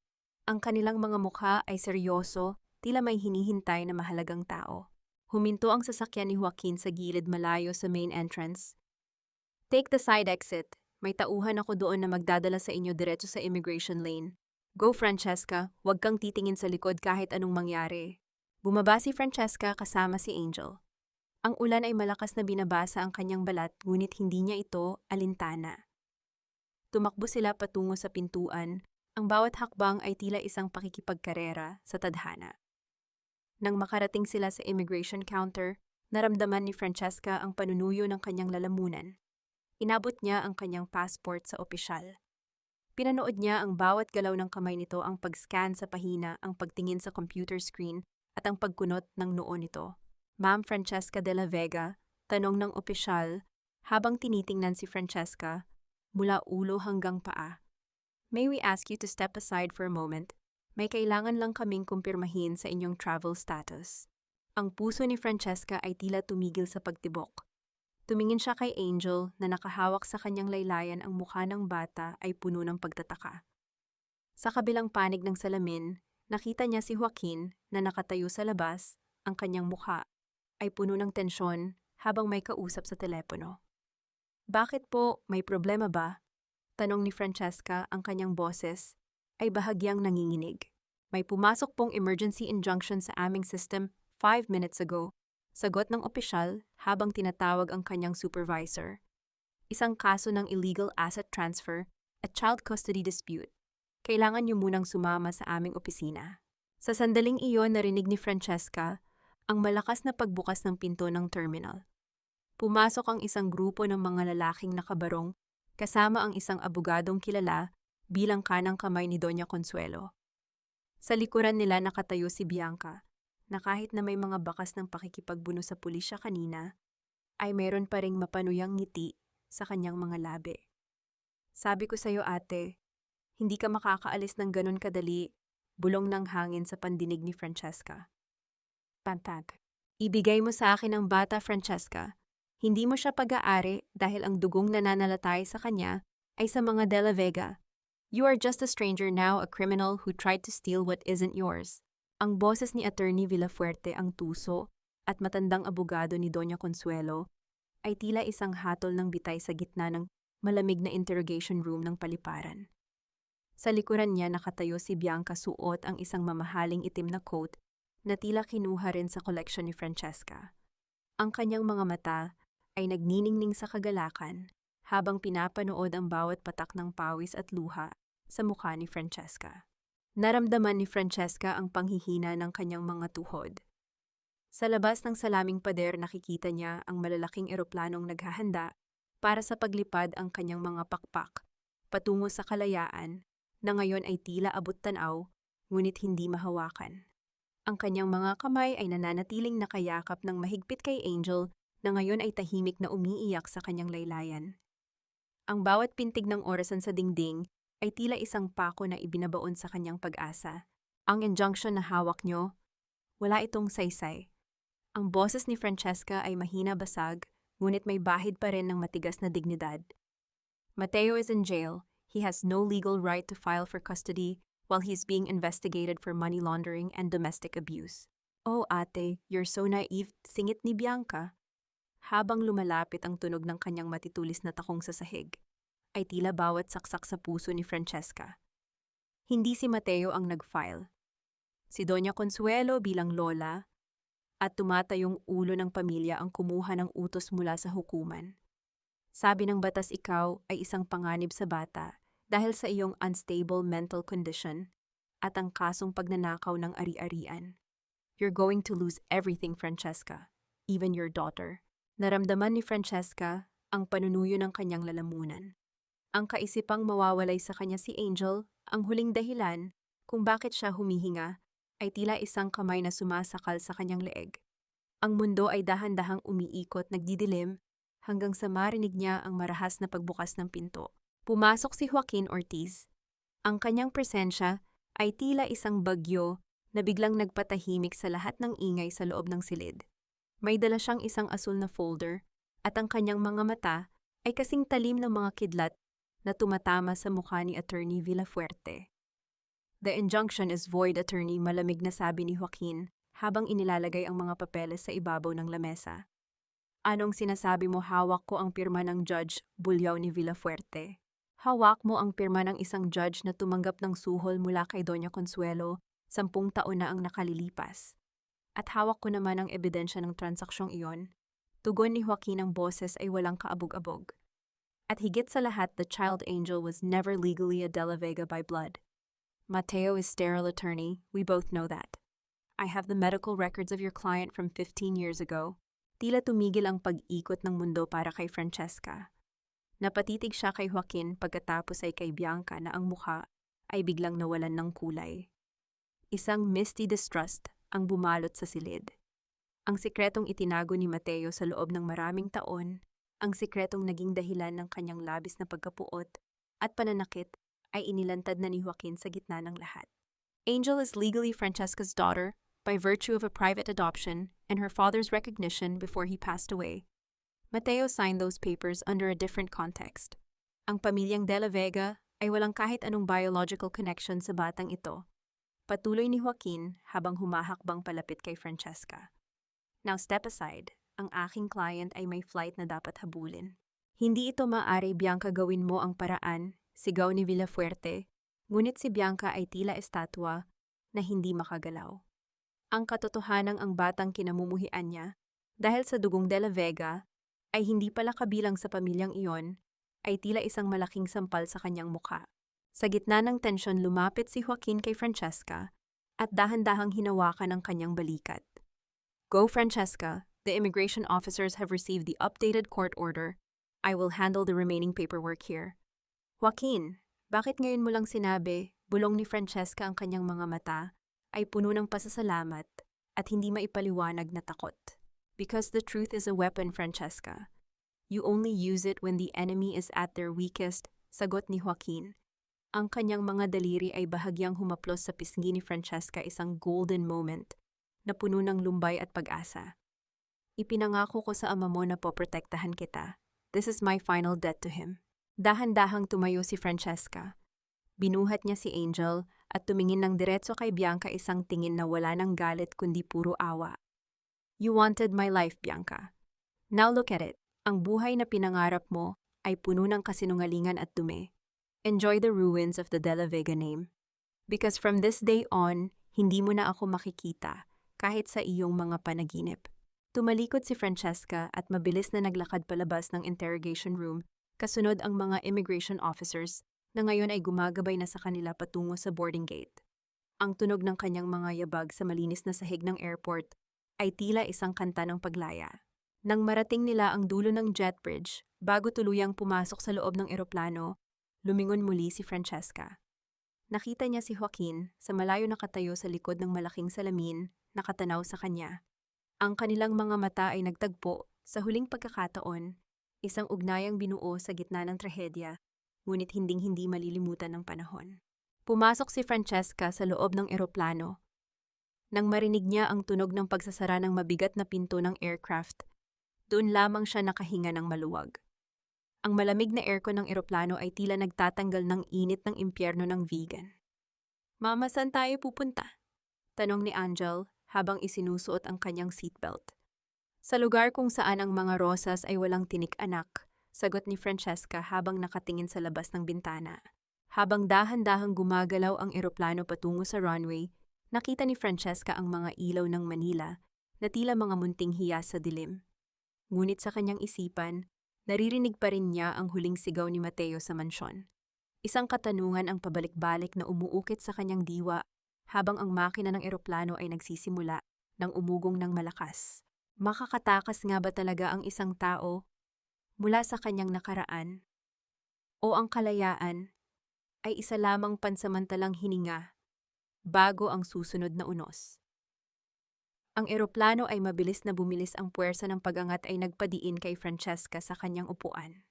Ang kanilang mga mukha ay seryoso, tila may hinihintay na mahalagang tao. Huminto ang sasakyan ni Joaquin sa gilid malayo sa main entrance. Take the side exit. May tauhan ako doon na magdadala sa inyo diretso sa immigration lane. Go, Francesca. Huwag kang titingin sa likod kahit anong mangyari. Bumaba si Francesca kasama si Angel. Ang ulan ay malakas na binabasa ang kanyang balat ngunit hindi niya ito alintana. Tumakbo sila patungo sa pintuan. Ang bawat hakbang ay tila isang pakikipagkarera sa tadhana. Nang makarating sila sa immigration counter, naramdaman ni Francesca ang panunuyo ng kanyang lalamunan. Inabot niya ang kanyang passport sa opisyal. Pinanood niya ang bawat galaw ng kamay nito, ang pag-scan sa pahina, ang pagtingin sa computer screen, at ang pagkunot ng noo nito. Ma'am Francesca de la Vega, tanong ng opisyal, habang tinitingnan si Francesca, mula ulo hanggang paa. May we ask you to step aside for a moment? May kailangan lang kaming kumpirmahin sa inyong travel status. Ang puso ni Francesca ay tila tumigil sa pagtibok. Tumingin siya kay Angel na nakahawak sa kanyang laylayan, ang mukha ng bata ay puno ng pagtataka. Sa kabilang panig ng salamin, nakita niya si Joaquin na nakatayo sa labas, ang kanyang mukha ay puno ng tensyon habang may kausap sa telepono. Bakit po, may problema ba? Tanong ni Francesca, ang kanyang boses ay bahagyang nanginginig. May pumasok pong emergency injunction sa aming system 5 minutes ago. Sagot ng opisyal habang tinatawag ang kanyang supervisor. Isang kaso ng illegal asset transfer at child custody dispute. Kailangan niyo munang sumama sa aming opisina. Sa sandaling iyon narinig ni Francesca ang malakas na pagbukas ng pinto ng terminal. Pumasok ang isang grupo ng mga lalaking nakabarong kasama ang isang abogadong kilala bilang kanang kamay ni Doña Consuelo. Sa likuran nila nakatayo si Bianca, na kahit na may mga bakas ng pakikipagbuno sa pulisya kanina, ay meron pa ring mapanuyang ngiti sa kanyang mga labi. Sabi ko sa'yo ate, hindi ka makakaalis ng ganun kadali, bulong ng hangin sa pandinig ni Francesca. Pantag. Ibigay mo sa akin ang bata, Francesca. Hindi mo siya pag-aari dahil ang dugong nananalatay sa kanya ay sa mga De La Vega. You are just a stranger now, a criminal who tried to steal what isn't yours. Ang boses ni Attorney Villafuerte, ang tuso at matandang abogado ni Doña Consuelo, ay tila isang hatol ng bitay sa gitna ng malamig na interrogation room ng paliparan. Sa likuran niya nakatayo si Bianca, suot ang isang mamahaling itim na coat na tila kinuha rin sa koleksyon ni Francesca. Ang kanyang mga mata ay nagniningning sa kagalakan habang pinapanood ang bawat patak ng pawis at luha sa mukha ni Francesca. Naramdaman ni Francesca ang panghihina ng kanyang mga tuhod. Sa labas ng salaming pader nakikita niya ang malalaking eroplanong naghahanda para sa paglipad ang kanyang mga pakpak patungo sa kalayaan na ngayon ay tila abot-tanaw ngunit hindi mahawakan. Ang kanyang mga kamay ay nananatiling nakayakap ng mahigpit kay Angel na ngayon ay tahimik na umiiyak sa kanyang laylayan. Ang bawat pintig ng orasan sa dingding ay tila isang pako na ibinabaon sa kanyang pag-asa. Ang injunction na hawak niyo, wala itong saysay. Ang boses ni Francesca ay mahina basag, ngunit may bahid pa rin ng matigas na dignidad. Mateo is in jail. He has no legal right to file for custody while he's being investigated for money laundering and domestic abuse. Oh ate, you're so naive, singit ni Bianca. Habang lumalapit ang tunog ng kanyang matitulis na takong sa sahig, ay tila bawat saksak sa puso ni Francesca. Hindi si Mateo ang nag-file. Si Doña Consuelo bilang lola at tumatayong ulo ng pamilya ang kumuha ng utos mula sa hukuman. Sabi ng batas ikaw ay isang panganib sa bata dahil sa iyong unstable mental condition at ang kasong pagnanakaw ng ari-arian. You're going to lose everything, Francesca, even your daughter. Naramdaman ni Francesca ang panunuyo ng kanyang lalamunan. Ang kaisipang mawawalay sa kanya si Angel, ang huling dahilan kung bakit siya humihinga, ay tila isang kamay na sumasakal sa kanyang leeg. Ang mundo ay dahan-dahang umiikot, nagdidilim, hanggang sa marinig niya ang marahas na pagbukas ng pinto. Pumasok si Joaquin Ortiz. Ang kanyang presensya ay tila isang bagyo na biglang nagpatahimik sa lahat ng ingay sa loob ng silid. May dala siyang isang asul na folder at ang kanyang mga mata ay kasing talim ng mga kidlat na tumatama sa mukha ni Attorney Villafuerte. "The injunction is void, Attorney," malamig na sabi ni Joaquin habang inilalagay ang mga papeles sa ibabaw ng lamesa. "Anong sinasabi mo? Hawak ko ang pirma ng judge," bulyaw ni Villafuerte. "Hawak mo ang pirma ng isang judge na tumanggap ng suhol mula kay Doña Consuelo 10 taon na ang nakalilipas. At hawak ko naman ang ebidensya ng transaksyong iyon." Tugon ni Joaquin, ang boses ay walang kaabog-abog. "At higit sa lahat, the child angel was never legally a De La Vega by blood. Mateo is sterile, Attorney. We both know that. I have the medical records of your client from 15 years ago." Tila tumigil ang pag-ikot ng mundo para kay Francesca. Napatitig siya kay Joaquin pagkatapos ay kay Bianca na ang mukha ay biglang nawalan ng kulay. Isang misty distrust ang bumalot sa silid. Ang sikretong itinago ni Mateo sa loob ng maraming taon, ang sikretong naging dahilan ng kanyang labis na pagkapuot at pananakit ay inilantad na ni Joaquin sa gitna ng lahat. Angel is legally Francesca's daughter by virtue of a private adoption and her father's recognition before he passed away. Mateo signed those papers under a different context. Ang pamilyang De La Vega ay walang kahit anong biological connection sa batang ito. Patuloy ni Joaquin habang humahakbang palapit kay Francesca. "Now step aside. Ang aking client ay may flight na dapat habulin." "Hindi ito maaari, Bianca, gawin mo ang paraan," sigaw ni Villafuerte, ngunit si Bianca ay tila estatwa na hindi makagalaw. Ang katotohanang ang batang kinamumuhian niya, dahil sa dugong De La Vega, ay hindi pala kabilang sa pamilyang iyon, ay tila isang malaking sampal sa kanyang mukha. Sa gitna ng tensyon, lumapit si Joaquin kay Francesca at dahan-dahang hinawakan ang kanyang balikat. "Go, Francesca. The immigration officers have received the updated court order. I will handle the remaining paperwork here." "Joaquin, bakit ngayon mo lang sinabi?" Bulong ni Francesca, ang kanyang mga mata ay puno ng pasasalamat at hindi maipaliwanag na takot. "Because the truth is a weapon, Francesca. You only use it when the enemy is at their weakest," sagot ni Joaquin. Ang kanyang mga daliri ay bahagyang humaplos sa pisngi ni Francesca, isang golden moment na puno ng lumbay at pag-asa. "Ipinangako ko sa ama mo na poprotektahan kita. This is my final debt to him." Dahan-dahang tumayo si Francesca. Binuhat niya si Angel at tumingin ng diretso kay Bianca, isang tingin na wala ng galit kundi puro awa. "You wanted my life, Bianca. Now look at it. Ang buhay na pinangarap mo ay puno ng kasinungalingan at dumi. Enjoy the ruins of the De La Vega name. Because from this day on, hindi mo na ako makikita kahit sa iyong mga panaginip." Tumalikod si Francesca at mabilis na naglakad palabas ng interrogation room, kasunod ang mga immigration officers na ngayon ay gumagabay na sa kanila patungo sa boarding gate. Ang tunog ng kanyang mga yabag sa malinis na sahig ng airport ay tila isang kanta ng paglaya. Nang marating nila ang dulo ng jet bridge, bago tuluyang pumasok sa loob ng eroplano, lumingon muli si Francesca. Nakita niya si Joaquin sa malayo nakatayo sa likod ng malaking salamin, nakatanaw sa kanya. Ang kanilang mga mata ay nagtagpo sa huling pagkakataon, isang ugnayang binuo sa gitna ng trahedya, ngunit hinding-hindi malilimutan ng panahon. Pumasok si Francesca sa loob ng eroplano. Nang marinig niya ang tunog ng pagsasara ng mabigat na pinto ng aircraft, doon lamang siya nakahinga ng maluwag. Ang malamig na aircon ng eroplano ay tila nagtatanggal ng init ng impyerno ng vegan. "Mama, saan tayo pupunta?" tanong ni Angel habang isinusuot ang kanyang seatbelt. "Sa lugar kung saan ang mga rosas ay walang tinik, anak," sagot ni Francesca habang nakatingin sa labas ng bintana. Habang dahan-dahang gumagalaw ang eroplano patungo sa runway, nakita ni Francesca ang mga ilaw ng Manila na tila mga munting hiyas sa dilim. Ngunit sa kanyang isipan, naririnig pa rin niya ang huling sigaw ni Mateo sa mansyon. Isang katanungan ang pabalik-balik na umuukit sa kanyang diwa habang ang makina ng eroplano ay nagsisimula ng umugong ng malakas. Makakatakas nga ba talaga ang isang tao mula sa kanyang nakaraan? O ang kalayaan ay isa lamang pansamantalang hininga bago ang susunod na unos? Ang eroplano ay mabilis na bumilis, ang puwersa ng pag-angat ay nagpadiin kay Francesca sa kanyang upuan.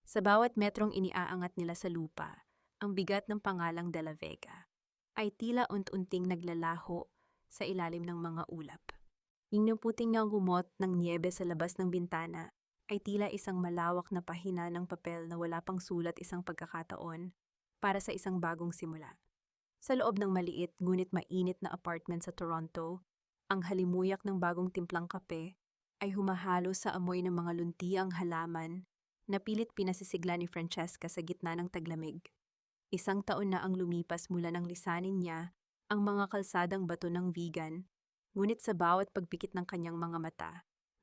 Sa bawat metrong iniaangat nila sa lupa, ang bigat ng pangalang De La Vega ay tila unti-unting naglalaho sa ilalim ng mga ulap. Yung puting na gumot ng niebe sa labas ng bintana ay tila isang malawak na pahina ng papel na wala pang sulat, isang pagkakataon para sa isang bagong simula. Sa loob ng maliit ngunit mainit na apartment sa Toronto, ang halimuyak ng bagong timplang kape ay humahalo sa amoy ng mga luntiang halaman na pilit pinasisigla ni Francesca sa gitna ng taglamig. Isang taon na ang lumipas mula nang lisanin niya ang mga kalsadang bato ng vegan, ngunit sa bawat pagpikit ng kanyang mga mata,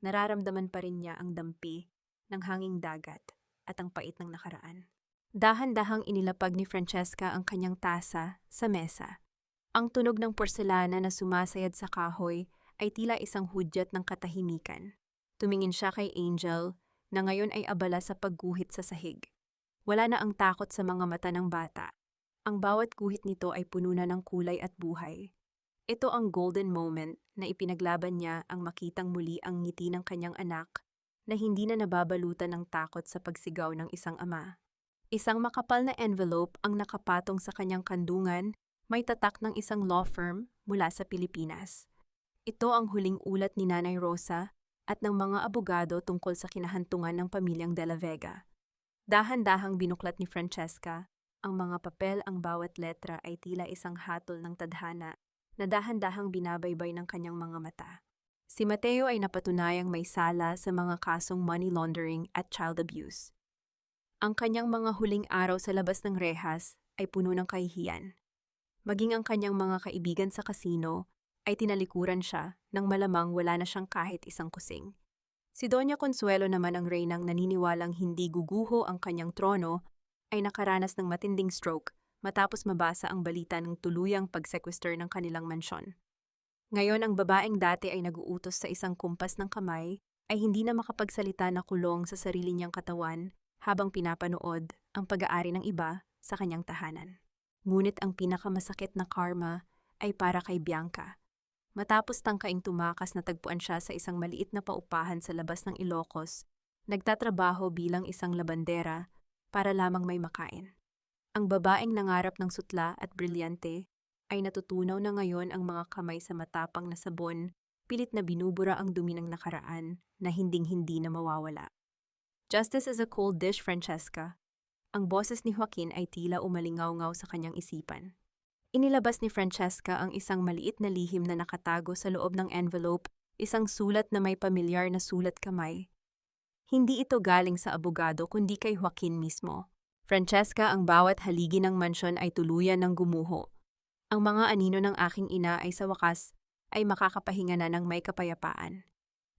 nararamdaman pa rin niya ang dampi ng hanging dagat at ang pait ng nakaraan. Dahan-dahang inilapag ni Francesca ang kanyang tasa sa mesa. Ang tunog ng porselana na sumasayad sa kahoy ay tila isang hudyat ng katahimikan. Tumingin siya kay Angel na ngayon ay abala sa pagguhit sa sahig. Wala na ang takot sa mga mata ng bata. Ang bawat guhit nito ay puno na ng kulay at buhay. Ito ang golden moment na ipinaglaban niya ang makitang muli ang ngiti ng kanyang anak na hindi na nababalutan ng takot sa pagsigaw ng isang ama. Isang makapal na envelope ang nakapatong sa kanyang kandungan, may tatak ng isang law firm mula sa Pilipinas. Ito ang huling ulat ni Nanay Rosa at ng mga abogado tungkol sa kinahantungan ng pamilyang De La Vega. Dahan-dahang binuklat ni Francesca ang mga papel, ang bawat letra ay tila isang hatol ng tadhana na dahan-dahang binabaybay ng kanyang mga mata. Si Mateo ay napatunayang may sala sa mga kasong money laundering at child abuse. Ang kanyang mga huling araw sa labas ng rehas ay puno ng kahihiyan. Maging ang kanyang mga kaibigan sa kasino ay tinalikuran siya nang malamang wala na siyang kahit isang kusing. Si Doña Consuelo naman, ang reynang naniniwalang hindi guguho ang kanyang trono, ay nakaranas ng matinding stroke matapos mabasa ang balita ng tuluyang pagsekwester ng kanilang mansyon. Ngayon ang babaeng dati ay naguutos sa isang kumpas ng kamay ay hindi na makapagsalita na kulong sa sarili niyang katawan habang pinapanood ang pag-aari ng iba sa kanyang tahanan. Ngunit ang pinakamasakit na karma ay para kay Bianca. Matapos tangkaing tumakas, natagpuan siya sa isang maliit na paupahan sa labas ng Ilocos, nagtatrabaho bilang isang labandera para lamang may makain. Ang babaeng nangarap ng sutla at brilyante ay natutunaw na ngayon ang mga kamay sa matapang na sabon, pilit na binubura ang dumi ng nakaraan na hinding-hindi na mawawala. Justice is a cold dish, Francesca. Ang boses ni Joaquin ay tila umalingaw-ngaw sa kanyang isipan. Inilabas ni Francesca ang isang maliit na lihim na nakatago sa loob ng envelope, isang sulat na may pamilyar na sulat kamay. Hindi ito galing sa abogado kundi kay Joaquin mismo. Francesca, ang bawat haligi ng mansyon ay tuluyan ng gumuho. Ang mga anino ng aking ina ay sa wakas ay makakapahinga na ng may kapayapaan.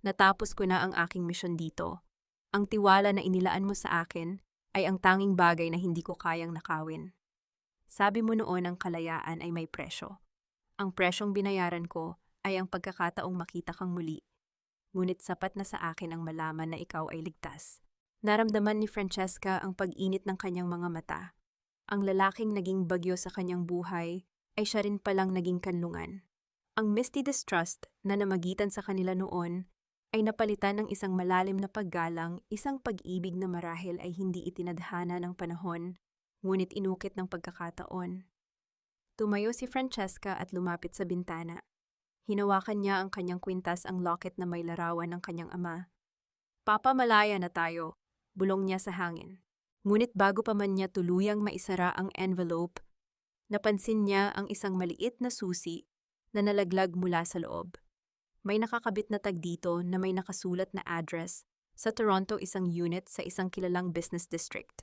Natapos ko na ang aking misyon dito. Ang tiwala na inilaan mo sa akin ay ang tanging bagay na hindi ko kayang nakawin. Sabi mo noon ang kalayaan ay may presyo. Ang presyong binayaran ko ay ang pagkakataong makita kang muli. Ngunit sapat na sa akin ang malaman na ikaw ay ligtas. Naramdaman ni Francesca ang pag-init ng kanyang mga mata. Ang lalaking naging bagyo sa kanyang buhay ay siya rin palang naging kanlungan. Ang misty distrust na namagitan sa kanila noon ay napalitan ng isang malalim na paggalang, isang pag-ibig na marahil ay hindi itinadhana ng panahon, ngunit inukit ng pagkakataon. Tumayo si Francesca at lumapit sa bintana. Hinawakan niya ang kanyang kwintas, ang locket na may larawan ng kanyang ama. "Papa, malaya na tayo," bulong niya sa hangin. Ngunit bago pa man niya tuluyang maisara ang envelope, napansin niya ang isang maliit na susi na nalaglag mula sa loob. May nakakabit na tag dito na may nakasulat na address sa Toronto, isang unit sa isang kilalang business district.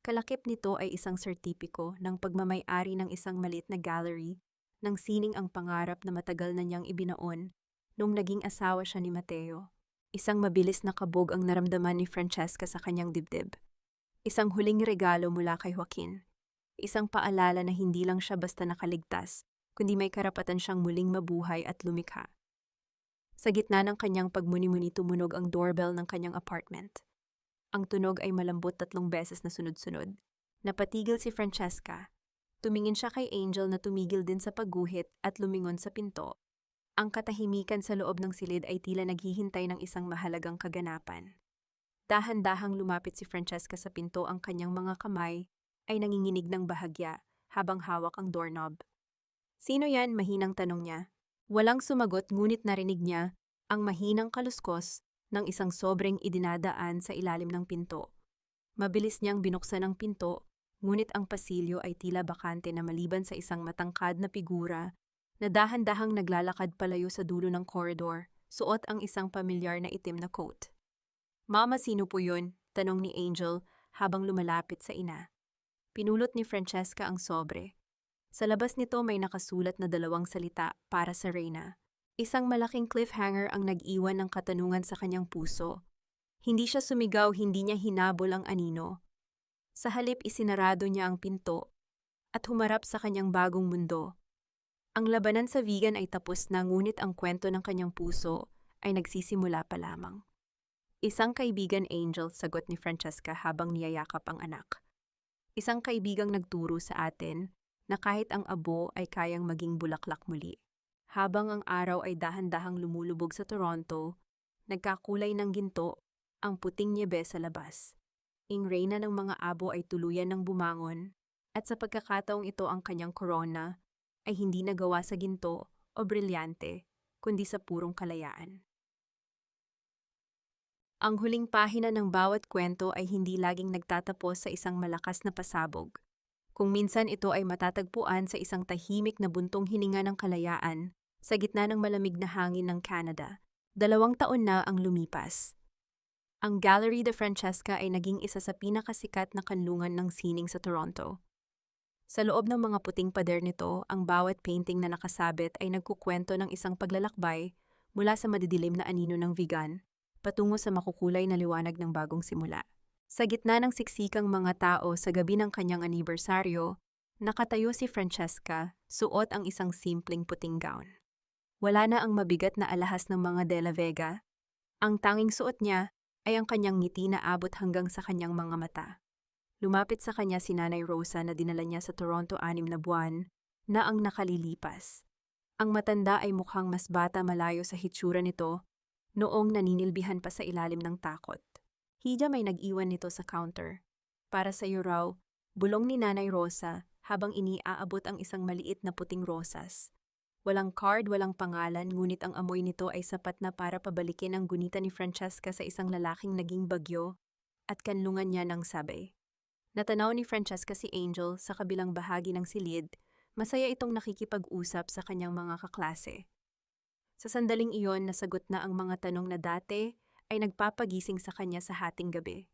Kalakip nito ay isang sertipiko ng pagmamay-ari ng isang maliit na gallery ng sining, ang pangarap na matagal na niyang ibinaon nung naging asawa siya ni Mateo. Isang mabilis na kabog ang naramdaman ni Francesca sa kanyang dibdib. Isang huling regalo mula kay Joaquin. Isang paalala na hindi lang siya basta nakaligtas, kundi may karapatan siyang muling mabuhay at lumikha. Sa gitna ng kanyang pagmuni-muni, tumunog ang doorbell ng kanyang apartment. Ang tunog ay malambot 3 beses na sunod-sunod. Napatigil si Francesca. Tumingin siya kay Angel na tumigil din sa pagguhit at lumingon sa pinto. Ang katahimikan sa loob ng silid ay tila naghihintay ng isang mahalagang kaganapan. Dahan-dahang lumapit si Francesca sa pinto, ang kanyang mga kamay ay nanginginig ng bahagya habang hawak ang doorknob. Sino yan? Mahinang tanong niya. Walang sumagot ngunit narinig niya ang mahinang kaluskos ng isang sobreng idinadaan sa ilalim ng pinto. Mabilis niyang binuksan ang pinto, ngunit ang pasilyo ay tila bakante na maliban sa isang matangkad na figura na dahan-dahang naglalakad palayo sa dulo ng koridor, suot ang isang pamilyar na itim na coat. Mama, sino po yun? Tanong ni Angel habang lumalapit sa ina. Pinulot ni Francesca ang sobre. Sa labas nito may nakasulat na 2 salita para sa Reyna. Isang malaking cliffhanger ang nag-iwan ng katanungan sa kanyang puso. Hindi siya sumigaw, hindi niya hinabol ang anino. Sa halip isinarado niya ang pinto at humarap sa kanyang bagong mundo. Ang labanan sa vegan ay tapos na, ngunit ang kwento ng kanyang puso ay nagsisimula pa lamang. Isang kaibigan, Angel, sagot ni Francesca habang niyayakap ang anak. Isang kaibigang nagturo sa atin na kahit ang abo ay kayang maging bulaklak muli. Habang ang araw ay dahan-dahang lumulubog sa Toronto, nagkakulay ng ginto ang puting nyebe sa labas. Ang reyna ng mga abo ay tuluyan ng bumangon, at sa pagkakataong ito ang kanyang corona ay hindi nagawa sa ginto o brilyante, kundi sa purong kalayaan. Ang huling pahina ng bawat kwento ay hindi laging nagtatapos sa isang malakas na pasabog. Kung minsan ito ay matatagpuan sa isang tahimik na buntong hininga ng kalayaan sa gitna ng malamig na hangin ng Canada. 2 taon na ang lumipas. Ang Gallery de Francesca ay naging isa sa pinakasikat na kanlungan ng sining sa Toronto. Sa loob ng mga puting pader nito, ang bawat painting na nakasabit ay nagkukwento ng isang paglalakbay mula sa madidilim na anino ng vegan patungo sa makukulay na liwanag ng bagong simula. Sa gitna ng siksikang mga tao sa gabi ng kanyang anibersaryo, nakatayo si Francesca, suot ang isang simpleng puting gown. Wala na ang mabigat na alahas ng mga De La Vega. Ang tanging suot niya ay ang kanyang ngiti na abot hanggang sa kanyang mga mata. Lumapit sa kanya si Nanay Rosa na dinala niya sa Toronto 6 na buwan na ang nakalilipas. Ang matanda ay mukhang mas bata malayo sa hitsura nito noong naninilbihan pa sa ilalim ng takot. Hija, may nag-iwan nito sa counter. Para sa iyo raw, bulong ni Nanay Rosa habang iniaabot ang isang maliit na puting rosas. Walang card, walang pangalan, ngunit ang amoy nito ay sapat na para pabalikin ang gunita ni Francesca sa isang lalaking naging bagyo at kanlungan niya ng sabay. Natanaw ni Francesca si Angel sa kabilang bahagi ng silid, masaya itong nakikipag-usap sa kanyang mga kaklase. Sa sandaling iyon, nasagot na ang mga tanong na dati ay nagpapagising sa kanya sa hating gabi.